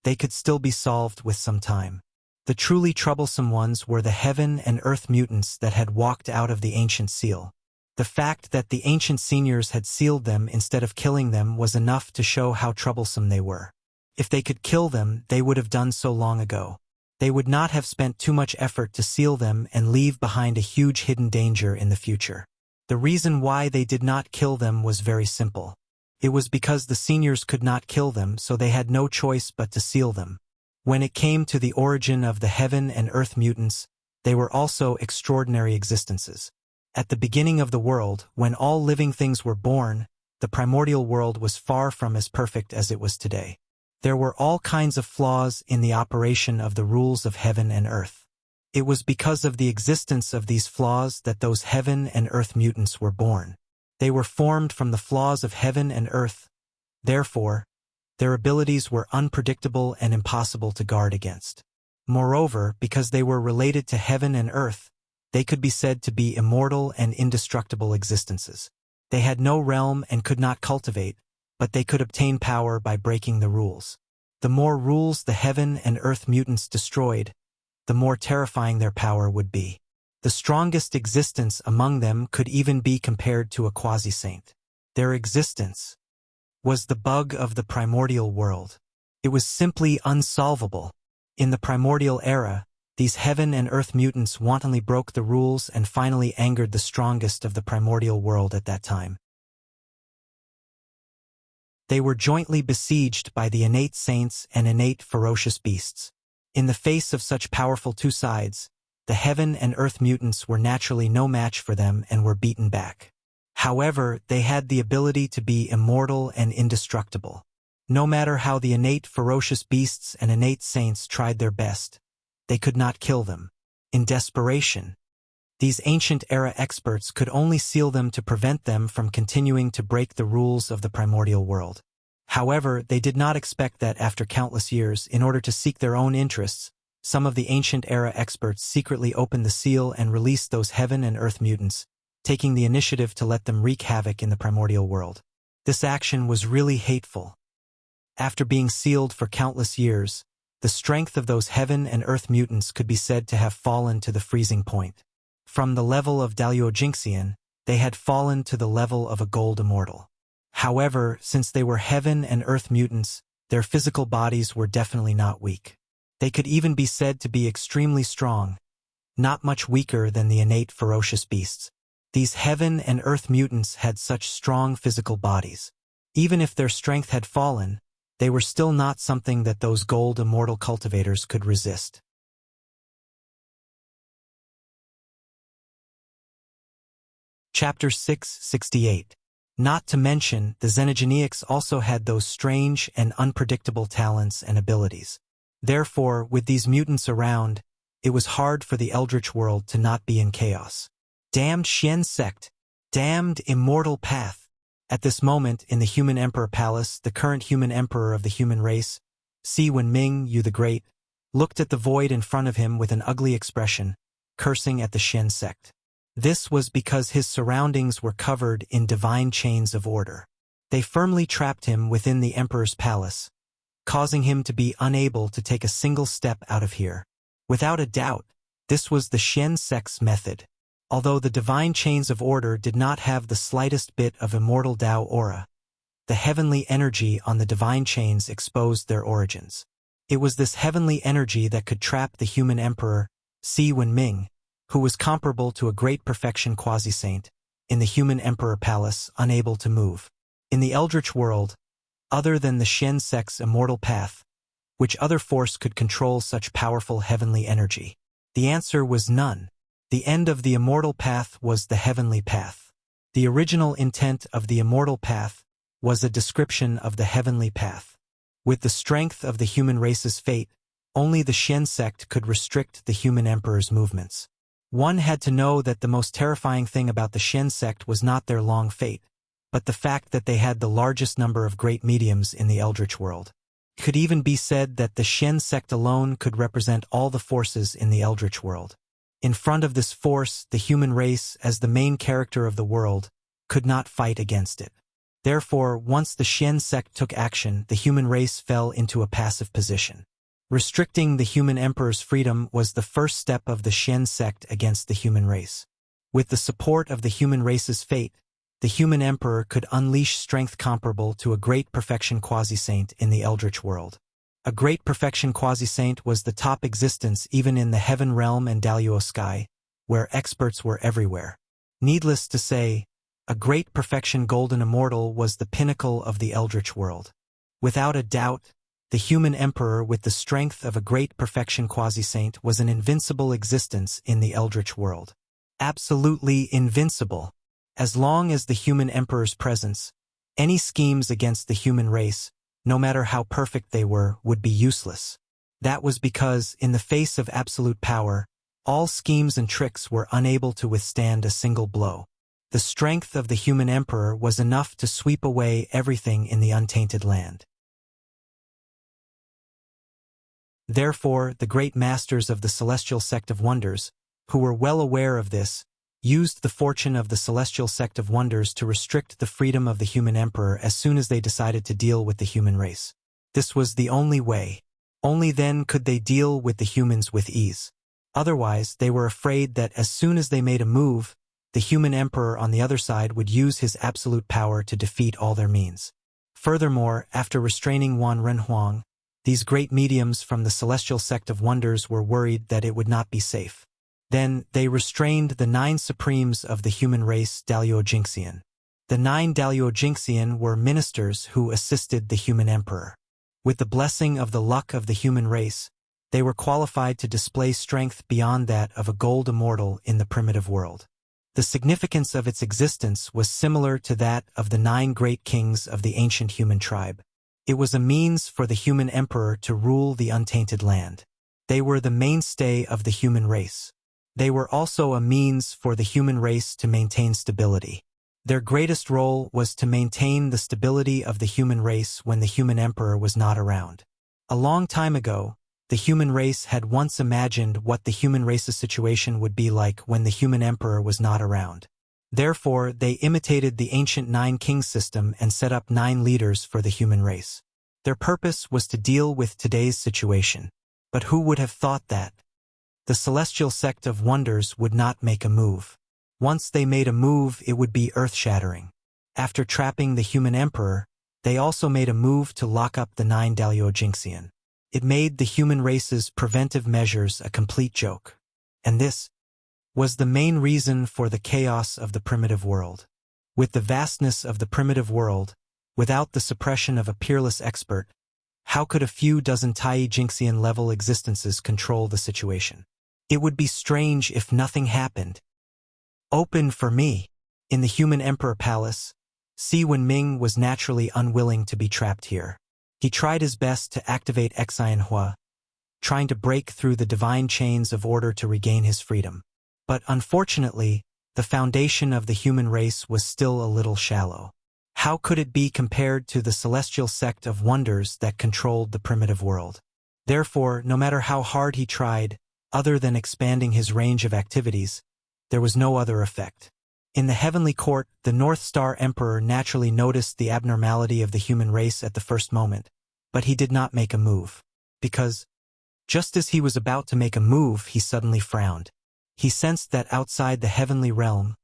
they could still be solved with some time. The truly troublesome ones were the heaven and earth mutants that had walked out of the ancient seal. The fact that the ancient seniors had sealed them instead of killing them was enough to show how troublesome they were. If they could kill them, they would have done so long ago. They would not have spent too much effort to seal them and leave behind a huge hidden danger in the future. The reason why they did not kill them was very simple. It was because the seniors could not kill them, so they had no choice but to seal them. When it came to the origin of the heaven and earth mutants, they were also extraordinary existences. At the beginning of the world, when all living things were born, the primordial world was far from as perfect as it was today. There were all kinds of flaws in the operation of the rules of heaven and earth. It was because of the existence of these flaws that those heaven and earth mutants were born. They were formed from the flaws of heaven and earth. Therefore, their abilities were unpredictable and impossible to guard against. Moreover, because they were related to heaven and earth, they could be said to be immortal and indestructible existences. They had no realm and could not cultivate, but they could obtain power by breaking the rules. The more rules the heaven and earth mutants destroyed, the more terrifying their power would be. The strongest existence among them could even be compared to a quasi-saint. Their existence was the bug of the primordial world. It was simply unsolvable. In the primordial era, these heaven and earth mutants wantonly broke the rules and finally angered the strongest of the primordial world at that time. They were jointly besieged by the innate saints and innate ferocious beasts. In the face of such powerful two sides, the heaven and earth mutants were naturally no match for them and were beaten back. However, they had the ability to be immortal and indestructible. No matter how the innate ferocious beasts and innate saints tried their best, they could not kill them. In desperation, these ancient-era experts could only seal them to prevent them from continuing to break the rules of the primordial world. However, they did not expect that after countless years, in order to seek their own interests, some of the ancient-era experts secretly opened the seal and released those heaven and earth mutants, taking the initiative to let them wreak havoc in the primordial world. This action was really hateful. After being sealed for countless years, the strength of those heaven and earth mutants could be said to have fallen to the freezing point. From the level of Daluojixian, they had fallen to the level of a gold immortal. However, since they were heaven and earth mutants, their physical bodies were definitely not weak. They could even be said to be extremely strong, not much weaker than the innate ferocious beasts. These heaven and earth mutants had such strong physical bodies. Even if their strength had fallen, they were still not something that those gold immortal cultivators could resist. Chapter 668. Not to mention, the Xenogeneics also had those strange and unpredictable talents and abilities. Therefore, with these mutants around, it was hard for the Eldritch world to not be in chaos. Damned Xian sect! Damned immortal path! At this moment, in the human emperor palace, the current human emperor of the human race, Si Wenming Yu the Great, looked at the void in front of him with an ugly expression, cursing at the Shen sect. This was because his surroundings were covered in divine chains of order. They firmly trapped him within the emperor's palace, causing him to be unable to take a single step out of here. Without a doubt, this was the Shen sect's method. Although the divine chains of order did not have the slightest bit of immortal Tao aura, the heavenly energy on the divine chains exposed their origins. It was this heavenly energy that could trap the human emperor, Si Wenming, who was comparable to a great perfection quasi-saint, in the human emperor palace, unable to move. In the eldritch world, other than the Shen sect's immortal path, which other force could control such powerful heavenly energy? The answer was none. The end of the immortal path was the heavenly path. The original intent of the immortal path was a description of the heavenly path. With the strength of the human race's fate, only the Shen sect could restrict the human emperor's movements. One had to know that the most terrifying thing about the Shen sect was not their long fate, but the fact that they had the largest number of great mediums in the eldritch world. It could even be said that the Shen sect alone could represent all the forces in the eldritch world. In front of this force, the human race, as the main character of the world, could not fight against it. Therefore, once the Shen sect took action, the human race fell into a passive position. Restricting the human emperor's freedom was the first step of the Shen sect against the human race. With the support of the human race's fate, the human emperor could unleash strength comparable to a great perfection quasi-saint in the eldritch world. A great perfection quasi-saint was the top existence even in the heaven realm and Daluo sky, where experts were everywhere. Needless to say, a great perfection golden immortal was the pinnacle of the eldritch world. Without a doubt, the human emperor with the strength of a great perfection quasi-saint was an invincible existence in the eldritch world. Absolutely invincible. As long as the human emperor's presence, any schemes against the human race, no matter how perfect they were, would be useless. That was because, in the face of absolute power, all schemes and tricks were unable to withstand a single blow. The strength of the human emperor was enough to sweep away everything in the untainted land. Therefore, the great masters of the celestial sect of wonders, who were well aware of this, used the fortune of the celestial sect of wonders to restrict the freedom of the human emperor as soon as they decided to deal with the human race. This was the only way. Only then could they deal with the humans with ease. Otherwise, they were afraid that as soon as they made a move, the human emperor on the other side would use his absolute power to defeat all their means. Furthermore, after restraining Wan Renhuang, these great mediums from the celestial sect of wonders were worried that it would not be safe. Then, they restrained the 9 supremes of the human race Daluo Jingxian. The 9 Daluo Jingxian were ministers who assisted the human emperor. With the blessing of the luck of the human race, they were qualified to display strength beyond that of a gold immortal in the primitive world. The significance of its existence was similar to that of the 9 great kings of the ancient human tribe. It was a means for the human emperor to rule the untainted land. They were the mainstay of the human race. They were also a means for the human race to maintain stability. Their greatest role was to maintain the stability of the human race when the human emperor was not around. A long time ago, the human race had once imagined what the human race's situation would be like when the human emperor was not around. Therefore, they imitated the ancient 9 king system and set up 9 leaders for the human race. Their purpose was to deal with today's situation. But who would have thought that? The celestial sect of wonders would not make a move. Once they made a move, it would be earth-shattering. After trapping the human emperor, they also made a move to lock up the 9 Daluo Jingxian. It made the human race's preventive measures a complete joke. And this was the main reason for the chaos of the primitive world. With the vastness of the primitive world, without the suppression of a peerless expert, how could a few dozen Tai Jingxian-level existences control the situation? It would be strange if nothing happened. Open for me. In the human emperor palace, Si Wenming was naturally unwilling to be trapped here. He tried his best to activate Xianhua, trying to break through the divine chains of order to regain his freedom. But unfortunately, the foundation of the human race was still a little shallow. How could it be compared to the celestial sect of wonders that controlled the primitive world? Therefore, no matter how hard he tried, other than expanding his range of activities, there was no other effect. In the heavenly court, the North Star Emperor naturally noticed the abnormality of the human race at the first moment, but he did not make a move. Because, just as he was about to make a move, he suddenly frowned. He sensed that outside the heavenly realm,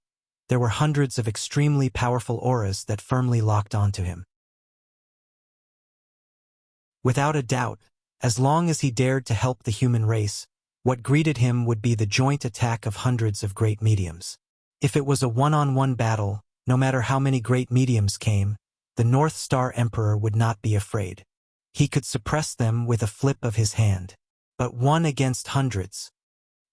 there were hundreds of extremely powerful auras that firmly locked onto him. Without a doubt, as long as he dared to help the human race, what greeted him would be the joint attack of hundreds of great mediums. If it was a one-on-one battle, no matter how many great mediums came, the North Star Emperor would not be afraid. He could suppress them with a flip of his hand. But one against hundreds.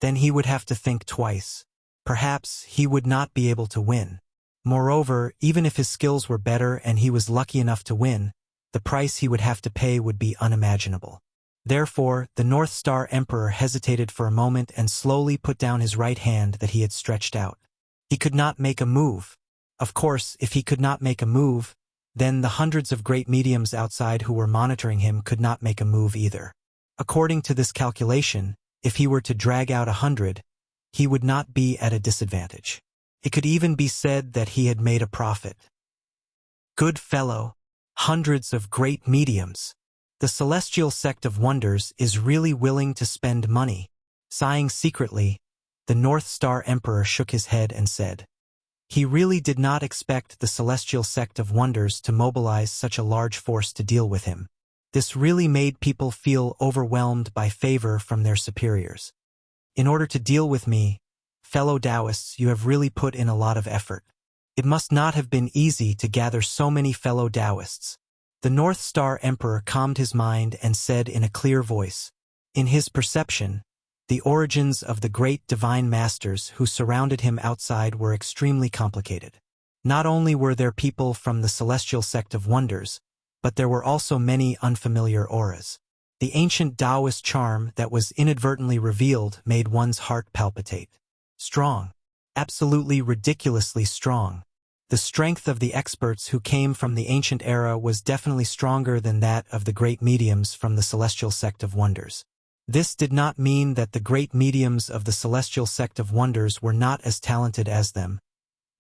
Then he would have to think twice. Perhaps he would not be able to win. Moreover, even if his skills were better and he was lucky enough to win, the price he would have to pay would be unimaginable. Therefore, the North Star Emperor hesitated for a moment and slowly put down his right hand that he had stretched out. He could not make a move. Of course, if he could not make a move, then the hundreds of great mediums outside who were monitoring him could not make a move either. According to this calculation, if he were to drag out 100, he would not be at a disadvantage. It could even be said that he had made a profit. Good fellow, hundreds of great mediums. The celestial sect of wonders is really willing to spend money. Sighing secretly, the North Star Emperor shook his head and said, he really did not expect the celestial sect of wonders to mobilize such a large force to deal with him. This really made people feel overwhelmed by favor from their superiors. In order to deal with me, fellow Taoists, you have really put in a lot of effort. It must not have been easy to gather so many fellow Taoists. The North Star Emperor calmed his mind and said in a clear voice, in his perception, the origins of the great divine masters who surrounded him outside were extremely complicated. Not only were there people from the celestial sect of wonders, but there were also many unfamiliar auras. The ancient Taoist charm that was inadvertently revealed made one's heart palpitate. Strong. Absolutely ridiculously strong. The strength of the experts who came from the ancient era was definitely stronger than that of the great mediums from the celestial sect of wonders. This did not mean that the great mediums of the celestial sect of wonders were not as talented as them,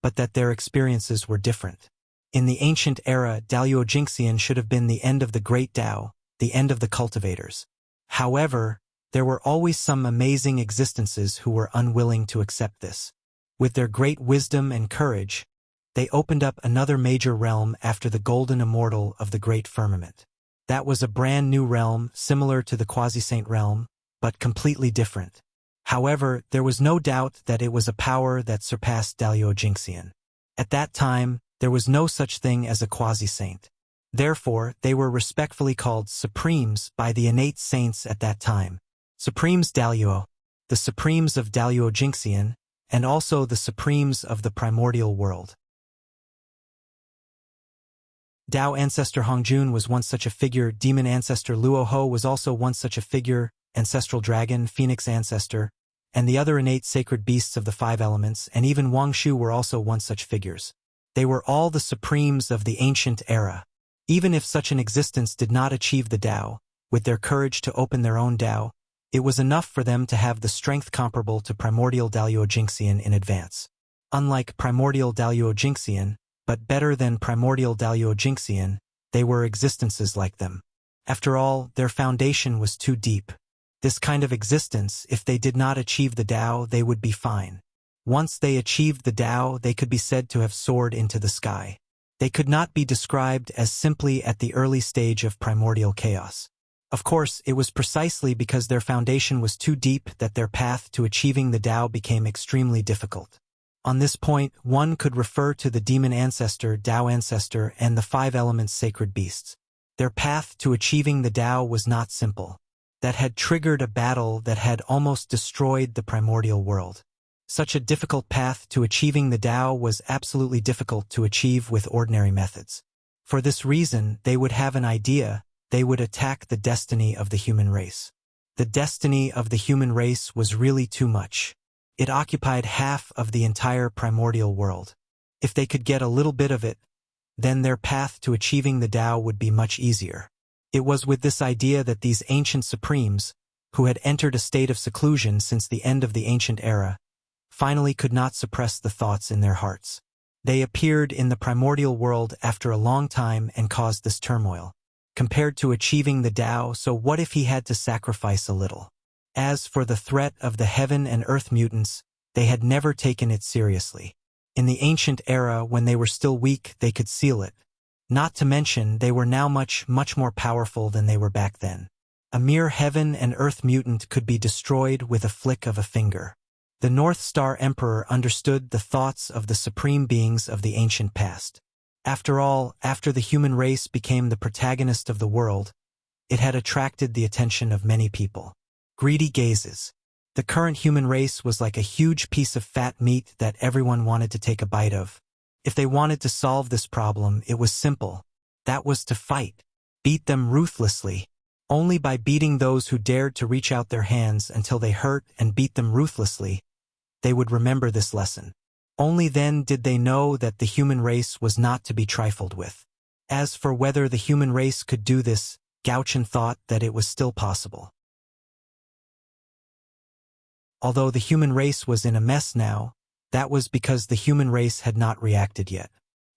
but that their experiences were different. In the ancient era, Dalio Jingxian should have been the end of the great Tao, the end of the cultivators. However, there were always some amazing existences who were unwilling to accept this. With their great wisdom and courage, they opened up another major realm after the golden immortal of the great firmament. That was a brand new realm, similar to the quasi-saint realm, but completely different. However, there was no doubt that it was a power that surpassed Dalio Jingxian. At that time, there was no such thing as a quasi-saint. Therefore, they were respectfully called Supremes by the innate saints at that time. Supremes Dalio, the Supremes of Dalio Jingxian, and also the Supremes of the primordial world. Tao ancestor Hongjun was once such a figure, demon ancestor Luo Ho was also once such a figure, ancestral dragon, phoenix ancestor, and the other innate sacred beasts of the five elements, and even Wang Shu were also once such figures. They were all the supremes of the ancient era. Even if such an existence did not achieve the Tao, with their courage to open their own Tao, it was enough for them to have the strength comparable to primordial Dalio Jingxian in advance. Unlike primordial Dalio Jingxian, but better than primordial Dalio Jingxian, they were existences like them. After all, their foundation was too deep. This kind of existence, if they did not achieve the Tao, they would be fine. Once they achieved the Tao, they could be said to have soared into the sky. They could not be described as simply at the early stage of primordial chaos. Of course, it was precisely because their foundation was too deep that their path to achieving the Tao became extremely difficult. On this point, one could refer to the demon ancestor, Tao ancestor, and the five elements sacred beasts. Their path to achieving the Tao was not simple. That had triggered a battle that had almost destroyed the primordial world. Such a difficult path to achieving the Tao was absolutely difficult to achieve with ordinary methods. For this reason, they would have an idea, they would attack the destiny of the human race. The destiny of the human race was really too much. It occupied half of the entire primordial world. If they could get a little bit of it, then their path to achieving the Tao would be much easier. It was with this idea that these ancient supremes, who had entered a state of seclusion since the end of the ancient era, finally could not suppress the thoughts in their hearts. They appeared in the primordial world after a long time and caused this turmoil. Compared to achieving the Tao, so what if he had to sacrifice a little? As for the threat of the heaven and earth mutants, they had never taken it seriously. In the ancient era, when they were still weak, they could seal it. Not to mention, they were now much more powerful than they were back then. A mere heaven and earth mutant could be destroyed with a flick of a finger. The North Star Emperor understood the thoughts of the supreme beings of the ancient past. After all, after the human race became the protagonist of the world, it had attracted the attention of many people. Greedy gazes. The current human race was like a huge piece of fat meat that everyone wanted to take a bite of. If they wanted to solve this problem, it was simple. That was to fight. Beat them ruthlessly. Only by beating those who dared to reach out their hands until they hurt and beat them ruthlessly, they would remember this lesson. Only then did they know that the human race was not to be trifled with. As for whether the human race could do this, Gauchen thought that it was still possible. Although the human race was in a mess now, that was because the human race had not reacted yet.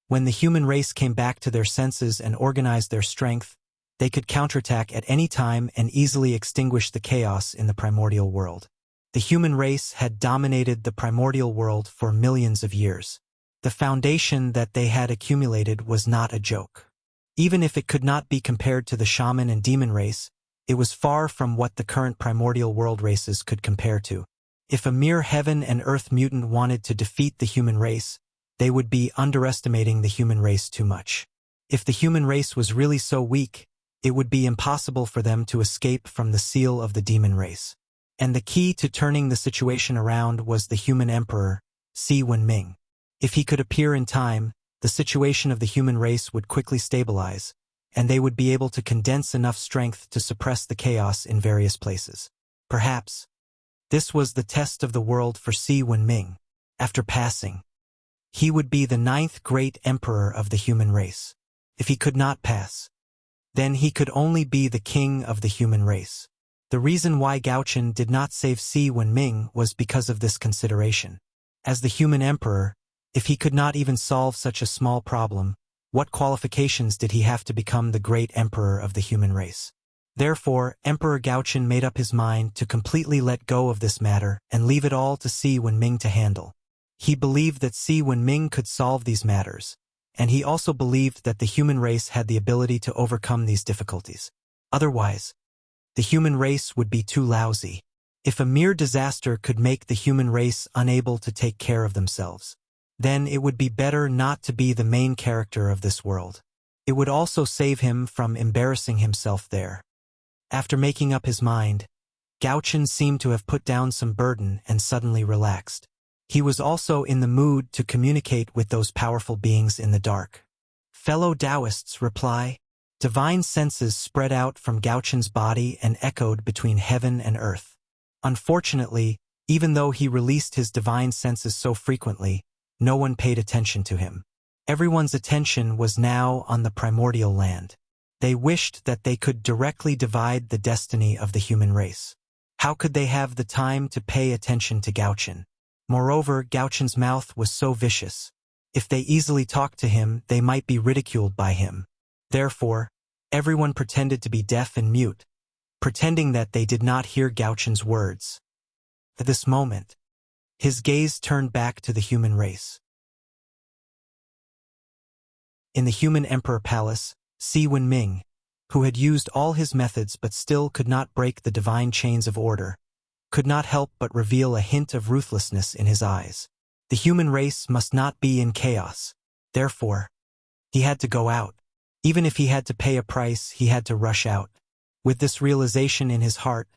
When the human race came back to their senses and organized their strength, they could counterattack at any time and easily extinguish the chaos in the primordial world. The human race had dominated the primordial world for millions of years. The foundation that they had accumulated was not a joke. Even if it could not be compared to the shaman and demon race, it was far from what the current primordial world races could compare to. If a mere heaven and earth mutant wanted to defeat the human race, they would be underestimating the human race too much. If the human race was really so weak, it would be impossible for them to escape from the seal of the demon race. And the key to turning the situation around was the human emperor, Si Wenming. If he could appear in time, the situation of the human race would quickly stabilize, and they would be able to condense enough strength to suppress the chaos in various places. Perhaps this was the test of the world for Si Wenming. After passing, he would be the 9th great emperor of the human race. If he could not pass, then he could only be the king of the human race. The reason why Gauchen did not save Si Wenming was because of this consideration. As the human emperor, if he could not even solve such a small problem, what qualifications did he have to become the great emperor of the human race? Therefore, Emperor Gauchen made up his mind to completely let go of this matter and leave it all to Si Wenming to handle. He believed that Si Wenming could solve these matters, and he also believed that the human race had the ability to overcome these difficulties. Otherwise, the human race would be too lousy. If a mere disaster could make the human race unable to take care of themselves, then it would be better not to be the main character of this world. It would also save him from embarrassing himself there. After making up his mind, Gauchen seemed to have put down some burden and suddenly relaxed. He was also in the mood to communicate with those powerful beings in the dark. Fellow Taoists, reply. Divine senses spread out from Gauchen's body and echoed between heaven and earth. Unfortunately, even though he released his divine senses so frequently, no one paid attention to him. Everyone's attention was now on the primordial land. They wished that they could directly divide the destiny of the human race. How could they have the time to pay attention to Gauchen? Moreover, Gauchen's mouth was so vicious. If they easily talked to him, they might be ridiculed by him. Therefore, everyone pretended to be deaf and mute, pretending that they did not hear Gauchen's words. At this moment, his gaze turned back to the human race. In the human emperor palace, Si Wenming, who had used all his methods but still could not break the divine chains of order, could not help but reveal a hint of ruthlessness in his eyes. The human race must not be in chaos. Therefore, he had to go out. Even if he had to pay a price, he had to rush out. With this realization in his heart,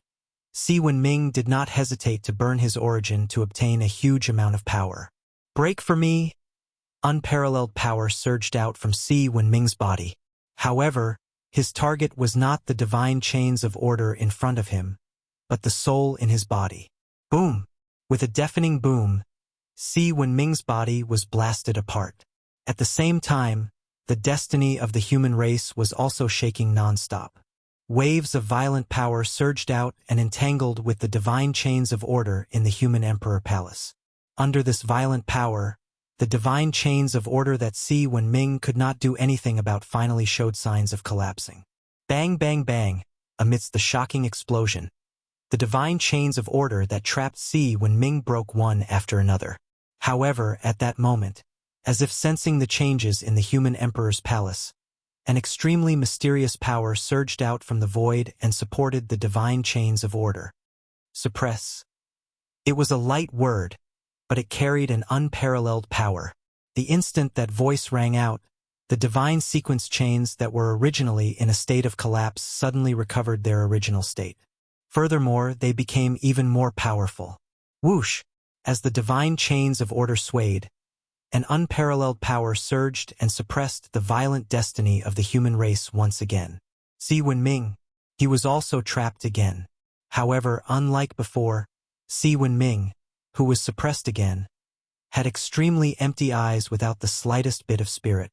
Si Wenming did not hesitate to burn his origin to obtain a huge amount of power. Break for me! Unparalleled power surged out from Si Wenming's body. However, his target was not the divine chains of order in front of him, but the soul in his body. Boom! With a deafening boom, Si Wenming's body was blasted apart. At the same time, the destiny of the human race was also shaking non-stop. Waves of violent power surged out and entangled with the divine chains of order in the human emperor palace. Under this violent power, the divine chains of order that Si Wenming could not do anything about finally showed signs of collapsing. Bang bang bang, amidst the shocking explosion, the divine chains of order that trapped Si Wenming broke one after another. However, at that moment, as if sensing the changes in the human emperor's palace, an extremely mysterious power surged out from the void and supported the divine chains of order. Suppress. It was a light word, but it carried an unparalleled power. The instant that voice rang out, the divine sequence chains that were originally in a state of collapse suddenly recovered their original state. Furthermore, they became even more powerful. Whoosh! As the divine chains of order swayed, an unparalleled power surged and suppressed the violent destiny of the human race once again. Si Wenming, he was also trapped again. However, unlike before, Si Wenming, who was suppressed again, had extremely empty eyes without the slightest bit of spirit.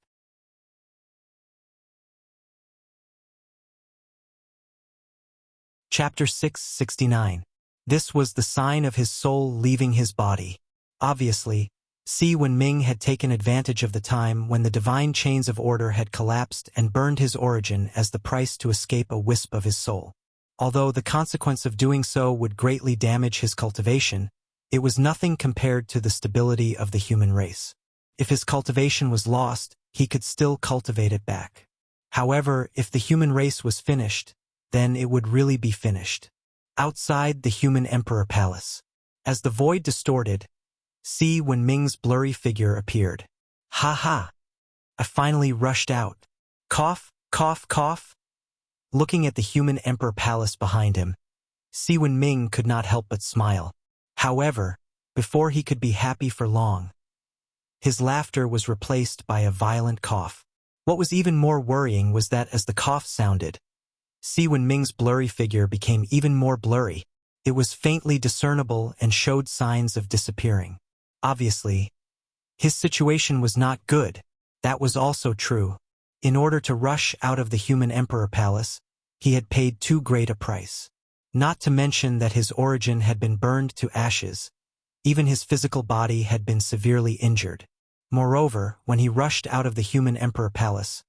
Chapter 669. This was the sign of his soul leaving his body. Obviously, Si Wenming had taken advantage of the time when the divine chains of order had collapsed and burned his origin as the price to escape a wisp of his soul. Although the consequence of doing so would greatly damage his cultivation, it was nothing compared to the stability of the human race. If his cultivation was lost, he could still cultivate it back. However, if the human race was finished, then it would really be finished. Outside the human emperor palace, as the void distorted, Si Wenming's blurry figure appeared. Ha ha! I finally rushed out. Cough, cough, cough. Looking at the human emperor palace behind him, Si Wenming could not help but smile. However, before he could be happy for long, his laughter was replaced by a violent cough. What was even more worrying was that as the cough sounded, Si Wenming's blurry figure became even more blurry. It was faintly discernible and showed signs of disappearing. Obviously, his situation was not good. That was also true. In order to rush out of the human emperor palace, he had paid too great a price. Not to mention that his origin had been burned to ashes. Even his physical body had been severely injured. Moreover, when he rushed out of the human emperor palace,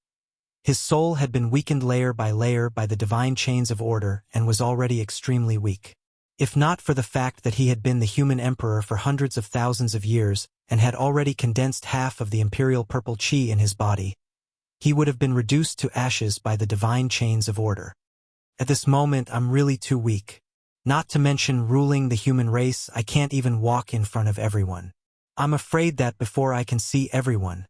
his soul had been weakened layer by the divine chains of order and was already extremely weak. If not for the fact that he had been the human emperor for hundreds of thousands of years and had already condensed half of the imperial purple qi in his body, he would have been reduced to ashes by the divine chains of order. At this moment, I'm really too weak. Not to mention ruling the human race, I can't even walk in front of everyone. I'm afraid that before I can see everyone,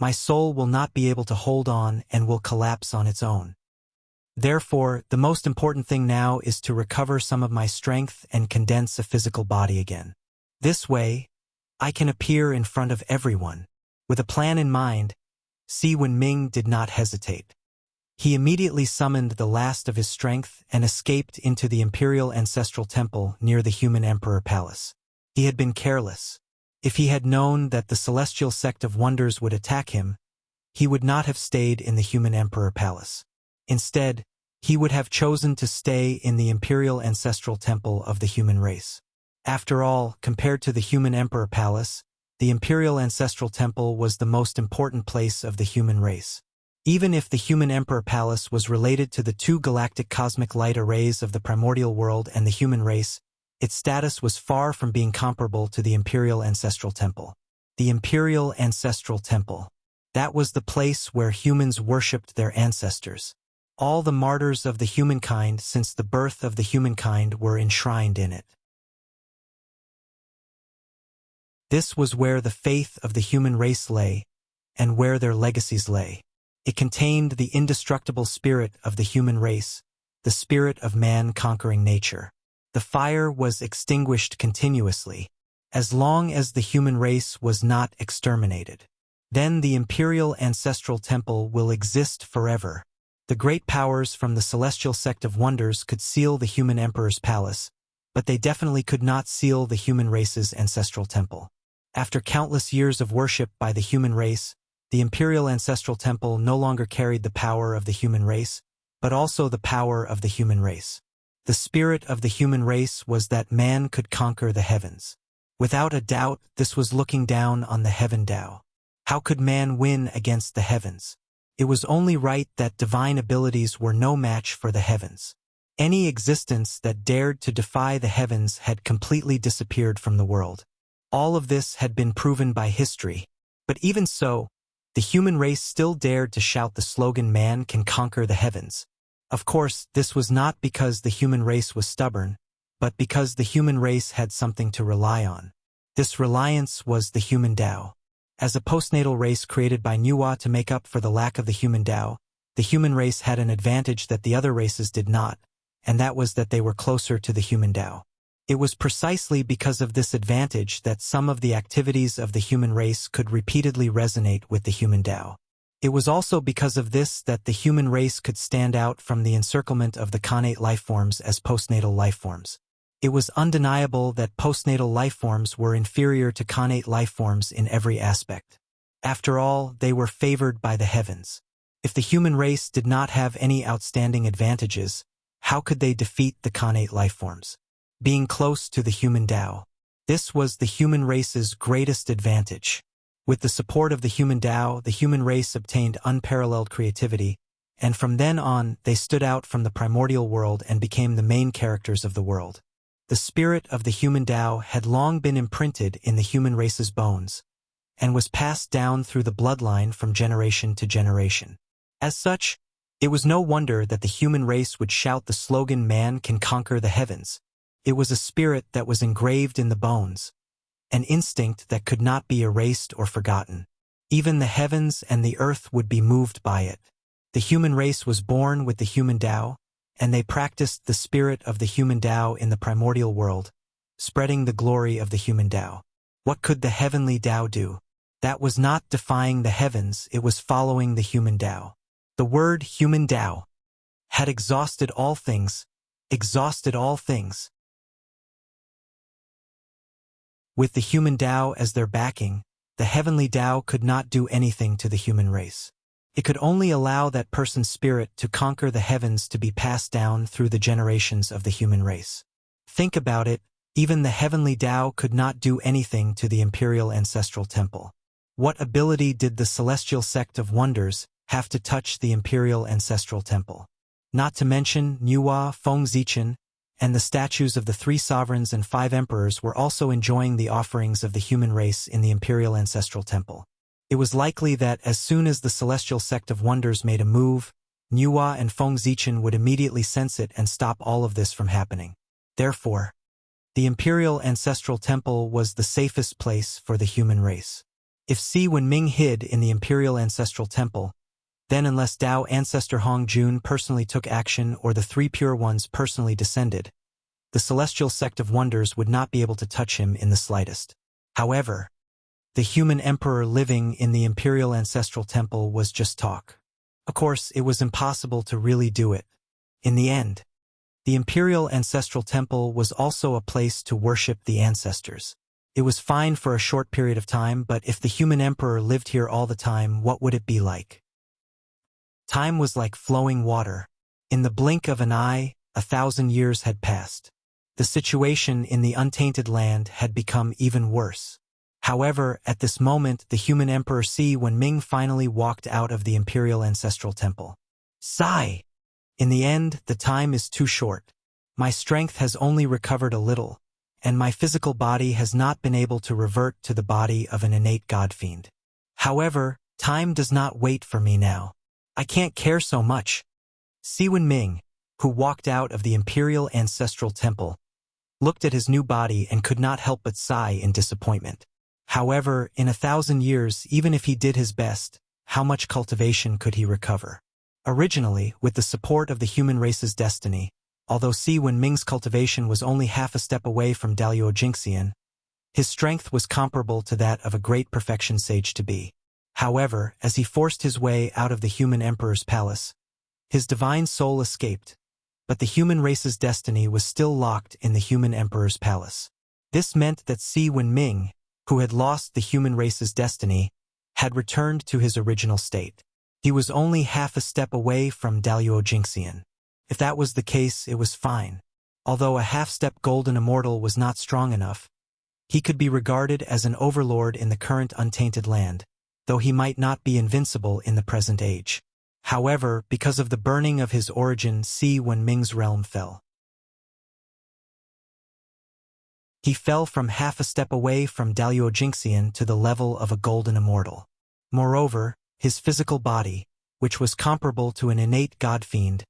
my soul will not be able to hold on and will collapse on its own. Therefore, the most important thing now is to recover some of my strength and condense a physical body again. This way, I can appear in front of everyone. With a plan in mind, Si Wenming did not hesitate. He immediately summoned the last of his strength and escaped into the imperial ancestral temple near the human emperor palace. He had been careless. If he had known that the celestial sect of wonders would attack him, he would not have stayed in the human emperor palace. Instead, he would have chosen to stay in the imperial ancestral temple of the human race. After all, compared to the human emperor palace, the imperial ancestral temple was the most important place of the human race. Even if the human emperor palace was related to the two galactic cosmic light arrays of the primordial world and the human race, its status was far from being comparable to the imperial ancestral temple. The imperial ancestral temple. That was the place where humans worshipped their ancestors. All the martyrs of the humankind since the birth of the humankind were enshrined in it. This was where the faith of the human race lay, and where their legacies lay. It contained the indestructible spirit of the human race, the spirit of man conquering nature. The fire was extinguished continuously, as long as the human race was not exterminated. Then the imperial ancestral temple will exist forever. The great powers from the celestial sect of wonders could seal the human emperor's palace, but they definitely could not seal the human race's ancestral temple. After countless years of worship by the human race, the imperial ancestral temple no longer carried the power of the human race, but also the power of the human race. The spirit of the human race was that man could conquer the heavens. Without a doubt, this was looking down on the heaven Tao. How could man win against the heavens? It was only right that divine abilities were no match for the heavens. Any existence that dared to defy the heavens had completely disappeared from the world. All of this had been proven by history. But even so, the human race still dared to shout the slogan, "Man can conquer the heavens." Of course, this was not because the human race was stubborn, but because the human race had something to rely on. This reliance was the human Tao. As a postnatal race created by Nuwa to make up for the lack of the human Tao, the human race had an advantage that the other races did not, and that was that they were closer to the human Tao. It was precisely because of this advantage that some of the activities of the human race could repeatedly resonate with the human Tao. It was also because of this that the human race could stand out from the encirclement of the connate lifeforms as postnatal lifeforms. It was undeniable that postnatal lifeforms were inferior to connate lifeforms in every aspect. After all, they were favored by the heavens. If the human race did not have any outstanding advantages, how could they defeat the connate lifeforms? Being close to the human Tao. This was the human race's greatest advantage. With the support of the human Tao, the human race obtained unparalleled creativity, and from then on, they stood out from the primordial world and became the main characters of the world. The spirit of the human Tao had long been imprinted in the human race's bones, and was passed down through the bloodline from generation to generation. As such, it was no wonder that the human race would shout the slogan, "Man can conquer the heavens." It was a spirit that was engraved in the bones, an instinct that could not be erased or forgotten. Even the heavens and the earth would be moved by it. The human race was born with the human Tao, and they practiced the spirit of the human Tao in the primordial world, spreading the glory of the human Tao. What could the heavenly Tao do? That was not defying the heavens, it was following the human Tao. The word human Tao had exhausted all things, exhausted all things. With the human Tao as their backing, the heavenly Tao could not do anything to the human race. It could only allow that person's spirit to conquer the heavens to be passed down through the generations of the human race. Think about it, even the heavenly Tao could not do anything to the imperial ancestral temple. What ability did the celestial sect of wonders have to touch the imperial ancestral temple? Not to mention Nuwa, Fengzichen, and the statues of the 3 sovereigns and 5 emperors were also enjoying the offerings of the human race in the imperial ancestral temple. It was likely that as soon as the celestial sect of wonders made a move, Nuwa and Fengzichen would immediately sense it and stop all of this from happening. Therefore, the imperial ancestral temple was the safest place for the human race. If Si Wenming hid in the imperial ancestral temple, then unless Tao ancestor Hong Jun personally took action or the 3 pure ones personally descended, the celestial sect of wonders would not be able to touch him in the slightest. However, the human emperor living in the imperial ancestral temple was just talk. Of course, it was impossible to really do it. In the end, the imperial ancestral temple was also a place to worship the ancestors. It was fine for a short period of time, but if the human emperor lived here all the time, what would it be like? Time was like flowing water. In the blink of an eye, 1,000 years had passed. The situation in the untainted land had become even worse. However, at this moment, the human emperor Si Wenming finally walked out of the imperial ancestral temple. Sigh! In the end, the time is too short. My strength has only recovered a little, and my physical body has not been able to revert to the body of an innate godfiend. However, time does not wait for me now. I can't care so much. Si Wenming, who walked out of the imperial ancestral temple, looked at his new body and could not help but sigh in disappointment. However, in 1,000 years, even if he did his best, how much cultivation could he recover? Originally, with the support of the human race's destiny, although Si Wenming's cultivation was only half a step away from Dalio Jingxian, his strength was comparable to that of a great perfection sage to be. However, as he forced his way out of the human emperor's palace, his divine soul escaped, but the human race's destiny was still locked in the human emperor's palace. This meant that Si Wenming, who had lost the human race's destiny, had returned to his original state. He was only half a step away from Daluojixian. If that was the case, it was fine. Although a half-step golden immortal was not strong enough, he could be regarded as an overlord in the current untainted land, though he might not be invincible in the present age. However, because of the burning of his origin, Si Wenming's realm fell. He fell from half a step away from Daluojixian to the level of a golden immortal. Moreover, his physical body, which was comparable to an innate god-fiend,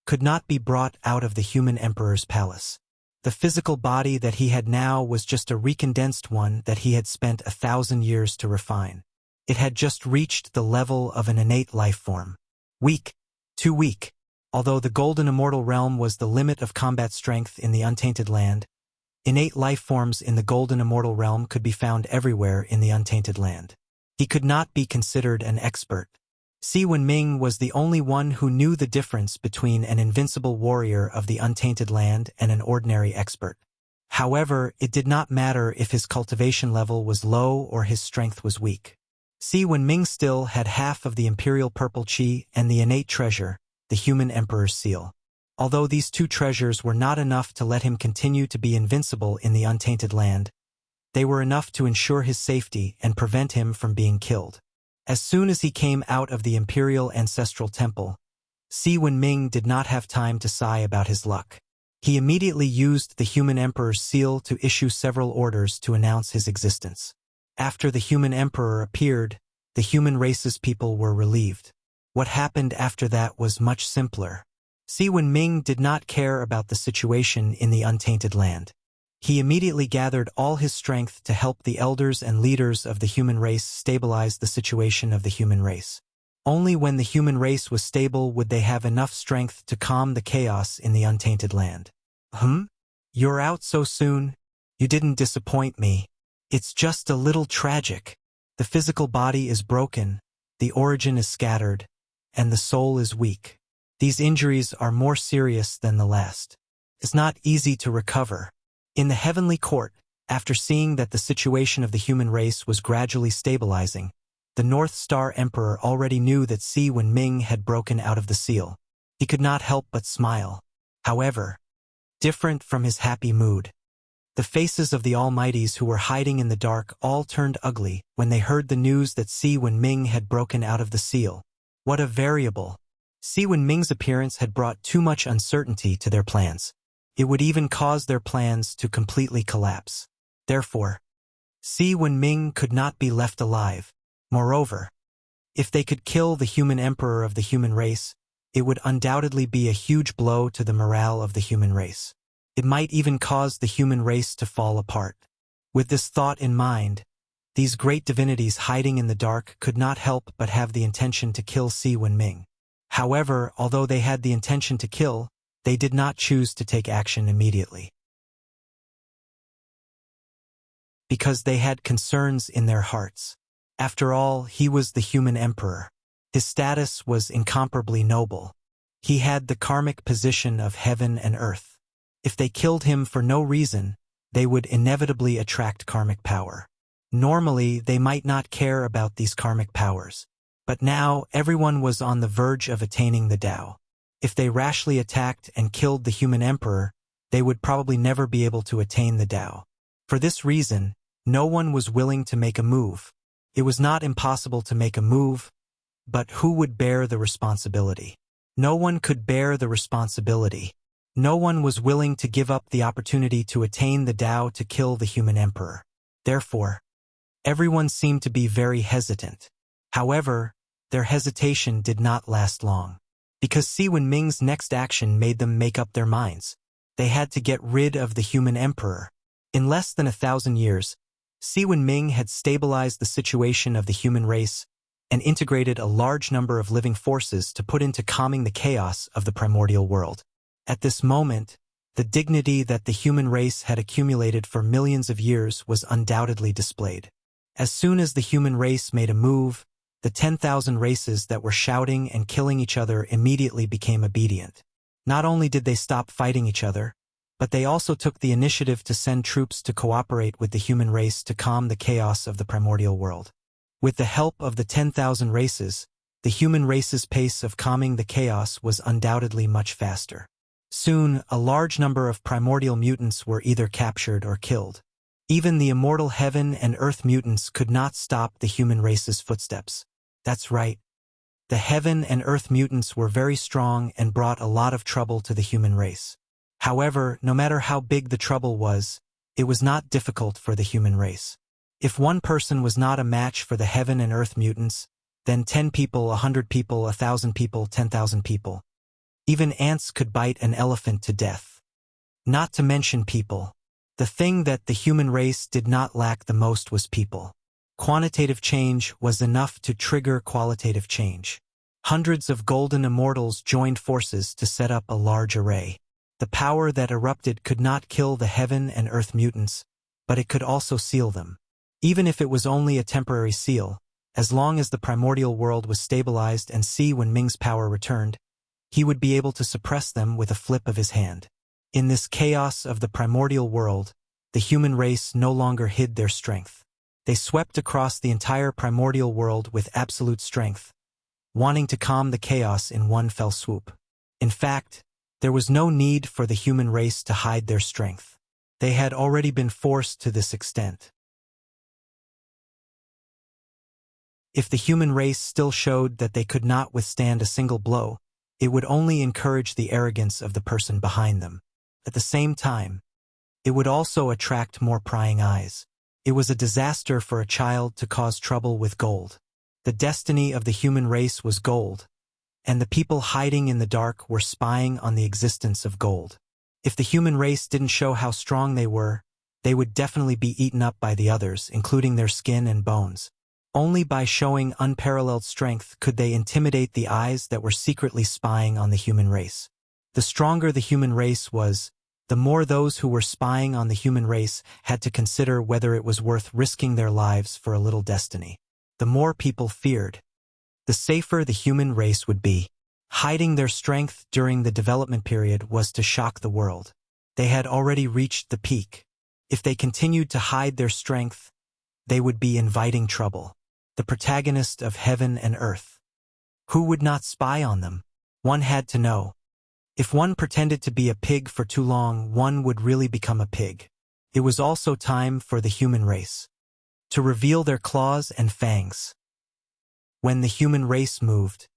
could not be brought out of the human emperor's palace. The physical body that he had now was just a recondensed one that he had spent 1,000 years to refine. It had just reached the level of an innate life form. Weak. Too weak. Although the golden immortal realm was the limit of combat strength in the untainted land, innate life forms in the golden immortal realm could be found everywhere in the untainted land. He could not be considered an expert. Si Wenming was the only one who knew the difference between an invincible warrior of the untainted land and an ordinary expert. However, it did not matter if his cultivation level was low or his strength was weak. Si Wenming still had half of the imperial purple chi and the innate treasure, the human emperor's seal. Although these two treasures were not enough to let him continue to be invincible in the untainted land, they were enough to ensure his safety and prevent him from being killed. As soon as he came out of the imperial ancestral temple, Si Wenming did not have time to sigh about his luck. He immediately used the human emperor's seal to issue several orders to announce his existence. After the human emperor appeared, the human race's people were relieved. What happened after that was much simpler. Si Wenming did not care about the situation in the untainted land. He immediately gathered all his strength to help the elders and leaders of the human race stabilize the situation of the human race. Only when the human race was stable would they have enough strength to calm the chaos in the untainted land. You're out so soon? You didn't disappoint me. It's just a little tragic. The physical body is broken, the origin is scattered, and the soul is weak. These injuries are more serious than the last. It's not easy to recover. In the heavenly court, after seeing that the situation of the human race was gradually stabilizing, the North Star Emperor already knew that Si Wenming had broken out of the seal. He could not help but smile. However, different from his happy mood, the faces of the Almighties who were hiding in the dark all turned ugly when they heard the news that Si Wenming had broken out of the seal. What a variable! Si Wenming's appearance had brought too much uncertainty to their plans. It would even cause their plans to completely collapse. Therefore, Si Wenming could not be left alive. Moreover, if they could kill the human emperor of the human race, it would undoubtedly be a huge blow to the morale of the human race. It might even cause the human race to fall apart. With this thought in mind, these great divinities hiding in the dark could not help but have the intention to kill Si Wenming. However, although they had the intention to kill, they did not choose to take action immediately. Because they had concerns in their hearts. After all, he was the human emperor. His status was incomparably noble. He had the karmic position of heaven and earth. If they killed him for no reason, they would inevitably attract karmic power. Normally, they might not care about these karmic powers. But now, everyone was on the verge of attaining the Tao. If they rashly attacked and killed the human emperor, they would probably never be able to attain the Tao. For this reason, no one was willing to make a move. It was not impossible to make a move, but who would bear the responsibility? No one could bear the responsibility. No one was willing to give up the opportunity to attain the Tao to kill the human emperor. Therefore, everyone seemed to be very hesitant. However, their hesitation did not last long. Because Si Wenming's next action made them make up their minds. They had to get rid of the human emperor. In less than 1,000 years, Si Wenming had stabilized the situation of the human race and integrated a large number of living forces to put into calming the chaos of the primordial world. At this moment, the dignity that the human race had accumulated for millions of years was undoubtedly displayed. As soon as the human race made a move, the 10,000 races that were shouting and killing each other immediately became obedient. Not only did they stop fighting each other, but they also took the initiative to send troops to cooperate with the human race to calm the chaos of the primordial world. With the help of the 10,000 races, the human race's pace of calming the chaos was undoubtedly much faster. Soon, a large number of primordial mutants were either captured or killed. Even the immortal heaven and earth mutants could not stop the human race's footsteps. That's right. The heaven and earth mutants were very strong and brought a lot of trouble to the human race. However, no matter how big the trouble was, it was not difficult for the human race. If one person was not a match for the heaven and earth mutants, then 10 people, 100 people, 1,000 people, 10,000 people. Even ants could bite an elephant to death. Not to mention people. The thing that the human race did not lack the most was people. Quantitative change was enough to trigger qualitative change. Hundreds of golden immortals joined forces to set up a large array. The power that erupted could not kill the heaven and earth mutants, but it could also seal them. Even if it was only a temporary seal, as long as the primordial world was stabilized and when Ming's power returned, he would be able to suppress them with a flip of his hand. In this chaos of the primordial world, the human race no longer hid their strength. They swept across the entire primordial world with absolute strength, wanting to calm the chaos in one fell swoop. In fact, there was no need for the human race to hide their strength. They had already been forced to this extent. If the human race still showed that they could not withstand a single blow, it would only encourage the arrogance of the person behind them. At the same time, it would also attract more prying eyes. It was a disaster for a child to cause trouble with gold. The destiny of the human race was gold, and the people hiding in the dark were spying on the existence of gold. If the human race didn't show how strong they would definitely be eaten up by the others, including their skin and bones. Only by showing unparalleled strength could they intimidate the eyes that were secretly spying on the human race. The stronger the human race was, the more those who were spying on the human race had to consider whether it was worth risking their lives for a little destiny. The more people feared, the safer the human race would be. Hiding their strength during the development period was to shock the world. They had already reached the peak. If they continued to hide their strength, they would be inviting trouble. The protagonist of heaven and earth. Who would not spy on them? One had to know. If one pretended to be a pig for too long, one would really become a pig. It was also time for the human race to reveal their claws and fangs. When the human race moved,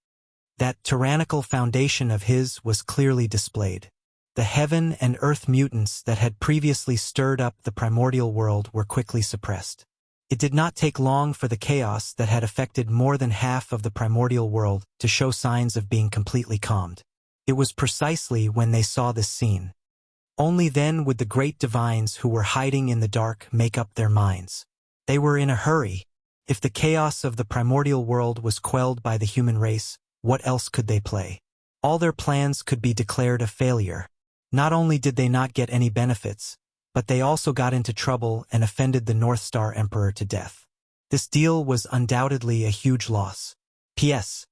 that tyrannical foundation of his was clearly displayed. The heaven and earth mutants that had previously stirred up the primordial world were quickly suppressed. It did not take long for the chaos that had affected more than half of the primordial world to show signs of being completely calmed. It was precisely when they saw this scene. Only then would the great divines who were hiding in the dark make up their minds. They were in a hurry. If the chaos of the primordial world was quelled by the human race, what else could they play? All their plans could be declared a failure. Not only did they not get any benefits, but they also got into trouble and offended the North Star Emperor to death. This deal was undoubtedly a huge loss. P.S.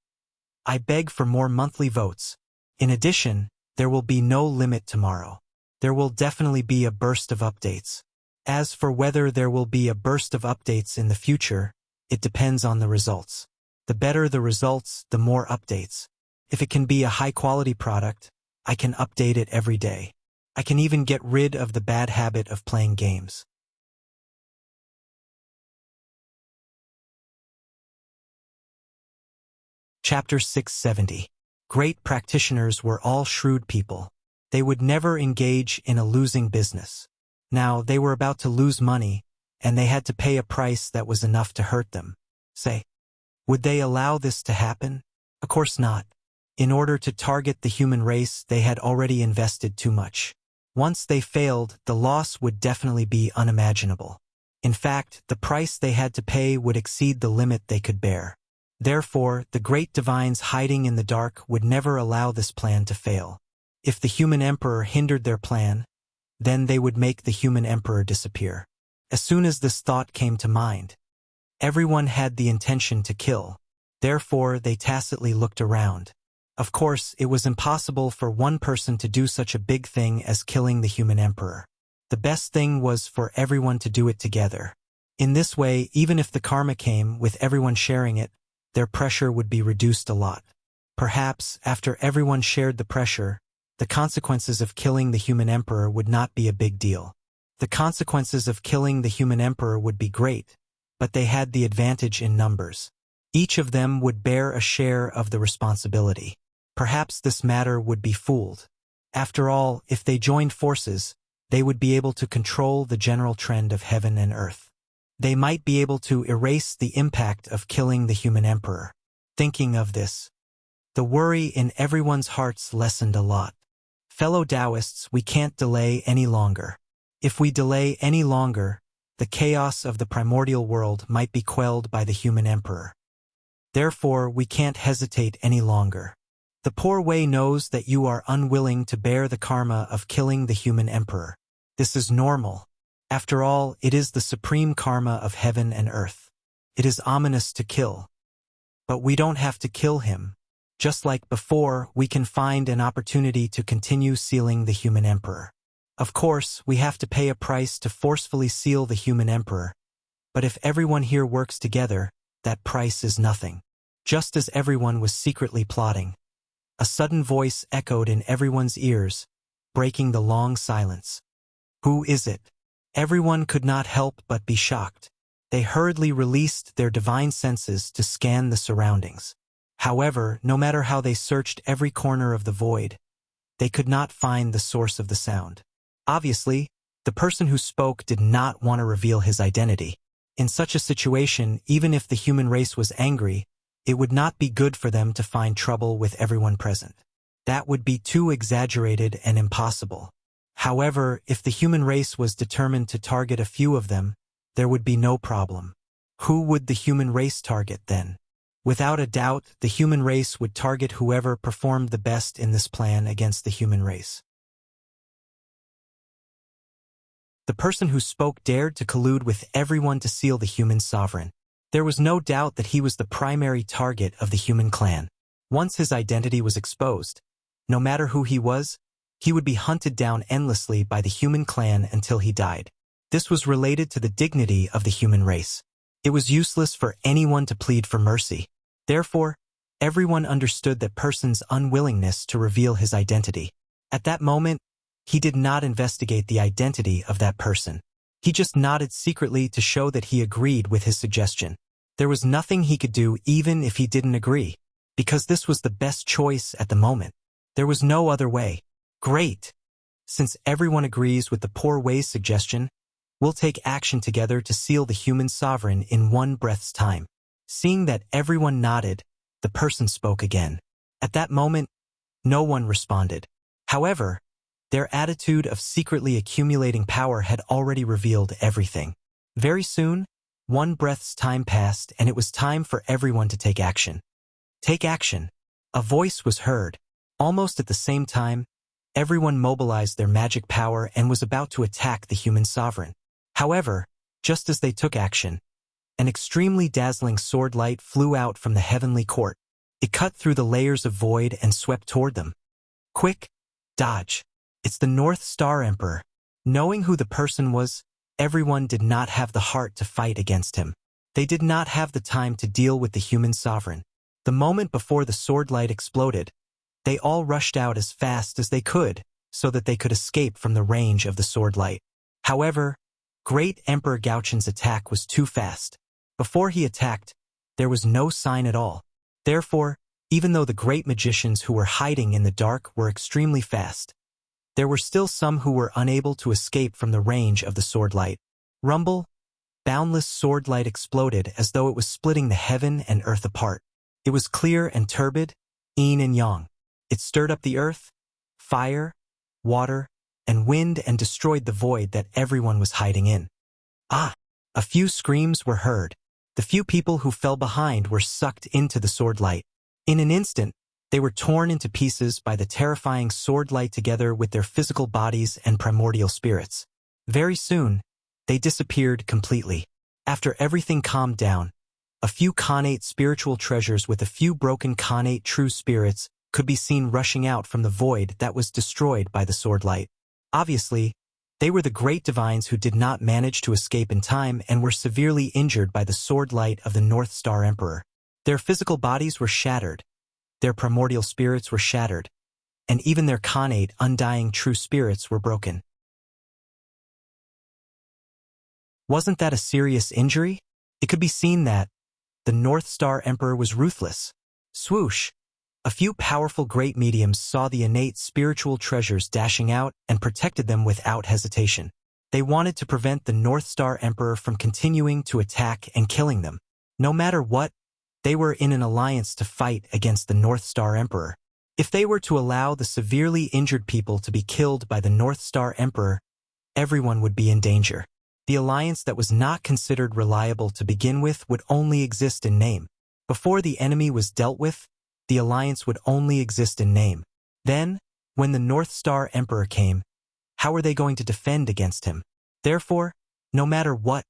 I beg for more monthly votes. In addition, there will be no limit tomorrow. There will definitely be a burst of updates. As for whether there will be a burst of updates in the future, it depends on the results. The better the results, the more updates. If it can be a high-quality product, I can update it every day. I can even get rid of the bad habit of playing games. Chapter 670. Great practitioners were all shrewd people. They would never engage in a losing business. Now, they were about to lose money, and they had to pay a price that was enough to hurt them. Say, would they allow this to happen? Of course not. In order to target the human race, they had already invested too much. Once they failed, the loss would definitely be unimaginable. In fact, the price they had to pay would exceed the limit they could bear. Therefore, the great divines hiding in the dark would never allow this plan to fail. If the human emperor hindered their plan, then they would make the human emperor disappear. As soon as this thought came to mind, everyone had the intention to kill. Therefore, they tacitly looked around. Of course, it was impossible for one person to do such a big thing as killing the human emperor. The best thing was for everyone to do it together. In this way, even if the karma came with everyone sharing it, their pressure would be reduced a lot. Perhaps, after everyone shared the pressure, the consequences of killing the human emperor would not be a big deal. The consequences of killing the human emperor would be great, but they had the advantage in numbers. Each of them would bear a share of the responsibility. Perhaps this matter would be fooled. After all, if they joined forces, they would be able to control the general trend of heaven and earth. They might be able to erase the impact of killing the human emperor. Thinking of this, the worry in everyone's hearts lessened a lot. Fellow Taoists, we can't delay any longer. If we delay any longer, the chaos of the primordial world might be quelled by the human emperor. Therefore, we can't hesitate any longer. The poor Wei knows that you are unwilling to bear the karma of killing the human emperor. This is normal. After all, it is the supreme karma of heaven and earth. It is ominous to kill. But we don't have to kill him. Just like before, we can find an opportunity to continue sealing the human emperor. Of course, we have to pay a price to forcefully seal the human emperor. But if everyone here works together, that price is nothing. Just as everyone was secretly plotting, a sudden voice echoed in everyone's ears, breaking the long silence. Who is it? Everyone could not help but be shocked. They hurriedly released their divine senses to scan the surroundings. However, no matter how they searched every corner of the void, they could not find the source of the sound. Obviously, the person who spoke did not want to reveal his identity. In such a situation, even if the human race was angry, it would not be good for them to find trouble with everyone present. That would be too exaggerated and impossible. However, if the human race was determined to target a few of them, there would be no problem. Who would the human race target then? Without a doubt, the human race would target whoever performed the best in this plan against the human race. The person who spoke dared to collude with everyone to seal the human sovereign. There was no doubt that he was the primary target of the human clan. Once his identity was exposed, no matter who he was, he would be hunted down endlessly by the human clan until he died. This was related to the dignity of the human race. It was useless for anyone to plead for mercy. Therefore, everyone understood that person's unwillingness to reveal his identity. At that moment, he did not investigate the identity of that person. He just nodded secretly to show that he agreed with his suggestion. There was nothing he could do even if he didn't agree, because this was the best choice at the moment. There was no other way. Great! Since everyone agrees with the poor Wei's suggestion, we'll take action together to seal the human sovereign in one breath's time. Seeing that everyone nodded, the person spoke again. At that moment, no one responded. However, their attitude of secretly accumulating power had already revealed everything. Very soon, one breath's time passed and it was time for everyone to take action. Take action! A voice was heard. Almost at the same time, everyone mobilized their magic power and was about to attack the human sovereign. However, just as they took action, an extremely dazzling sword light flew out from the heavenly court. It cut through the layers of void and swept toward them. Quick! Dodge! It's the North Star Emperor. Knowing who the person was, everyone did not have the heart to fight against him. They did not have the time to deal with the human sovereign. The moment before the sword light exploded, they all rushed out as fast as they could, so that they could escape from the range of the sword light. However, Great Emperor Gaochun's attack was too fast. Before he attacked, there was no sign at all. Therefore, even though the great magicians who were hiding in the dark were extremely fast, there were still some who were unable to escape from the range of the sword light. Rumble! Boundless sword light exploded as though it was splitting the heaven and earth apart. It was clear and turbid, yin and yang. It stirred up the earth, fire, water, and wind and destroyed the void that everyone was hiding in. Ah! A few screams were heard. The few people who fell behind were sucked into the sword light. In an instant, they were torn into pieces by the terrifying sword light together with their physical bodies and primordial spirits. Very soon, they disappeared completely. After everything calmed down, a few Khanate spiritual treasures with a few broken Khanate true spirits could be seen rushing out from the void that was destroyed by the sword light. Obviously, They were the great divines who did not manage to escape in time and were severely injured by the sword light of the North Star Emperor. Their physical bodies were shattered, their primordial spirits were shattered, and even their connate, undying true spirits were broken. Wasn't that a serious injury? It could be seen that the North Star Emperor was ruthless. Swoosh! A few powerful great mediums saw the innate spiritual treasures dashing out and protected them without hesitation. They wanted to prevent the North Star Emperor from continuing to attack and killing them. No matter what, they were in an alliance to fight against the North Star Emperor. If they were to allow the severely injured people to be killed by the North Star Emperor, everyone would be in danger. The alliance that was not considered reliable to begin with would only exist in name. Before the enemy was dealt with, the alliance would only exist in name. Then, when the North Star Emperor came, how were they going to defend against him? Therefore, no matter what,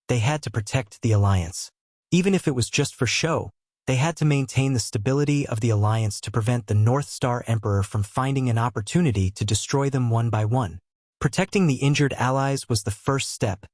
they had to protect the alliance. Even if it was just for show, they had to maintain the stability of the alliance to prevent the North Star Emperor from finding an opportunity to destroy them one by one. Protecting the injured allies was the first step,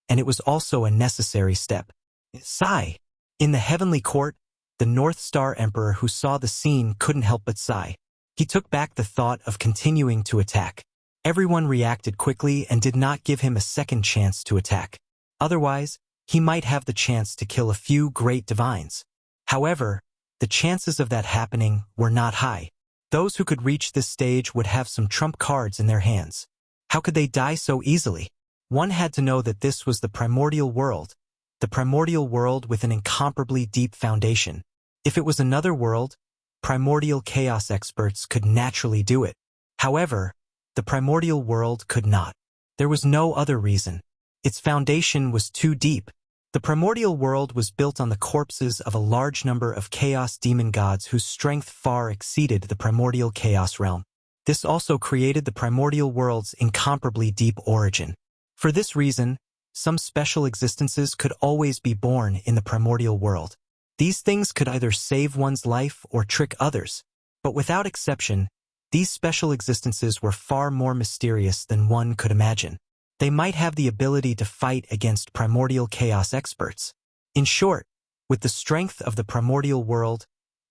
and it was also a necessary step. Sigh. In the heavenly court, the North Star Emperor who saw the scene couldn't help but sigh. He took back the thought of continuing to attack. Everyone reacted quickly and did not give him a second chance to attack. Otherwise, he might have the chance to kill a few great divines. However, the chances of that happening were not high. Those who could reach this stage would have some trump cards in their hands. How could they die so easily? One had to know that this was the primordial world with an incomparably deep foundation. If it was another world, primordial chaos experts could naturally do it. However, the primordial world could not. There was no other reason. Its foundation was too deep. The primordial world was built on the corpses of a large number of chaos demon gods whose strength far exceeded the primordial chaos realm. This also created the primordial world's incomparably deep origin. For this reason, some special existences could always be born in the primordial world. These things could either save one's life or trick others, but without exception, these special existences were far more mysterious than one could imagine. They might have the ability to fight against primordial chaos experts. In short, with the strength of the primordial world,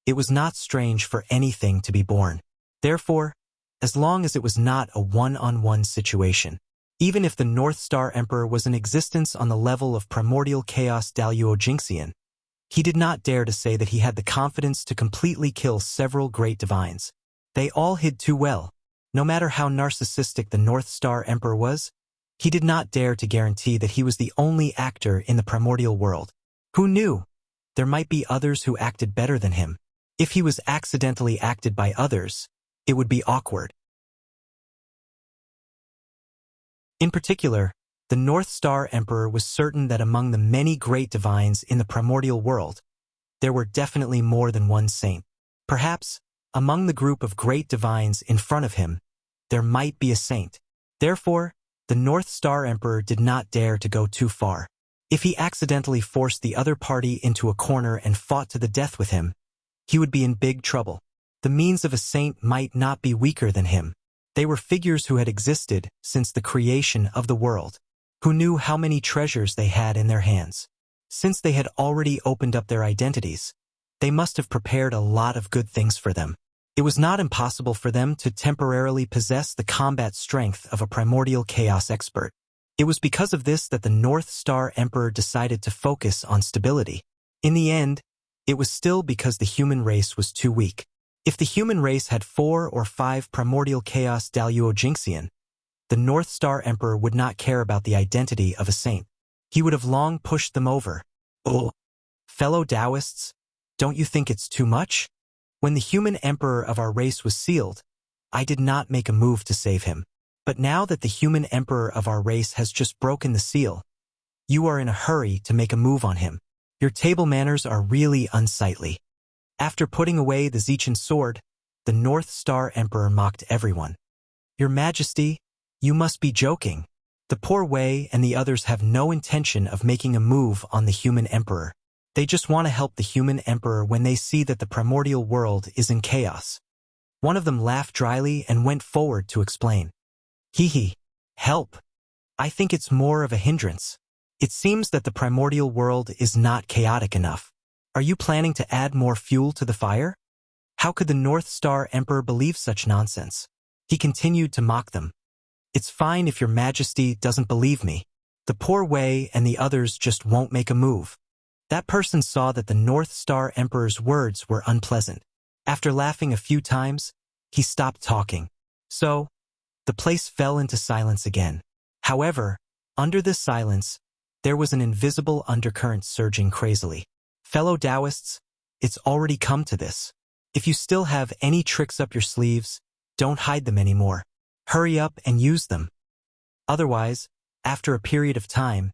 it was not strange for anything to be born. Therefore, as long as it was not a one-on-one situation, even if the North Star Emperor was in existence on the level of primordial chaos Daluo-Jinxian, he did not dare to say that he had the confidence to completely kill several great divines. They all hid too well. No matter how narcissistic the North Star Emperor was, he did not dare to guarantee that he was the only actor in the primordial world. Who knew? There might be others who acted better than him. If he was accidentally acted by others, it would be awkward. In particular, the North Star Emperor was certain that among the many great divines in the primordial world, there were definitely more than one saint. Perhaps, among the group of great divines in front of him, there might be a saint. Therefore, the North Star Emperor did not dare to go too far. If he accidentally forced the other party into a corner and fought to the death with him, he would be in big trouble. The means of a saint might not be weaker than him. They were figures who had existed since the creation of the world, who knew how many treasures they had in their hands. Since they had already opened up their identities, they must have prepared a lot of good things for them. It was not impossible for them to temporarily possess the combat strength of a primordial chaos expert. It was because of this that the North Star Emperor decided to focus on stability. In the end, it was still because the human race was too weak. If the human race had 4 or 5 primordial chaos Daluo-Jinxian, the North Star Emperor would not care about the identity of a saint. He would have long pushed them over. Oh, fellow Taoists, don't you think it's too much? When the human emperor of our race was sealed, I did not make a move to save him. But now that the human emperor of our race has just broken the seal, you are in a hurry to make a move on him. Your table manners are really unsightly. After putting away the Zichan sword, the North Star Emperor mocked everyone. Your Majesty, you must be joking. The poor Wei and the others have no intention of making a move on the human emperor. They just want to help the human emperor when they see that the primordial world is in chaos. One of them laughed dryly and went forward to explain. Hee hee. Help. I think it's more of a hindrance. It seems that the primordial world is not chaotic enough. Are you planning to add more fuel to the fire? How could the North Star Emperor believe such nonsense? He continued to mock them. It's fine if your majesty doesn't believe me. The poor Wei and the others just won't make a move. That person saw that the North Star Emperor's words were unpleasant. After laughing a few times, he stopped talking. So, the place fell into silence again. However, under this silence, there was an invisible undercurrent surging crazily. Fellow Taoists, it's already come to this. If you still have any tricks up your sleeves, don't hide them anymore. Hurry up and use them. Otherwise, after a period of time,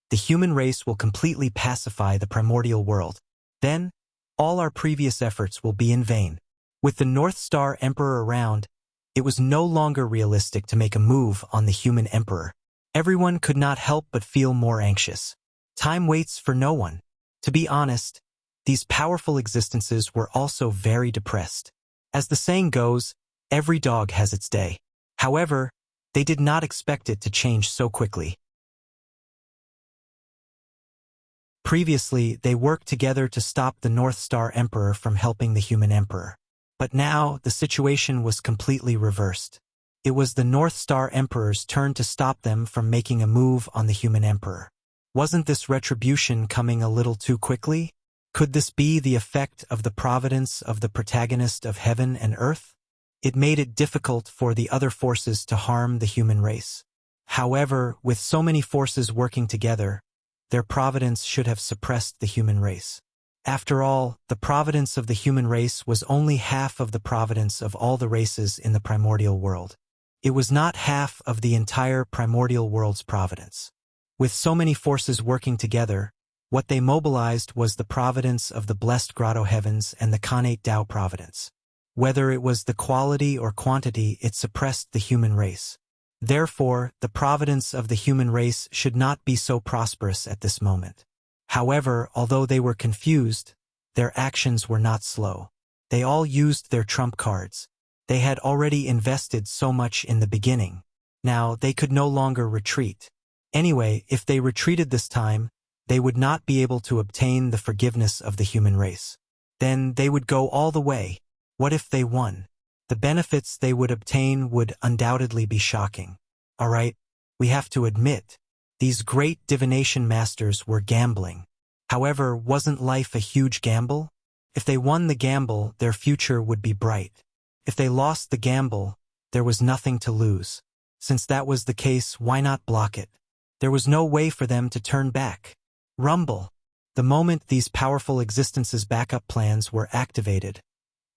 the human race will completely pacify the primordial world. Then, all our previous efforts will be in vain. With the North Star Emperor around, it was no longer realistic to make a move on the human emperor. Everyone could not help but feel more anxious. Time waits for no one. To be honest, these powerful existences were also very depressed. As the saying goes, every dog has its day. However, they did not expect it to change so quickly. Previously, they worked together to stop the North Star Emperor from helping the human emperor. But now, the situation was completely reversed. It was the North Star Emperor's turn to stop them from making a move on the human emperor. Wasn't this retribution coming a little too quickly? Could this be the effect of the providence of the protagonist of heaven and earth? It made it difficult for the other forces to harm the human race. However, with so many forces working together, their providence should have suppressed the human race. After all, the providence of the human race was only half of the providence of all the races in the primordial world. It was not half of the entire primordial world's providence. With so many forces working together, what they mobilized was the providence of the blessed grotto heavens and the Khanate Tao providence. Whether it was the quality or quantity, it suppressed the human race. Therefore, the providence of the human race should not be so prosperous at this moment. However, although they were confused, their actions were not slow. They all used their trump cards. They had already invested so much in the beginning. Now, they could no longer retreat. Anyway, if they retreated this time, they would not be able to obtain the forgiveness of the human race. Then they would go all the way. What if they won? The benefits they would obtain would undoubtedly be shocking. Alright, we have to admit, these great divination masters were gambling. However, wasn't life a huge gamble? If they won the gamble, their future would be bright. If they lost the gamble, there was nothing to lose. Since that was the case, why not block it? There was no way for them to turn back. Rumble. The moment these powerful existences' backup plans were activated,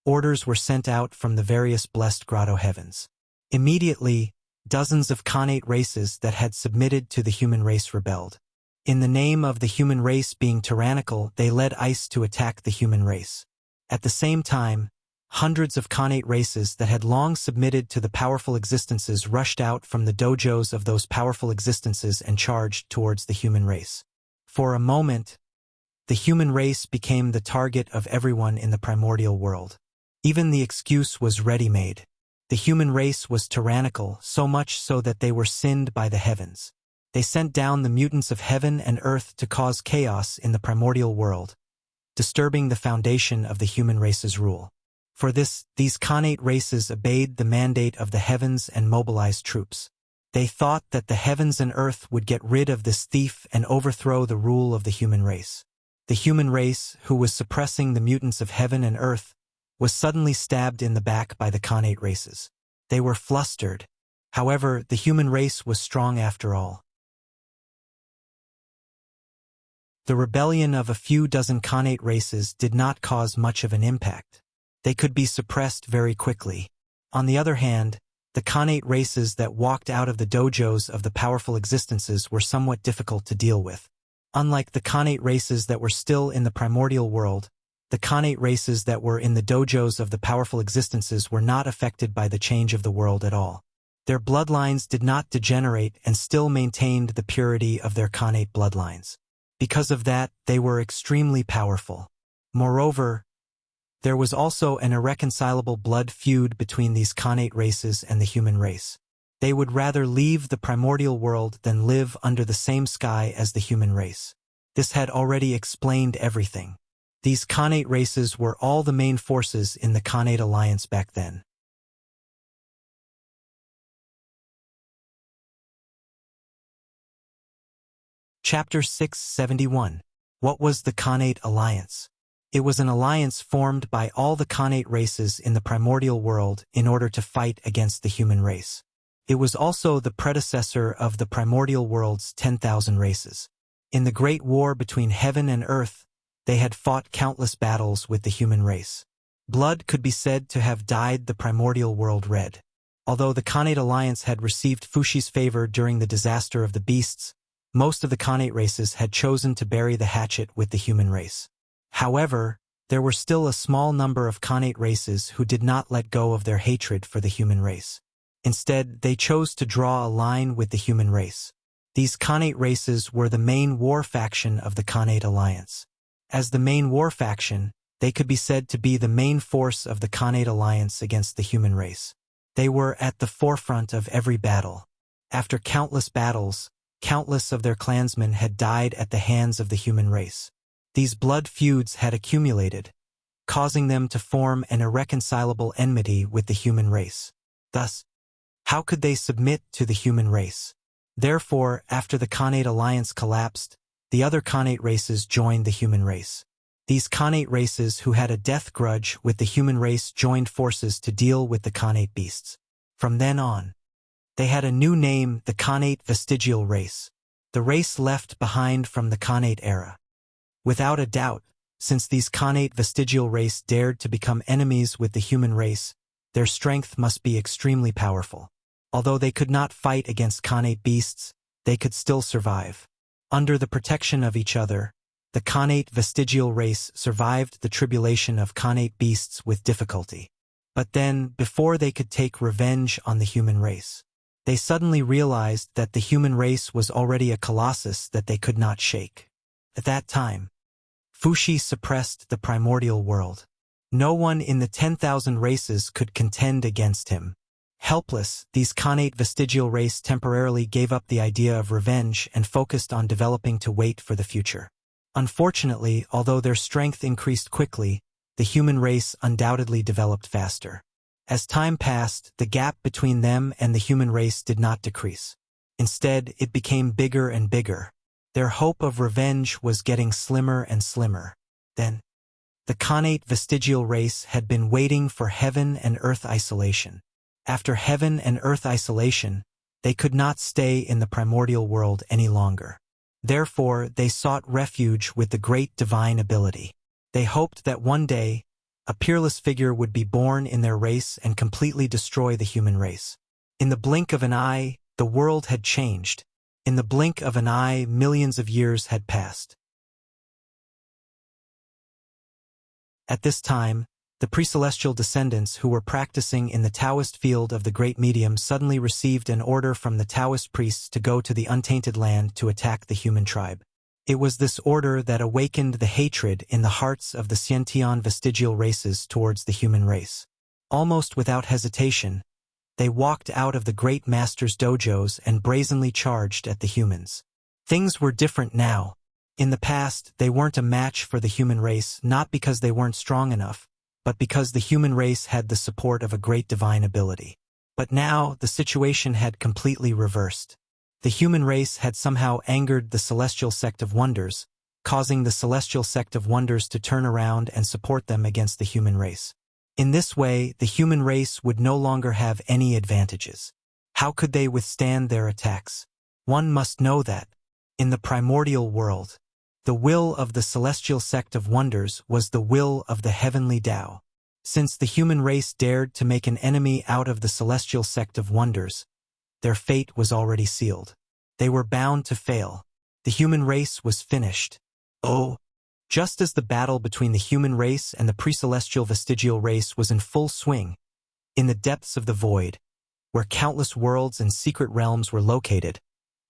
orders were sent out from the various blessed grotto heavens. Immediately, dozens of Khanate races that had submitted to the human race rebelled. In the name of the human race being tyrannical, they led ice to attack the human race. At the same time, hundreds of Khanate races that had long submitted to the powerful existences rushed out from the dojos of those powerful existences and charged towards the human race. For a moment, the human race became the target of everyone in the primordial world. Even the excuse was ready-made. The human race was tyrannical, so much so that they were sinned by the heavens. They sent down the mutants of heaven and earth to cause chaos in the primordial world, disturbing the foundation of the human race's rule. For this, these Khanate races obeyed the mandate of the heavens and mobilized troops. They thought that the heavens and earth would get rid of this thief and overthrow the rule of the human race. The human race, who was suppressing the mutants of heaven and earth, was suddenly stabbed in the back by the Khanate races. They were flustered. However, the human race was strong after all. The rebellion of a few dozen Khanate races did not cause much of an impact. They could be suppressed very quickly. On the other hand, the Khanate races that walked out of the dojos of the powerful existences were somewhat difficult to deal with. Unlike the Khanate races that were still in the primordial world, the Khanate races that were in the dojos of the powerful existences were not affected by the change of the world at all. Their bloodlines did not degenerate and still maintained the purity of their Khanate bloodlines. Because of that, they were extremely powerful. Moreover, there was also an irreconcilable blood feud between these Khanate races and the human race. They would rather leave the primordial world than live under the same sky as the human race. This had already explained everything. These Khanate races were all the main forces in the Khanate alliance back then. Chapter 671. What was the Khanate alliance? It was an alliance formed by all the Khanate races in the primordial world in order to fight against the human race. It was also the predecessor of the primordial world's 10,000 races. In the great war between heaven and earth, they had fought countless battles with the human race. Blood could be said to have dyed the primordial world red. Although the Khanate alliance had received Fushi's favor during the disaster of the beasts, most of the Khanate races had chosen to bury the hatchet with the human race. However, there were still a small number of Khanate races who did not let go of their hatred for the human race. Instead, they chose to draw a line with the human race. These Khanate races were the main war faction of the Khanate alliance. As the main war faction, they could be said to be the main force of the Khanate alliance against the human race. They were at the forefront of every battle. After countless battles, countless of their clansmen had died at the hands of the human race. These blood feuds had accumulated, causing them to form an irreconcilable enmity with the human race. Thus, how could they submit to the human race? Therefore, after the Khanate alliance collapsed, the other Khanate races joined the human race. These Khanate races who had a death grudge with the human race joined forces to deal with the Khanate beasts. From then on, they had a new name, the Khanate vestigial race, the race left behind from the Khanate era. Without a doubt, since these Khanate vestigial race dared to become enemies with the human race, their strength must be extremely powerful. Although they could not fight against Khanate beasts, they could still survive. Under the protection of each other, the Khanate vestigial race survived the tribulation of Khanate beasts with difficulty. But then, before they could take revenge on the human race, they suddenly realized that the human race was already a colossus that they could not shake. At that time, Fushi suppressed the primordial world. No one in the 10,000 races could contend against him. Helpless, these Khanate vestigial race temporarily gave up the idea of revenge and focused on developing to wait for the future. Unfortunately, although their strength increased quickly, the human race undoubtedly developed faster. As time passed, the gap between them and the human race did not decrease. Instead, it became bigger and bigger. Their hope of revenge was getting slimmer and slimmer. Then, the Khanate vestigial race had been waiting for heaven and earth isolation. After heaven and earth isolation, they could not stay in the primordial world any longer. Therefore, they sought refuge with the great divine ability. They hoped that one day, a peerless figure would be born in their race and completely destroy the human race. In the blink of an eye, the world had changed. In the blink of an eye, millions of years had passed. At this time, the pre-celestial descendants who were practicing in the Taoist field of the Great Medium suddenly received an order from the Taoist priests to go to the untainted land to attack the human tribe. It was this order that awakened the hatred in the hearts of the Xiantian vestigial races towards the human race. Almost without hesitation, they walked out of the great master's dojos and brazenly charged at the humans. Things were different now. In the past, they weren't a match for the human race, not because they weren't strong enough, but because the human race had the support of a great divine ability. But now, the situation had completely reversed. The human race had somehow angered the Celestial Sect of Wonders, causing the Celestial Sect of Wonders to turn around and support them against the human race. In this way, the human race would no longer have any advantages. How could they withstand their attacks? One must know that, in the primordial world, the will of the Celestial Sect of Wonders was the will of the heavenly Tao. Since the human race dared to make an enemy out of the Celestial Sect of Wonders, their fate was already sealed. They were bound to fail. The human race was finished. Oh! Just as the battle between the human race and the pre-celestial vestigial race was in full swing, in the depths of the void, where countless worlds and secret realms were located,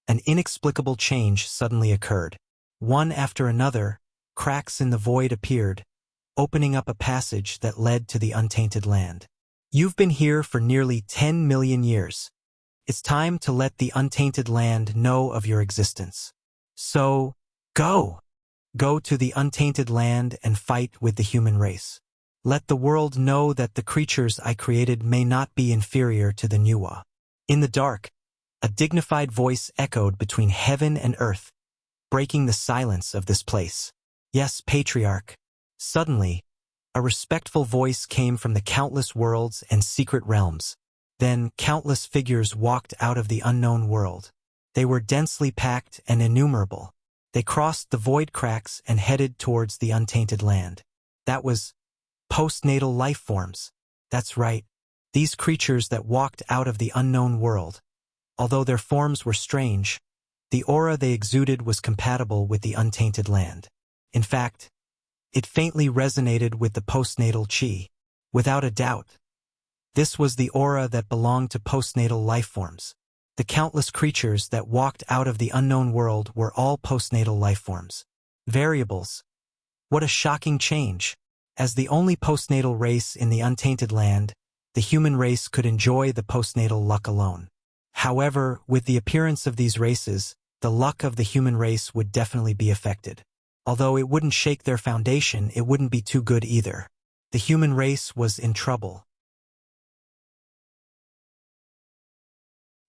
an inexplicable change suddenly occurred. One after another, cracks in the void appeared, opening up a passage that led to the untainted land. You've been here for nearly 10 million years. It's time to let the untainted land know of your existence. So, go! Go to the untainted land and fight with the human race. Let the world know that the creatures I created may not be inferior to the Nuwa. In the dark, a dignified voice echoed between heaven and earth, breaking the silence of this place. Yes, Patriarch. Suddenly, a respectful voice came from the countless worlds and secret realms. Then countless figures walked out of the unknown world. They were densely packed and innumerable. They crossed the void cracks and headed towards the untainted land. That was postnatal life forms. That's right. These creatures that walked out of the unknown world. Although their forms were strange, the aura they exuded was compatible with the untainted land. In fact, it faintly resonated with the postnatal chi. Without a doubt, this was the aura that belonged to postnatal life forms. The countless creatures that walked out of the unknown world were all postnatal life forms. Variables. What a shocking change. As the only postnatal race in the untainted land, the human race could enjoy the postnatal luck alone. However, with the appearance of these races, the luck of the human race would definitely be affected. Although it wouldn't shake their foundation, it wouldn't be too good either. The human race was in trouble.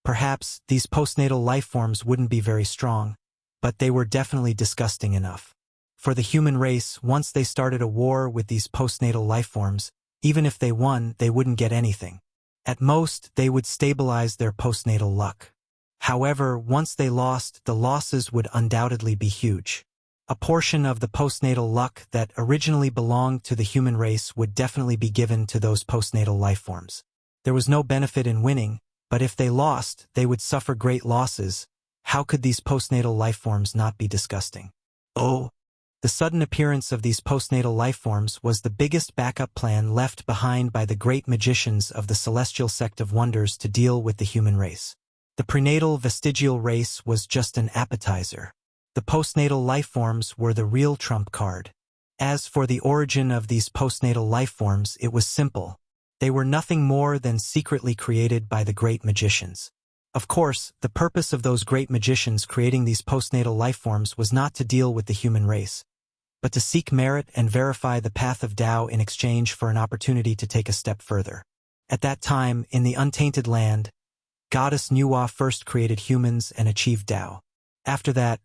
Perhaps these postnatal life forms wouldn't be very strong, but they were definitely disgusting enough. For the human race, once they started a war with these postnatal life forms, even if they won, they wouldn't get anything. At most, they would stabilize their postnatal luck. However, once they lost, the losses would undoubtedly be huge. A portion of the postnatal luck that originally belonged to the human race would definitely be given to those postnatal life forms. There was no benefit in winning, but if they lost, they would suffer great losses. How could these postnatal life forms not be disgusting? Oh! The sudden appearance of these postnatal life forms was the biggest backup plan left behind by the great magicians of the celestial sect of wonders to deal with the human race. The prenatal vestigial race was just an appetizer. The postnatal life forms were the real trump card. As for the origin of these postnatal life forms, it was simple. They were nothing more than secretly created by the great magicians. Of course, the purpose of those great magicians creating these postnatal life forms was not to deal with the human race, but to seek merit and verify the path of Tao in exchange for an opportunity to take a step further. At that time, in the untainted land, Goddess Nuwa first created humans and achieved Tao. After that,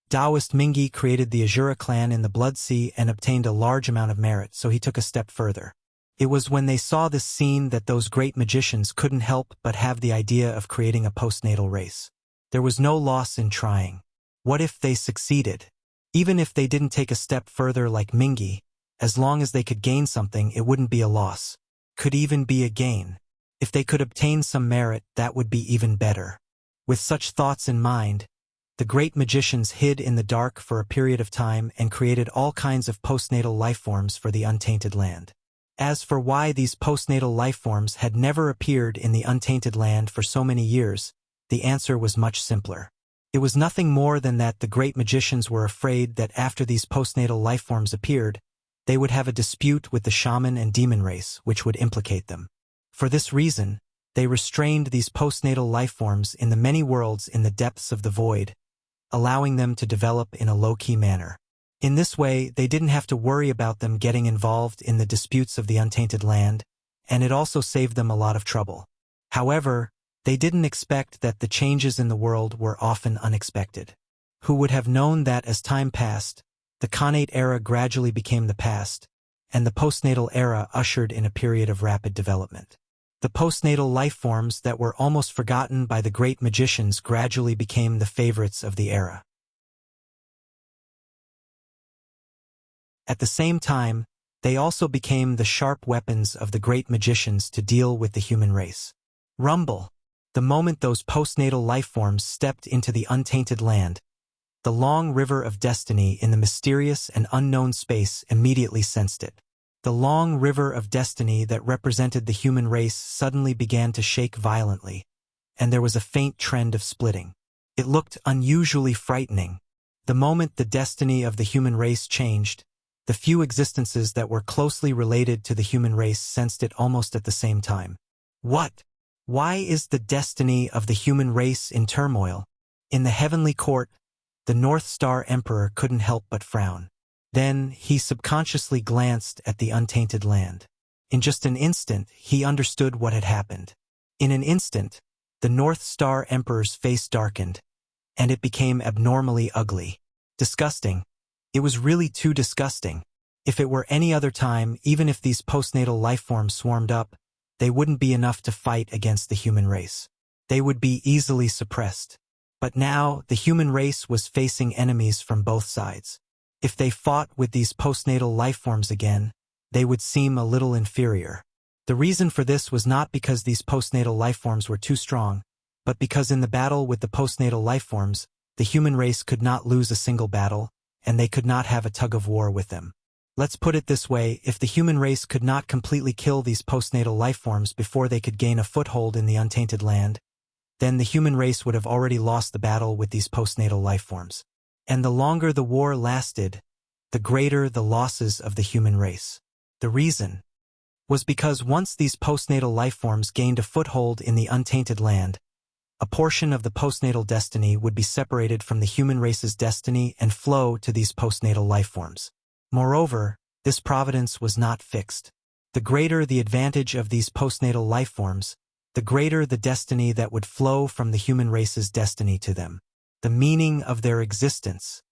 Taoist Mingi created the Azura clan in the Blood Sea and obtained a large amount of merit, so he took a step further. It was when they saw this scene that those great magicians couldn't help but have the idea of creating a postnatal race. There was no loss in trying. What if they succeeded? Even if they didn't take a step further like Mingi, as long as they could gain something, it wouldn't be a loss. Could even be a gain. If they could obtain some merit, that would be even better. With such thoughts in mind, the great magicians hid in the dark for a period of time and created all kinds of postnatal life forms for the untainted land. As for why these postnatal life forms had never appeared in the untainted land for so many years, the answer was much simpler. It was nothing more than that the great magicians were afraid that after these postnatal life forms appeared, they would have a dispute with the shaman and demon race, which would implicate them. For this reason, they restrained these postnatal life forms in the many worlds in the depths of the void, allowing them to develop in a low-key manner. In this way, they didn't have to worry about them getting involved in the disputes of the untainted land, and it also saved them a lot of trouble. However, they didn't expect that the changes in the world were often unexpected. Who would have known that as time passed, the Khanate era gradually became the past, and the postnatal era ushered in a period of rapid development. The postnatal life forms that were almost forgotten by the great magicians gradually became the favorites of the era. At the same time, they also became the sharp weapons of the great magicians to deal with the human race. Rumble. The moment those postnatal life forms stepped into the untainted land, the long river of destiny in the mysterious and unknown space immediately sensed it. The long river of destiny that represented the human race suddenly began to shake violently, and there was a faint trend of splitting. It looked unusually frightening. The moment the destiny of the human race changed, the few existences that were closely related to the human race sensed it almost at the same time. What? Why is the destiny of the human race in turmoil? In the heavenly court, the North Star Emperor couldn't help but frown. Then he subconsciously glanced at the untainted land. In just an instant, he understood what had happened. In an instant, the North Star Emperor's face darkened, and it became abnormally ugly. Disgusting. It was really too disgusting. If it were any other time, even if these postnatal lifeforms swarmed up, they wouldn't be enough to fight against the human race. They would be easily suppressed. But now, the human race was facing enemies from both sides. If they fought with these postnatal lifeforms again, they would seem a little inferior. The reason for this was not because these postnatal lifeforms were too strong, but because in the battle with the postnatal lifeforms, the human race could not lose a single battle, and they could not have a tug-of-war with them. Let's put it this way, if the human race could not completely kill these postnatal lifeforms before they could gain a foothold in the untainted land, then the human race would have already lost the battle with these postnatal lifeforms. And the longer the war lasted, the greater the losses of the human race. The reason was because once these postnatal lifeforms gained a foothold in the untainted land, a portion of the postnatal destiny would be separated from the human race's destiny and flow to these postnatal lifeforms. Moreover, this providence was not fixed. The greater the advantage of these postnatal lifeforms, the greater the destiny that would flow from the human race's destiny to them. The meaning of their existence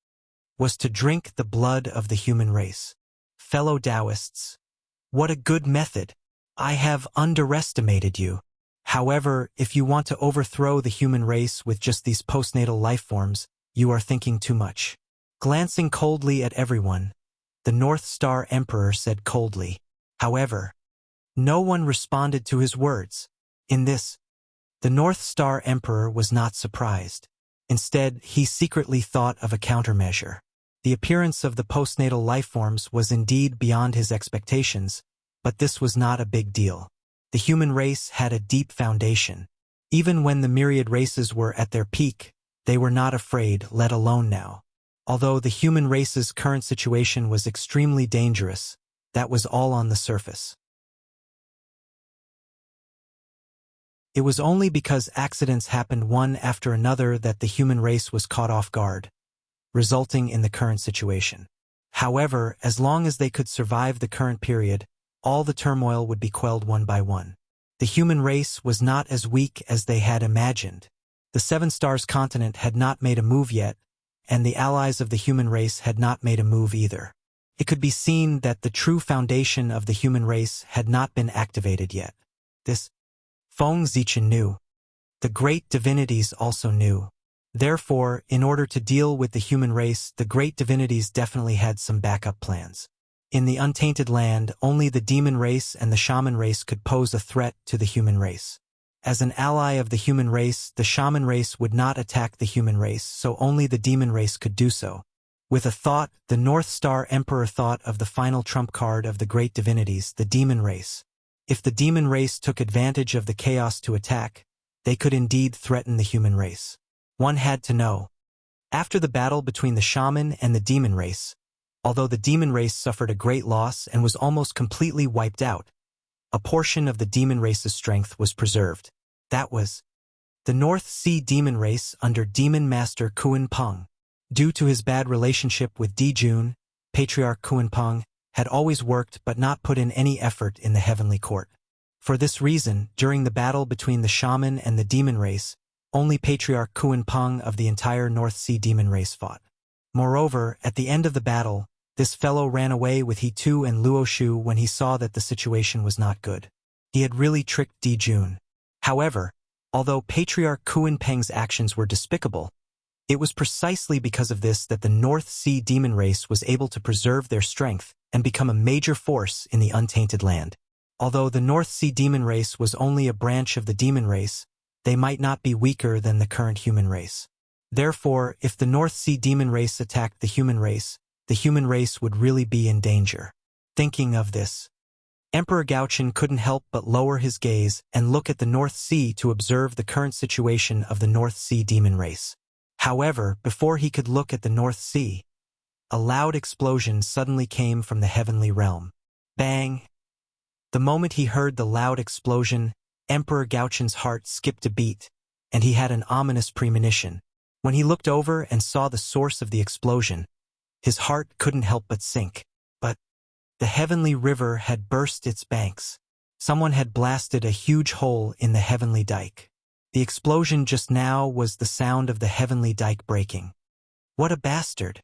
was to drink the blood of the human race. Fellow Taoists, what a good method! I have underestimated you. However, if you want to overthrow the human race with just these postnatal lifeforms, you are thinking too much. Glancing coldly at everyone, the North Star Emperor said coldly. However, no one responded to his words. In this, the North Star Emperor was not surprised. Instead, he secretly thought of a countermeasure. The appearance of the postnatal lifeforms was indeed beyond his expectations, but this was not a big deal. The human race had a deep foundation. Even when the myriad races were at their peak, they were not afraid, let alone now. Although the human race's current situation was extremely dangerous, that was all on the surface. It was only because accidents happened one after another that the human race was caught off guard, resulting in the current situation. However, as long as they could survive the current period, all the turmoil would be quelled one by one. The human race was not as weak as they had imagined. The Seven Stars continent had not made a move yet, and the allies of the human race had not made a move either. It could be seen that the true foundation of the human race had not been activated yet. This Feng Zichen knew. The great divinities also knew. Therefore, in order to deal with the human race, the great divinities definitely had some backup plans. In the untainted land, only the demon race and the shaman race could pose a threat to the human race. As an ally of the human race, the shaman race would not attack the human race, so only the demon race could do so. With a thought, the North Star Emperor thought of the final trump card of the great divinities, the demon race. If the demon race took advantage of the chaos to attack, they could indeed threaten the human race. One had to know. After the battle between the shaman and the demon race, although the demon race suffered a great loss and was almost completely wiped out, a portion of the demon race's strength was preserved. That was the North Sea demon race under Demon Master Kuan Peng. Due to his bad relationship with Dijun, Patriarch Kuan Peng had always worked but not put in any effort in the heavenly court. For this reason, during the battle between the shaman and the demon race, only Patriarch Kuan Peng of the entire North Sea demon race fought. Moreover, at the end of the battle, this fellow ran away with He Tu and Luo Shu when he saw that the situation was not good. He had really tricked Dijun. However, although Patriarch Kuan Peng's actions were despicable, it was precisely because of this that the North Sea demon race was able to preserve their strength and become a major force in the untainted land. Although the North Sea demon race was only a branch of the demon race, they might not be weaker than the current human race. Therefore, if the North Sea demon race attacked the human race would really be in danger. Thinking of this, Emperor Gaochen couldn't help but lower his gaze and look at the North Sea to observe the current situation of the North Sea demon race. However, before he could look at the North Sea, a loud explosion suddenly came from the heavenly realm. Bang! The moment he heard the loud explosion, Emperor Gaochun's heart skipped a beat, and he had an ominous premonition. When he looked over and saw the source of the explosion, his heart couldn't help but sink. But the heavenly river had burst its banks. Someone had blasted a huge hole in the heavenly dike. The explosion just now was the sound of the heavenly dike breaking. What a bastard!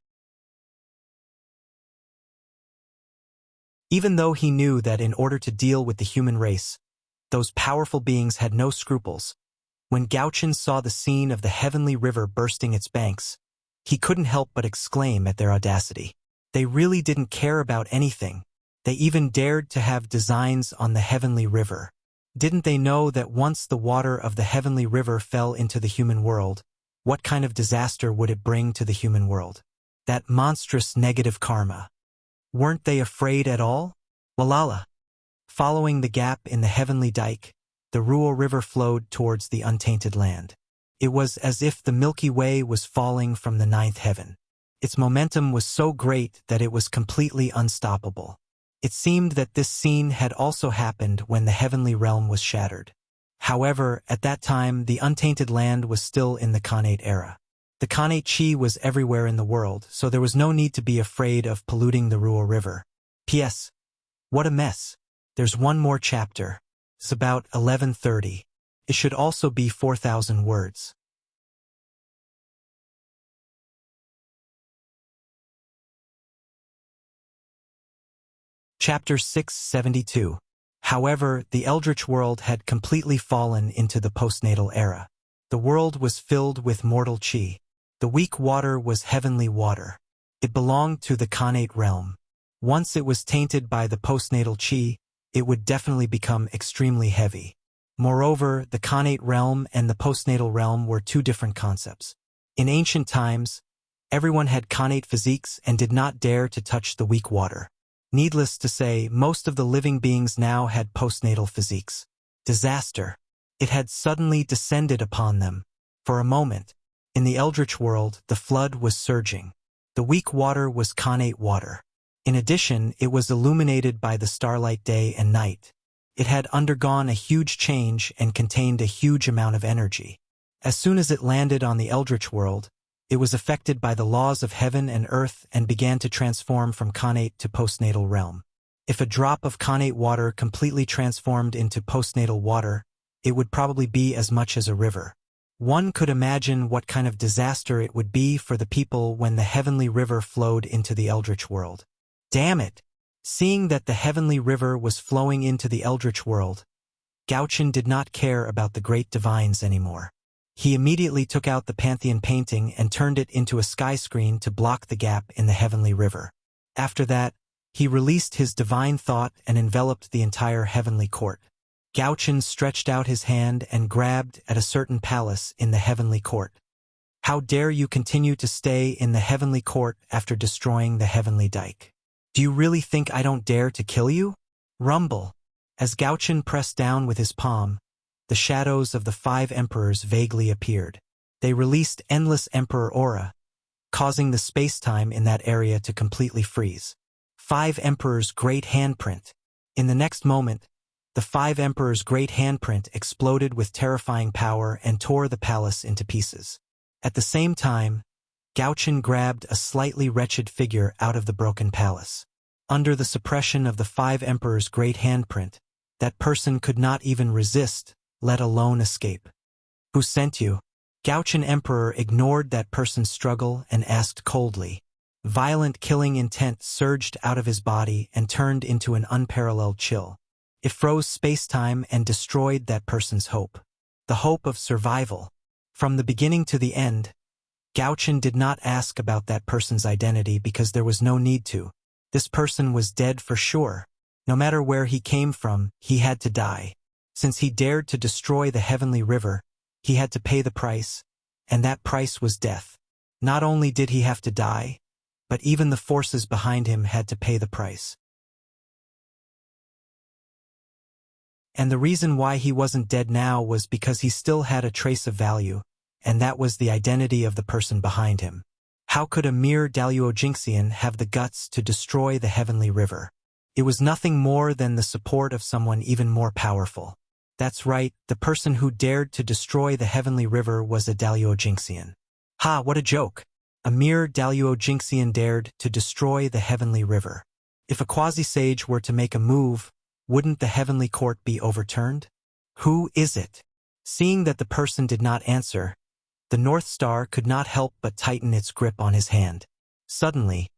Even though he knew that in order to deal with the human race, those powerful beings had no scruples, when Gaochun saw the scene of the heavenly river bursting its banks, he couldn't help but exclaim at their audacity. They really didn't care about anything. They even dared to have designs on the heavenly river. Didn't they know that once the water of the heavenly river fell into the human world, what kind of disaster would it bring to the human world? That monstrous negative karma. Weren't they afraid at all? Walala. Following the gap in the heavenly dike, the Ruo River flowed towards the untainted land. It was as if the Milky Way was falling from the ninth heaven. Its momentum was so great that it was completely unstoppable. It seemed that this scene had also happened when the heavenly realm was shattered. However, at that time, the untainted land was still in the Khanate era. The Khanate Chi was everywhere in the world, so there was no need to be afraid of polluting the Ruo River. P.S. What a mess. There's one more chapter. It's about 1130. It should also be 4,000 words. Chapter 672. However, the Eldritch world had completely fallen into the postnatal era. The world was filled with mortal chi. The weak water was heavenly water. It belonged to the Khanate realm. Once it was tainted by the postnatal chi, it would definitely become extremely heavy. Moreover, the Khanate realm and the postnatal realm were two different concepts. In ancient times, everyone had Khanate physiques and did not dare to touch the weak water. Needless to say, most of the living beings now had postnatal physiques. Disaster. It had suddenly descended upon them. For a moment, in the Eldritch world, the flood was surging. The weak water was Khanate water. In addition, it was illuminated by the starlight day and night. It had undergone a huge change and contained a huge amount of energy. As soon as it landed on the Eldritch world, it was affected by the laws of heaven and earth and began to transform from Khanate to postnatal realm. If a drop of Khanate water completely transformed into postnatal water, it would probably be as much as a river. One could imagine what kind of disaster it would be for the people when the heavenly river flowed into the Eldritch world. Damn it! Seeing that the heavenly river was flowing into the Eldritch world, Gaochun did not care about the great divines anymore. He immediately took out the Pantheon painting and turned it into a sky screen to block the gap in the heavenly river. After that, he released his divine thought and enveloped the entire heavenly court. Gaochun stretched out his hand and grabbed at a certain palace in the heavenly court. How dare you continue to stay in the heavenly court after destroying the heavenly dike? Do you really think I don't dare to kill you? Rumble. As Gaochun pressed down with his palm, the shadows of the 5 emperors vaguely appeared. They released endless emperor aura, causing the space-time in that area to completely freeze. 5 emperors' great handprint. In the next moment, the 5 emperors' great handprint exploded with terrifying power and tore the palace into pieces. At the same time, Gaochun grabbed a slightly wretched figure out of the broken palace. Under the suppression of the 5 emperors' great handprint, that person could not even resist, let alone escape. Who sent you? Gaochun Emperor ignored that person's struggle and asked coldly. Violent killing intent surged out of his body and turned into an unparalleled chill. It froze space-time and destroyed that person's hope. The hope of survival. From the beginning to the end, Gaochun did not ask about that person's identity because there was no need to. This person was dead for sure. No matter where he came from, he had to die. Since he dared to destroy the heavenly river, he had to pay the price, and that price was death. Not only did he have to die, but even the forces behind him had to pay the price. And the reason why he wasn't dead now was because he still had a trace of value, and that was the identity of the person behind him. How could a mere Daluo Jinxian have the guts to destroy the heavenly river? It was nothing more than the support of someone even more powerful. That's right, the person who dared to destroy the heavenly river was a Daluojingxian. Ha, what a joke! A mere Daluojingxian dared to destroy the heavenly river. If a quasi-sage were to make a move, wouldn't the heavenly court be overturned? Who is it? Seeing that the person did not answer, the North Star could not help but tighten its grip on his hand. Suddenly,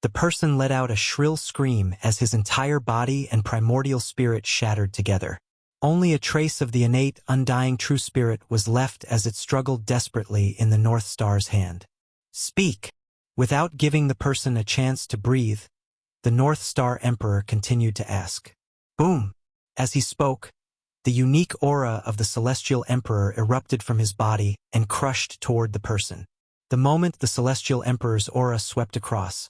the person let out a shrill scream as his entire body and primordial spirit shattered together. Only a trace of the innate, undying true spirit was left as it struggled desperately in the North Star's hand. Speak! Without giving the person a chance to breathe, the North Star Emperor continued to ask. Boom! As he spoke, the unique aura of the Celestial Emperor erupted from his body and crushed toward the person. The moment the Celestial Emperor's aura swept across,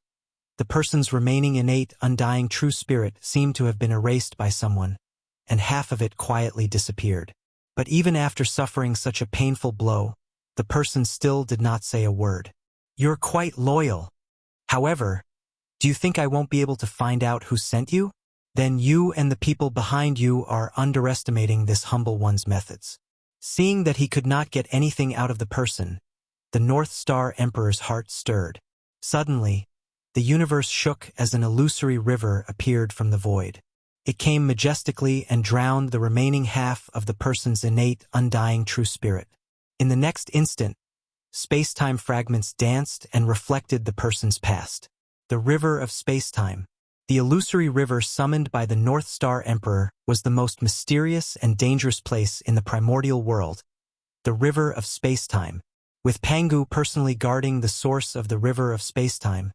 the person's remaining innate, undying true spirit seemed to have been erased by someone, and half of it quietly disappeared. But even after suffering such a painful blow, the person still did not say a word. You're quite loyal. However, do you think I won't be able to find out who sent you? Then you and the people behind you are underestimating this humble one's methods. Seeing that he could not get anything out of the person, the North Star Emperor's heart stirred. Suddenly, the universe shook as an illusory river appeared from the void. It came majestically and drowned the remaining half of the person's innate, undying true spirit. In the next instant, space-time fragments danced and reflected the person's past. The river of space-time. The illusory river summoned by the North Star Emperor was the most mysterious and dangerous place in the primordial world, the river of space-time. With Pangu personally guarding the source of the river of space-time,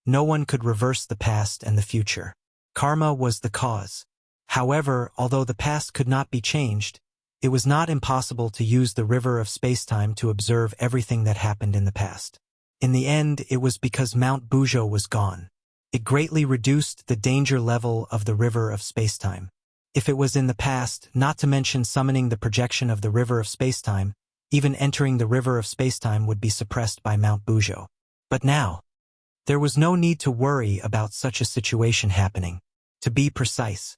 no one could reverse the past and the future. Karma was the cause. However, although the past could not be changed, it was not impossible to use the river of space-time to observe everything that happened in the past. In the end, it was because Mount Bujo was gone. It greatly reduced the danger level of the river of space-time. If it was in the past, not to mention summoning the projection of the river of space-time, even entering the river of space-time would be suppressed by Mount Bujo. But now, there was no need to worry about such a situation happening. To be precise,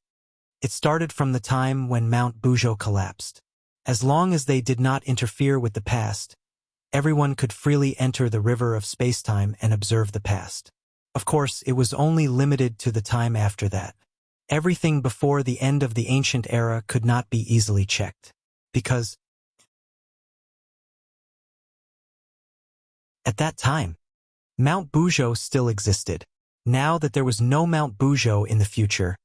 it started from the time when Mount Bujo collapsed. As long as they did not interfere with the past, everyone could freely enter the river of space-time and observe the past. Of course, it was only limited to the time after that. Everything before the end of the ancient era could not be easily checked, because at that time, Mount Bujo still existed. Now that there was no Mount Bujo in the future,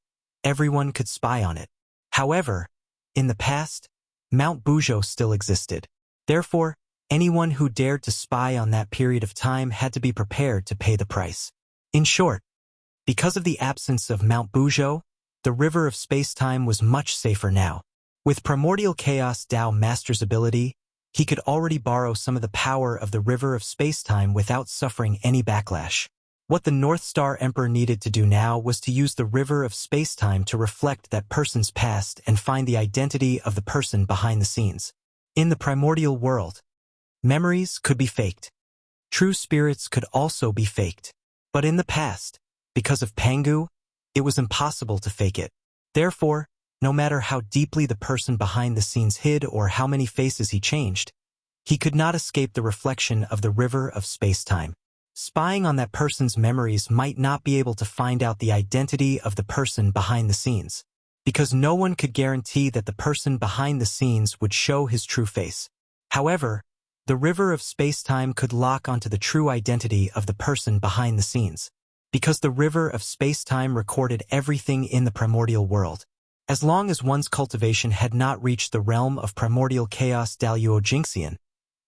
everyone could spy on it. However, in the past, Mount Bujo still existed. Therefore, anyone who dared to spy on that period of time had to be prepared to pay the price. In short, because of the absence of Mount Bujo, the river of space-time was much safer now. With Primordial Chaos Dao Master's ability, he could already borrow some of the power of the river of space-time without suffering any backlash. What the North Star Emperor needed to do now was to use the river of space-time to reflect that person's past and find the identity of the person behind the scenes. In the primordial world, memories could be faked. True spirits could also be faked. But in the past, because of Pangu, it was impossible to fake it. Therefore, no matter how deeply the person behind the scenes hid or how many faces he changed, he could not escape the reflection of the river of space-time. Spying on that person's memories might not be able to find out the identity of the person behind the scenes, because no one could guarantee that the person behind the scenes would show his true face. However, the river of space-time could lock onto the true identity of the person behind the scenes, because the river of space-time recorded everything in the primordial world. As long as one's cultivation had not reached the realm of primordial chaos Daluojingxian,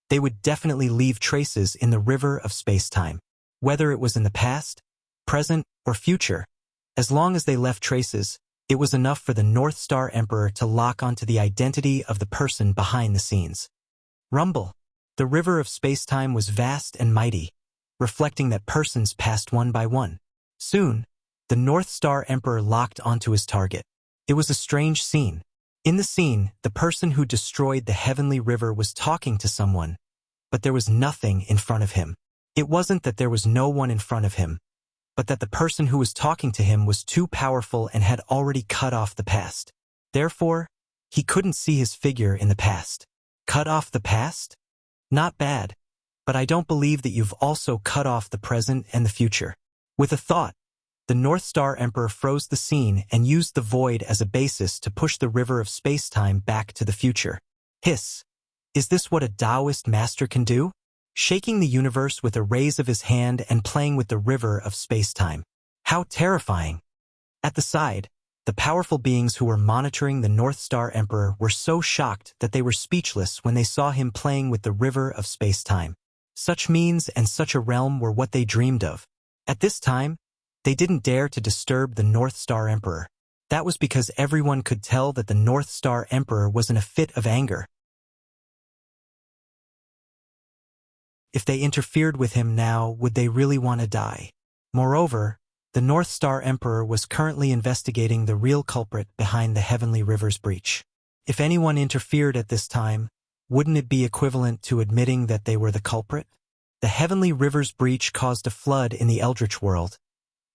they would definitely leave traces in the river of space-time. Whether it was in the past, present, or future, as long as they left traces, it was enough for the North Star Emperor to lock onto the identity of the person behind the scenes. Rumble. The river of space-time was vast and mighty, reflecting that persons passed one by one. Soon, the North Star Emperor locked onto his target. It was a strange scene. In the scene, the person who destroyed the heavenly river was talking to someone, but there was nothing in front of him. It wasn't that there was no one in front of him, but that the person who was talking to him was too powerful and had already cut off the past. Therefore, He couldn't see his figure in the past. Cut off the past? Not bad. But I don't believe that you've also cut off the present and the future. With a thought, the North Star Emperor froze the scene and used the void as a basis to push the river of space-time back to the future. Hiss. Is this what a Taoist master can do? Shaking the universe with a raise of his hand and playing with the river of space-time. How terrifying. At the side, the powerful beings who were monitoring the North Star Emperor were so shocked that they were speechless when they saw him playing with the river of space-time. Such means and such a realm were what they dreamed of. At this time, they didn't dare to disturb the North Star Emperor. That was because everyone could tell that the North Star Emperor was in a fit of anger. If they interfered with him now, would they really want to die? Moreover, the North Star Emperor was currently investigating the real culprit behind the Heavenly River's breach. If anyone interfered at this time, wouldn't it be equivalent to admitting that they were the culprit? The Heavenly River's breach caused a flood in the Eldritch world,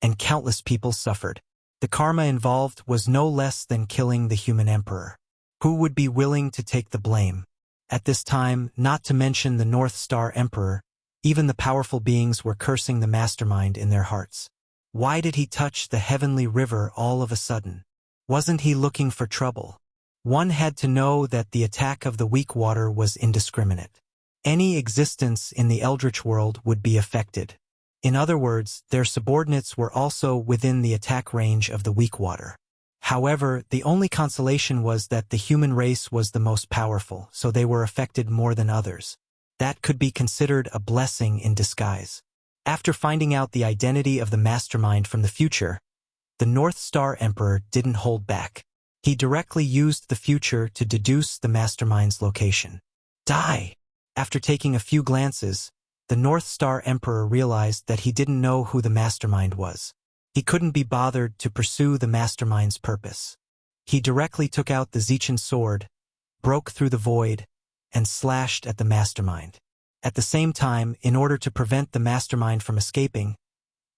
and countless people suffered. The karma involved was no less than killing the human emperor. Who would be willing to take the blame? At this time, not to mention the North Star Emperor, even the powerful beings were cursing the mastermind in their hearts. Why did he touch the Heavenly River all of a sudden? Wasn't he looking for trouble? One had to know that the attack of the weak water was indiscriminate. Any existence in the Eldritch world would be affected. In other words, their subordinates were also within the attack range of the weak water. However, the only consolation was that the human race was the most powerful, so they were affected more than others. That could be considered a blessing in disguise. After finding out the identity of the mastermind from the future, the North Star Emperor didn't hold back. He directly used the future to deduce the mastermind's location. Die! After taking a few glances, the North Star Emperor realized that he didn't know who the mastermind was. He couldn't be bothered to pursue the mastermind's purpose. He directly took out the Zichin sword, broke through the void, and slashed at the mastermind. At the same time, in order to prevent the mastermind from escaping,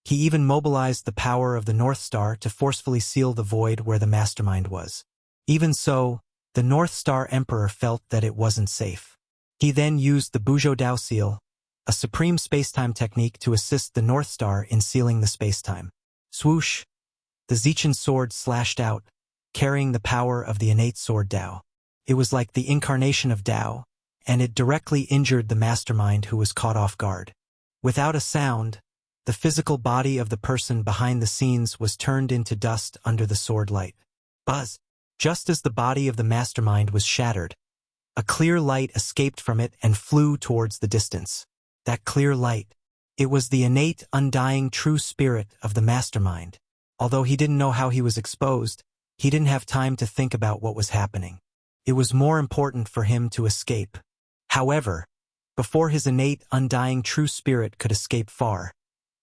he even mobilized the power of the North Star to forcefully seal the void where the mastermind was. Even so, the North Star Emperor felt that it wasn't safe. He then used the Buzhou Dao seal, a supreme spacetime technique to assist the North Star in sealing the spacetime. Swoosh! The Zichin sword slashed out, carrying the power of the innate sword Dao. It was like the incarnation of Dao, and it directly injured the mastermind who was caught off guard. Without a sound, the physical body of the person behind the scenes was turned into dust under the sword light. Buzz! Just as the body of the mastermind was shattered, a clear light escaped from it and flew towards the distance. That clear light, it was the innate, undying true spirit of the mastermind. Although he didn't know how he was exposed, he didn't have time to think about what was happening. It was more important for him to escape. However, before his innate, undying true spirit could escape far,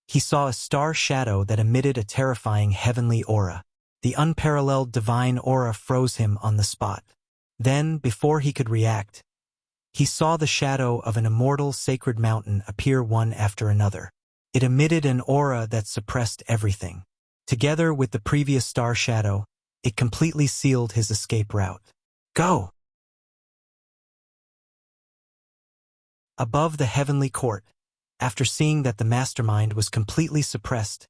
he saw a star shadow that emitted a terrifying heavenly aura. The unparalleled divine aura froze him on the spot. Then, before he could react, he saw the shadow of an immortal sacred mountain appear one after another. It emitted an aura that suppressed everything. Together with the previous star shadow, it completely sealed his escape route. Go! Above the heavenly court, after seeing that the mastermind was completely suppressed,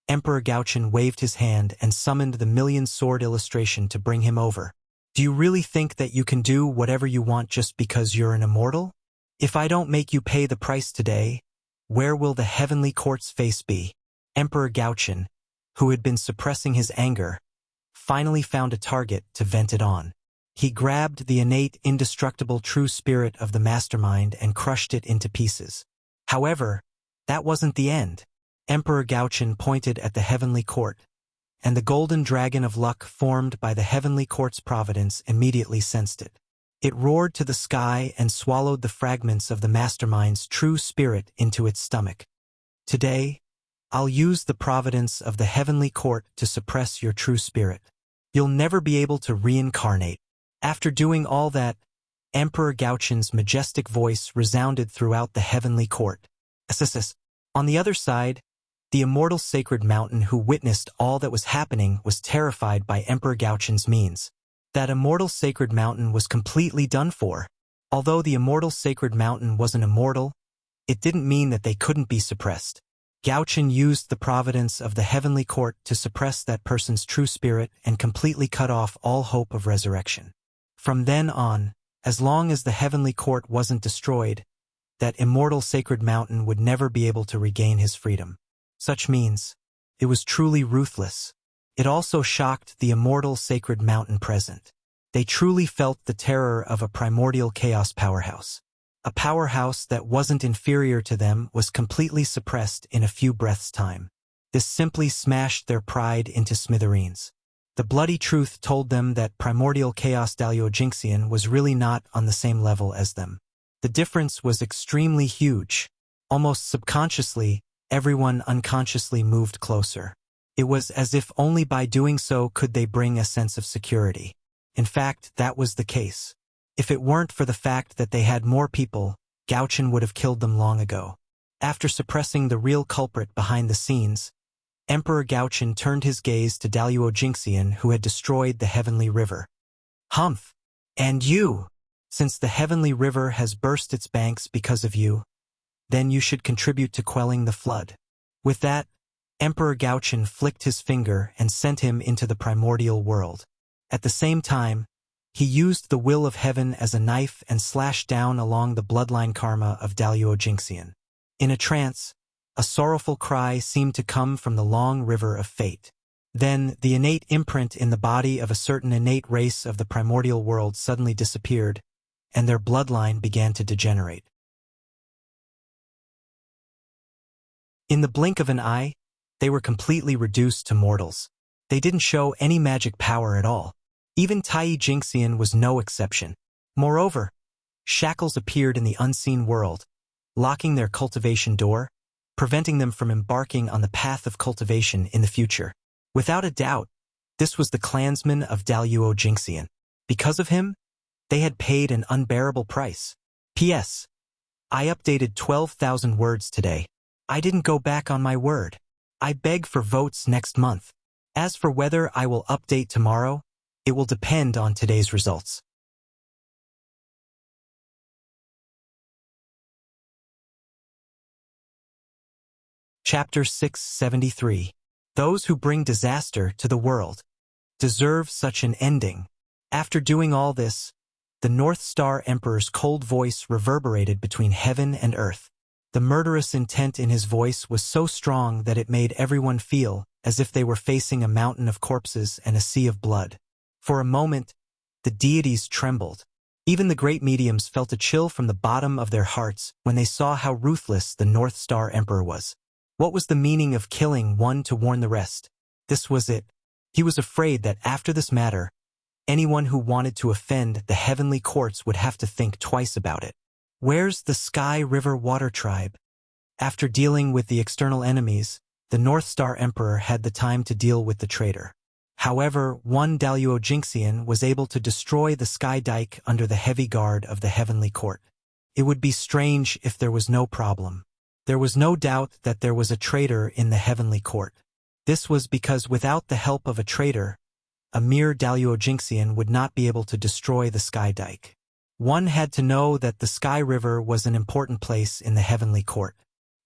Emperor Gaochen waved his hand and summoned the million sword illustration to bring him over. Do you really think that you can do whatever you want just because you're an immortal? If I don't make you pay the price today, where will the heavenly court's face be? Emperor Gaochen, who had been suppressing his anger, finally found a target to vent it on. He grabbed the innate, indestructible true spirit of the mastermind and crushed it into pieces. However, that wasn't the end. Emperor Gaochen pointed at the heavenly court, and the golden dragon of luck formed by the heavenly court's providence immediately sensed it. It roared to the sky and swallowed the fragments of the mastermind's true spirit into its stomach. Today, I'll use the providence of the heavenly court to suppress your true spirit. You'll never be able to reincarnate. After doing all that, Emperor Gaochen's majestic voice resounded throughout the heavenly court. Assissus. On the other side, the immortal sacred mountain who witnessed all that was happening was terrified by Emperor Gaochen's means. That immortal sacred mountain was completely done for. Although the immortal sacred mountain wasn't immortal, it didn't mean that they couldn't be suppressed. Gao Chen used the providence of the heavenly court to suppress that person's true spirit and completely cut off all hope of resurrection. From then on, as long as the heavenly court wasn't destroyed, that immortal sacred mountain would never be able to regain his freedom. Such means, it was truly ruthless. It also shocked the immortal sacred mountain present. They truly felt the terror of a primordial chaos powerhouse. A powerhouse that wasn't inferior to them was completely suppressed in a few breaths' time. This simply smashed their pride into smithereens. The bloody truth told them that primordial chaos Dalio Jinxian was really not on the same level as them. The difference was extremely huge. Almost subconsciously, everyone unconsciously moved closer. It was as if only by doing so could they bring a sense of security. In fact, that was the case. If it weren't for the fact that they had more people, Gao Chen would have killed them long ago. After suppressing the real culprit behind the scenes, Emperor Gao Chen turned his gaze to Daluo Jinxian, who had destroyed the heavenly river. Humph! And you! Since the heavenly river has burst its banks because of you, then you should contribute to quelling the flood. With that, Emperor Gao Chen flicked his finger and sent him into the primordial world. At the same time, he used the will of heaven as a knife and slashed down along the bloodline karma of Daluo Jinxian. In a trance, a sorrowful cry seemed to come from the long river of fate. Then, the innate imprint in the body of a certain innate race of the primordial world suddenly disappeared, and their bloodline began to degenerate. In the blink of an eye, they were completely reduced to mortals. They didn't show any magic power at all. Even Tai Jinxian was no exception. Moreover, shackles appeared in the unseen world, locking their cultivation door, preventing them from embarking on the path of cultivation in the future. Without a doubt, this was the clansman of Daluo Jinxian. Because of him, they had paid an unbearable price. P.S. I updated 12,000 words today. I didn't go back on my word. I beg for votes next month. As for whether I will update tomorrow, it will depend on today's results. Chapter 673. Those who bring disaster to the world deserve such an ending. After doing all this, the North Star Emperor's cold voice reverberated between heaven and earth. The murderous intent in his voice was so strong that it made everyone feel as if they were facing a mountain of corpses and a sea of blood. For a moment, the deities trembled. Even the great mediums felt a chill from the bottom of their hearts when they saw how ruthless the North Star Emperor was. What was the meaning of killing one to warn the rest? This was it. He was afraid that after this matter, anyone who wanted to offend the heavenly courts would have to think twice about it. Where's the Sky River Water Tribe? After dealing with the external enemies, the North Star Emperor had the time to deal with the traitor. However, one Daluo Jinxian was able to destroy the Sky Dike under the heavy guard of the heavenly court. It would be strange if there was no problem. There was no doubt that there was a traitor in the heavenly court. This was because without the help of a traitor, a mere Daluo Jinxian would not be able to destroy the Sky Dike. One had to know that the Sky River was an important place in the heavenly court.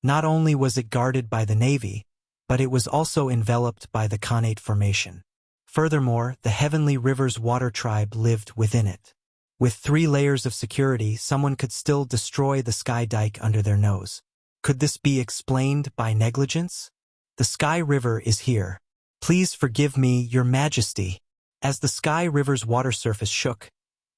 Not only was it guarded by the Navy, but it was also enveloped by the Khanate Formation. Furthermore, the heavenly river's water tribe lived within it. With 3 layers of security, someone could still destroy the Sky Dike under their nose. Could this be explained by negligence? The Sky River is here. Please forgive me, Your Majesty. As the Sky River's water surface shook,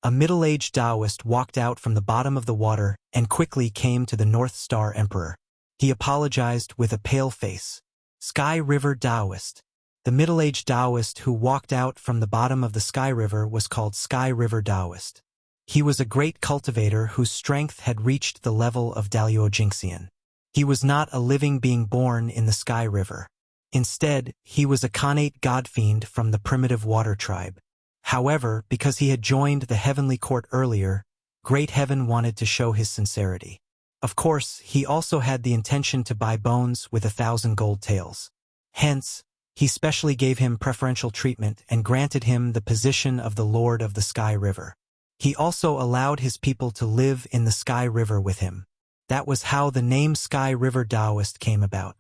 a middle-aged Taoist walked out from the bottom of the water and quickly came to the North Star Emperor. He apologized with a pale face. Sky River Taoist. The middle-aged Taoist who walked out from the bottom of the Sky River was called Sky River Taoist. He was a great cultivator whose strength had reached the level of Daluo Jinxian. He was not a living being born in the Sky River. Instead, he was a Khanate godfiend from the primitive water tribe. However, because he had joined the heavenly court earlier, Great Heaven wanted to show his sincerity. Of course, he also had the intention to buy bones with 1,000 gold taels. Hence, He specially gave him preferential treatment and granted him the position of the Lord of the Sky River. He also allowed his people to live in the Sky River with him. That was how the name Sky River Taoist came about.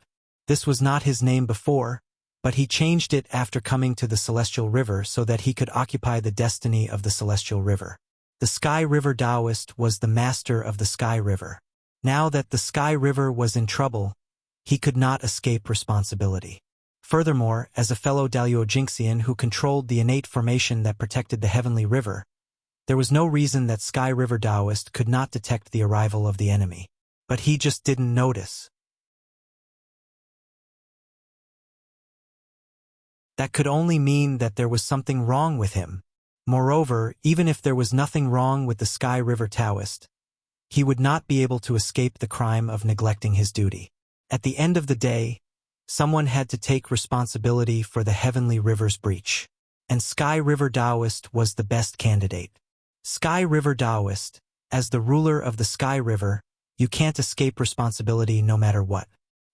This was not his name before, but he changed it after coming to the Celestial River so that he could occupy the destiny of the Celestial River. The Sky River Taoist was the master of the Sky River. Now that the Sky River was in trouble, he could not escape responsibility. Furthermore, as a fellow Daluo Jinxian who controlled the innate formation that protected the Heavenly River, there was no reason that Sky River Taoist could not detect the arrival of the enemy. But he just didn't notice. That could only mean that there was something wrong with him. Moreover, even if there was nothing wrong with the Sky River Taoist, he would not be able to escape the crime of neglecting his duty. At the end of the day, someone had to take responsibility for the Heavenly River's breach. And Sky River Taoist was the best candidate. Sky River Taoist, as the ruler of the Sky River, you can't escape responsibility no matter what.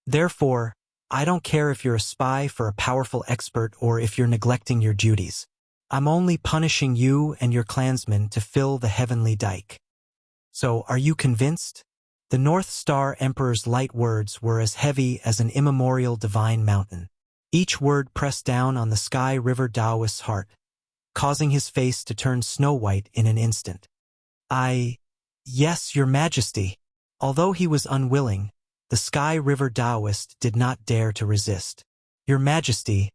Therefore, I don't care if you're a spy for a powerful expert or if you're neglecting your duties. I'm only punishing you and your clansmen to fill the heavenly dike. So, are you convinced? The North Star Emperor's light words were as heavy as an immemorial divine mountain. Each word pressed down on the Sky River Taoist's heart, causing his face to turn snow-white in an instant. Yes, Your Majesty. Although he was unwilling, the Sky River Taoist did not dare to resist. Your Majesty,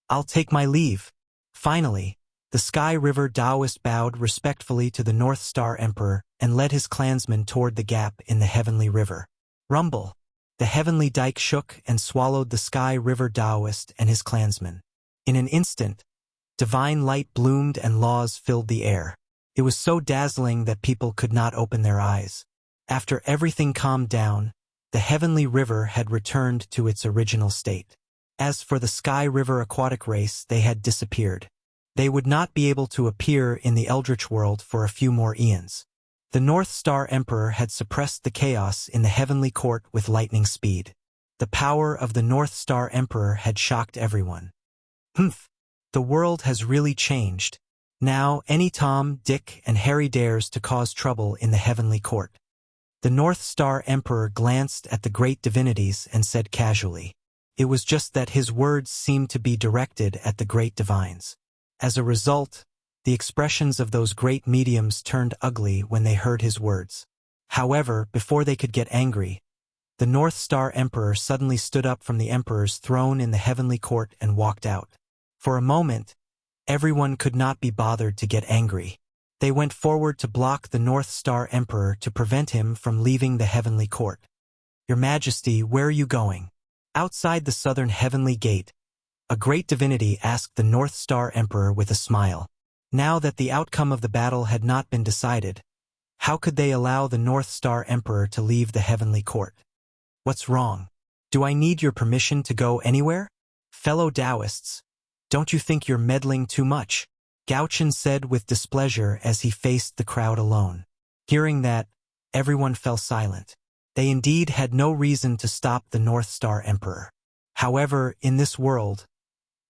I'll take my leave. Finally, the Sky River Taoist bowed respectfully to the North Star Emperor and led his clansmen toward the gap in the Heavenly River. Rumble! The heavenly dike shook and swallowed the Sky River Taoist and his clansmen. In an instant, divine light bloomed and laws filled the air. It was so dazzling that people could not open their eyes. After everything calmed down, the Heavenly River had returned to its original state. As for the Sky River aquatic race, they had disappeared. They would not be able to appear in the Eldritch world for a few more eons. The North Star Emperor had suppressed the chaos in the Heavenly Court with lightning speed. The power of the North Star Emperor had shocked everyone. The world has really changed. Now any Tom, Dick, and Harry dares to cause trouble in the Heavenly Court. The North Star Emperor glanced at the great divinities and said casually. It was just that his words seemed to be directed at the great divines. As a result, the expressions of those great mediums turned ugly when they heard his words. However, before they could get angry, the North Star Emperor suddenly stood up from the Emperor's throne in the Heavenly Court and walked out. For a moment, everyone could not be bothered to get angry. They went forward to block the North Star Emperor to prevent him from leaving the Heavenly Court. Your Majesty, where are you going? Outside the southern Heavenly Gate, a great divinity asked the North Star Emperor with a smile. Now that the outcome of the battle had not been decided, how could they allow the North Star Emperor to leave the Heavenly Court? What's wrong? Do I need your permission to go anywhere? Fellow Taoists, don't you think you're meddling too much? Gauchen said with displeasure as he faced the crowd alone. Hearing that, everyone fell silent. They indeed had no reason to stop the North Star Emperor. However, in this world,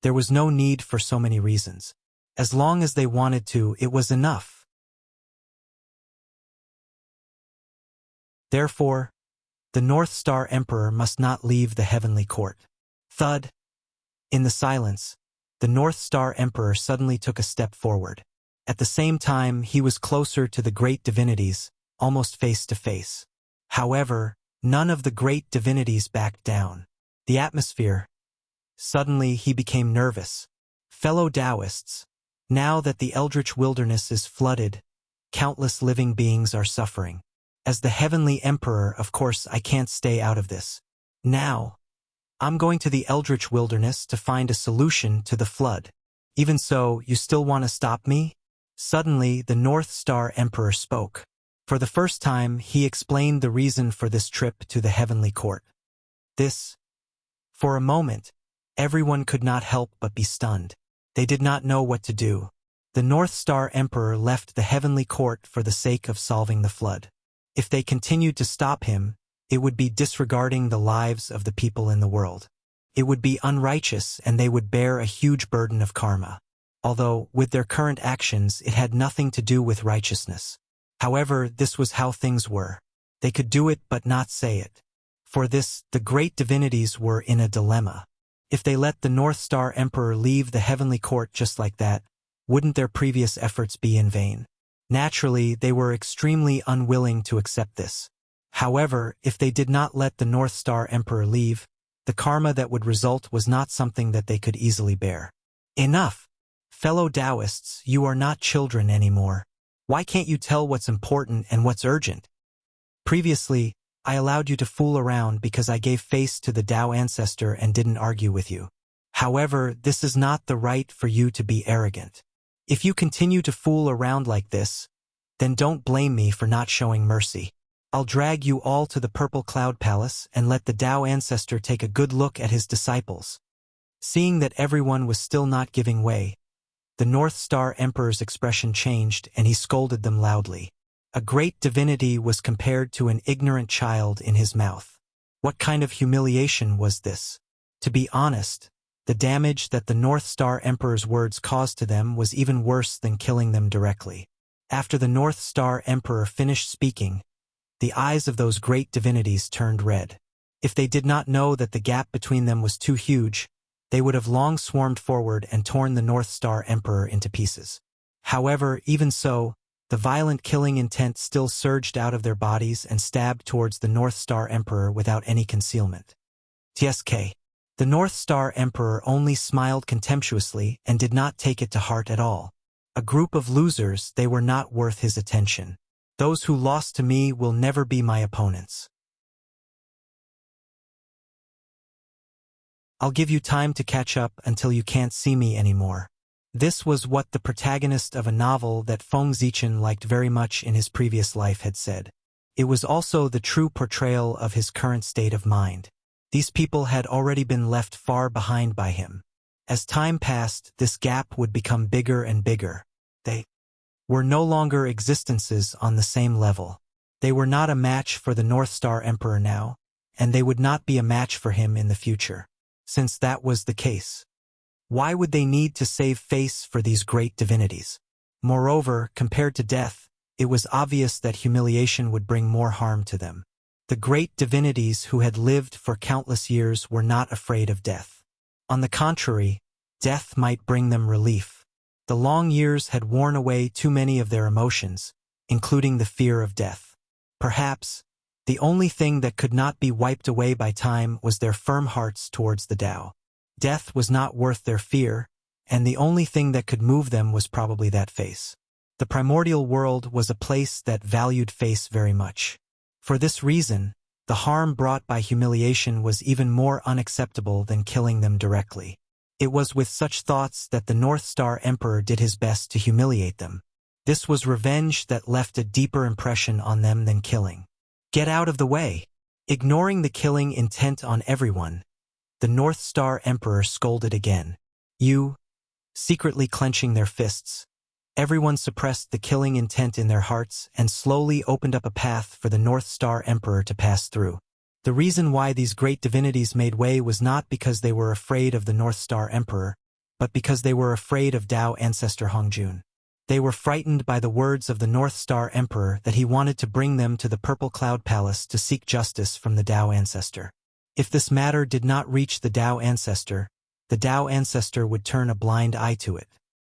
there was no need for so many reasons. As long as they wanted to, it was enough. Therefore, the North Star Emperor must not leave the Heavenly Court. Thud! In the silence, the North Star Emperor suddenly took a step forward. At the same time, he was closer to the great divinities, almost face to face. However, none of the great divinities backed down. The atmosphere. Suddenly, he became nervous. Fellow Taoists, now that the Eldritch Wilderness is flooded, countless living beings are suffering. As the Heavenly Emperor, of course, I can't stay out of this. Now, I'm going to the Eldritch Wilderness to find a solution to the flood. Even so, you still want to stop me? Suddenly, the North Star Emperor spoke. For the first time, he explained the reason for this trip to the Heavenly Court. For a moment, everyone could not help but be stunned. They did not know what to do. The North Star Emperor left the Heavenly Court for the sake of solving the flood. If they continued to stop him, it would be disregarding the lives of the people in the world. It would be unrighteous and they would bear a huge burden of karma. Although, with their current actions, it had nothing to do with righteousness. However, this was how things were. They could do it but not say it. For this, the great divinities were in a dilemma. If they let the North Star Emperor leave the heavenly court just like that, wouldn't their previous efforts be in vain? Naturally, they were extremely unwilling to accept this. However, if they did not let the North Star Emperor leave, the karma that would result was not something that they could easily bear. Enough! Fellow Taoists, you are not children anymore. Why can't you tell what's important and what's urgent? Previously, I allowed you to fool around because I gave face to the Tao ancestor and didn't argue with you. However, this is not the right for you to be arrogant. If you continue to fool around like this, then don't blame me for not showing mercy. I'll drag you all to the Purple Cloud Palace and let the Tao ancestor take a good look at his disciples. Seeing that everyone was still not giving way, the North Star Emperor's expression changed and he scolded them loudly. A great divinity was compared to an ignorant child in his mouth. What kind of humiliation was this? To be honest, the damage that the North Star Emperor's words caused to them was even worse than killing them directly. After the North Star Emperor finished speaking, the eyes of those great divinities turned red. If they did not know that the gap between them was too huge, they would have long swarmed forward and torn the North Star Emperor into pieces. However, even so, the violent killing intent still surged out of their bodies and stabbed towards the North Star Emperor without any concealment. TSK. The North Star Emperor only smiled contemptuously and did not take it to heart at all. A group of losers, they were not worth his attention. Those who lost to me will never be my opponents. I'll give you time to catch up until you can't see me anymore. This was what the protagonist of a novel that Feng Zichen liked very much in his previous life had said. It was also the true portrayal of his current state of mind. These people had already been left far behind by him. As time passed, this gap would become bigger and bigger. They were no longer existences on the same level. They were not a match for the North Star Emperor now, and they would not be a match for him in the future. Since that was the case, why would they need to save face for these great divinities? Moreover, compared to death, it was obvious that humiliation would bring more harm to them. The great divinities who had lived for countless years were not afraid of death. On the contrary, death might bring them relief. The long years had worn away too many of their emotions, including the fear of death. Perhaps, the only thing that could not be wiped away by time was their firm hearts towards the Tao. Death was not worth their fear, and the only thing that could move them was probably that face. The primordial world was a place that valued face very much. For this reason, the harm brought by humiliation was even more unacceptable than killing them directly. It was with such thoughts that the North Star Emperor did his best to humiliate them. This was revenge that left a deeper impression on them than killing. Get out of the way! Ignoring the killing intent on everyone, the North Star Emperor scolded again. You, secretly clenching their fists. Everyone suppressed the killing intent in their hearts and slowly opened up a path for the North Star Emperor to pass through. The reason why these great divinities made way was not because they were afraid of the North Star Emperor, but because they were afraid of Tao ancestor Hongjun. They were frightened by the words of the North Star Emperor that he wanted to bring them to the Purple Cloud Palace to seek justice from the Tao ancestor. If this matter did not reach the Tao ancestor would turn a blind eye to it.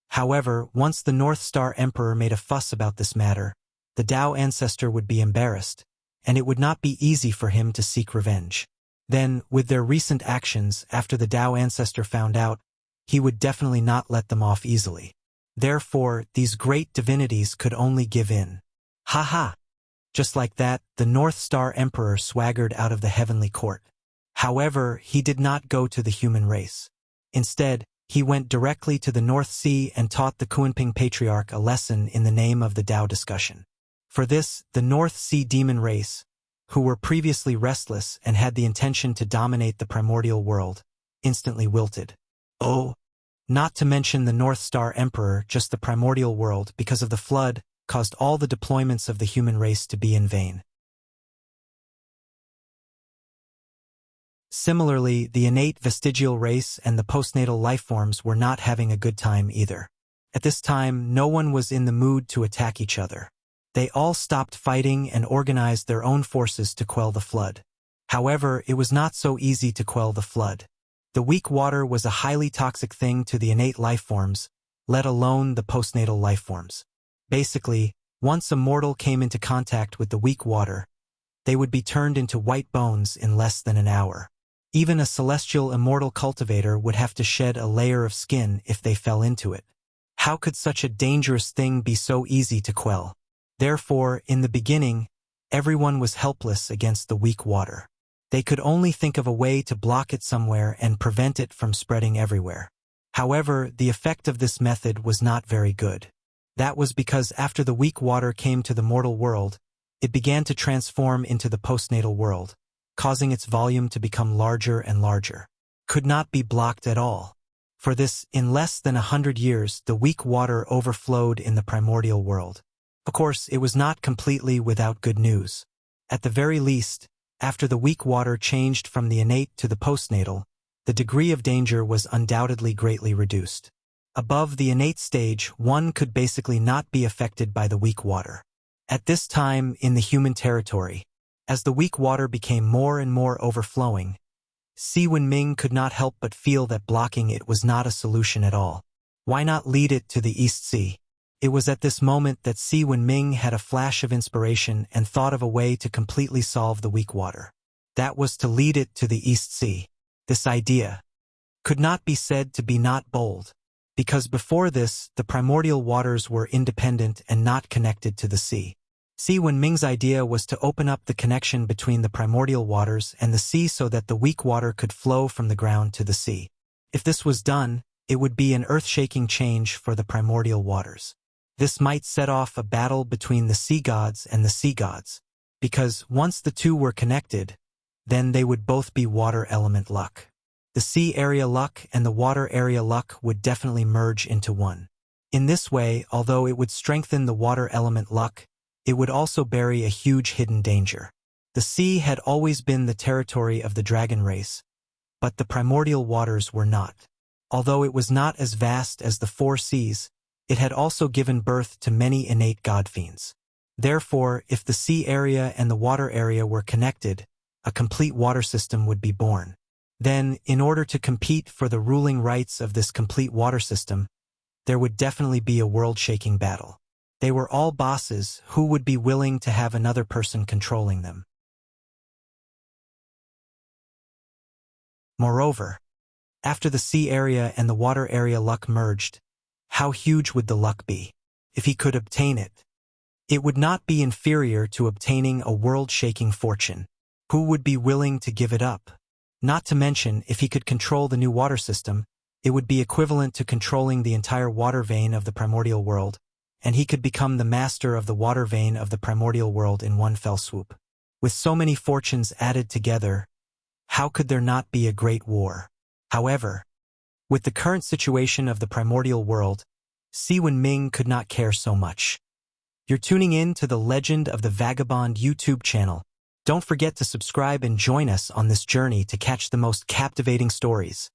However, once the North Star Emperor made a fuss about this matter, the Tao ancestor would be embarrassed, and it would not be easy for him to seek revenge. Then, with their recent actions after the Tao ancestor found out, he would definitely not let them off easily. Therefore, these great divinities could only give in. Ha ha! Just like that, the North Star Emperor swaggered out of the heavenly court. However, he did not go to the human race. Instead, he went directly to the North Sea and taught the Kunping Patriarch a lesson in the name of the Tao discussion. For this, the North Sea demon race, who were previously restless and had the intention to dominate the primordial world, instantly wilted. Oh! Not to mention the North Star Emperor, just the primordial world, because of the flood, caused all the deployments of the human race to be in vain. Similarly, the innate vestigial race and the postnatal lifeforms were not having a good time either. At this time, no one was in the mood to attack each other. They all stopped fighting and organized their own forces to quell the flood. However, it was not so easy to quell the flood. The weak water was a highly toxic thing to the innate lifeforms, let alone the postnatal lifeforms. Basically, once a mortal came into contact with the weak water, they would be turned into white bones in less than an hour. Even a celestial immortal cultivator would have to shed a layer of skin if they fell into it. How could such a dangerous thing be so easy to quell? Therefore, in the beginning, everyone was helpless against the weak water. They could only think of a way to block it somewhere and prevent it from spreading everywhere. However, the effect of this method was not very good. That was because after the weak water came to the mortal world, it began to transform into the postnatal world, causing its volume to become larger and larger. Could not be blocked at all. For this, in less than 100 years, the weak water overflowed in the primordial world. Of course, it was not completely without good news. At the very least, after the weak water changed from the innate to the postnatal, the degree of danger was undoubtedly greatly reduced. Above the innate stage, one could basically not be affected by the weak water. At this time, in the human territory, as the weak water became more and more overflowing, Si Wenming could not help but feel that blocking it was not a solution at all. Why not lead it to the East Sea? It was at this moment that Si Wenming had a flash of inspiration and thought of a way to completely solve the weak water. That was to lead it to the East Sea. This idea could not be said to be not bold, because before this, the primordial waters were independent and not connected to the sea. Si Wenming's idea was to open up the connection between the primordial waters and the sea so that the weak water could flow from the ground to the sea. If this was done, it would be an earth-shaking change for the primordial waters. This might set off a battle between the sea gods and the sea gods, because once the two were connected, then they would both be water element luck. The sea area luck and the water area luck would definitely merge into one. In this way, although it would strengthen the water element luck, it would also bury a huge hidden danger. The sea had always been the territory of the dragon race, but the primordial waters were not. Although it was not as vast as the four seas, it had also given birth to many innate godfiends. Therefore, if the sea area and the water area were connected, a complete water system would be born. Then, in order to compete for the ruling rights of this complete water system, there would definitely be a world-shaking battle. They were all bosses who would be willing to have another person controlling them. Moreover, after the sea area and the water area luck merged, how huge would the luck be? If he could obtain it, it would not be inferior to obtaining a world-shaking fortune. Who would be willing to give it up? Not to mention, if he could control the new water system, it would be equivalent to controlling the entire water vein of the primordial world, and he could become the master of the water vein of the primordial world in one fell swoop. With so many fortunes added together, how could there not be a great war? However, with the current situation of the primordial world, Si Wenming could not care so much. You're tuning in to the Legend of the Vagabond YouTube channel. Don't forget to subscribe and join us on this journey to catch the most captivating stories.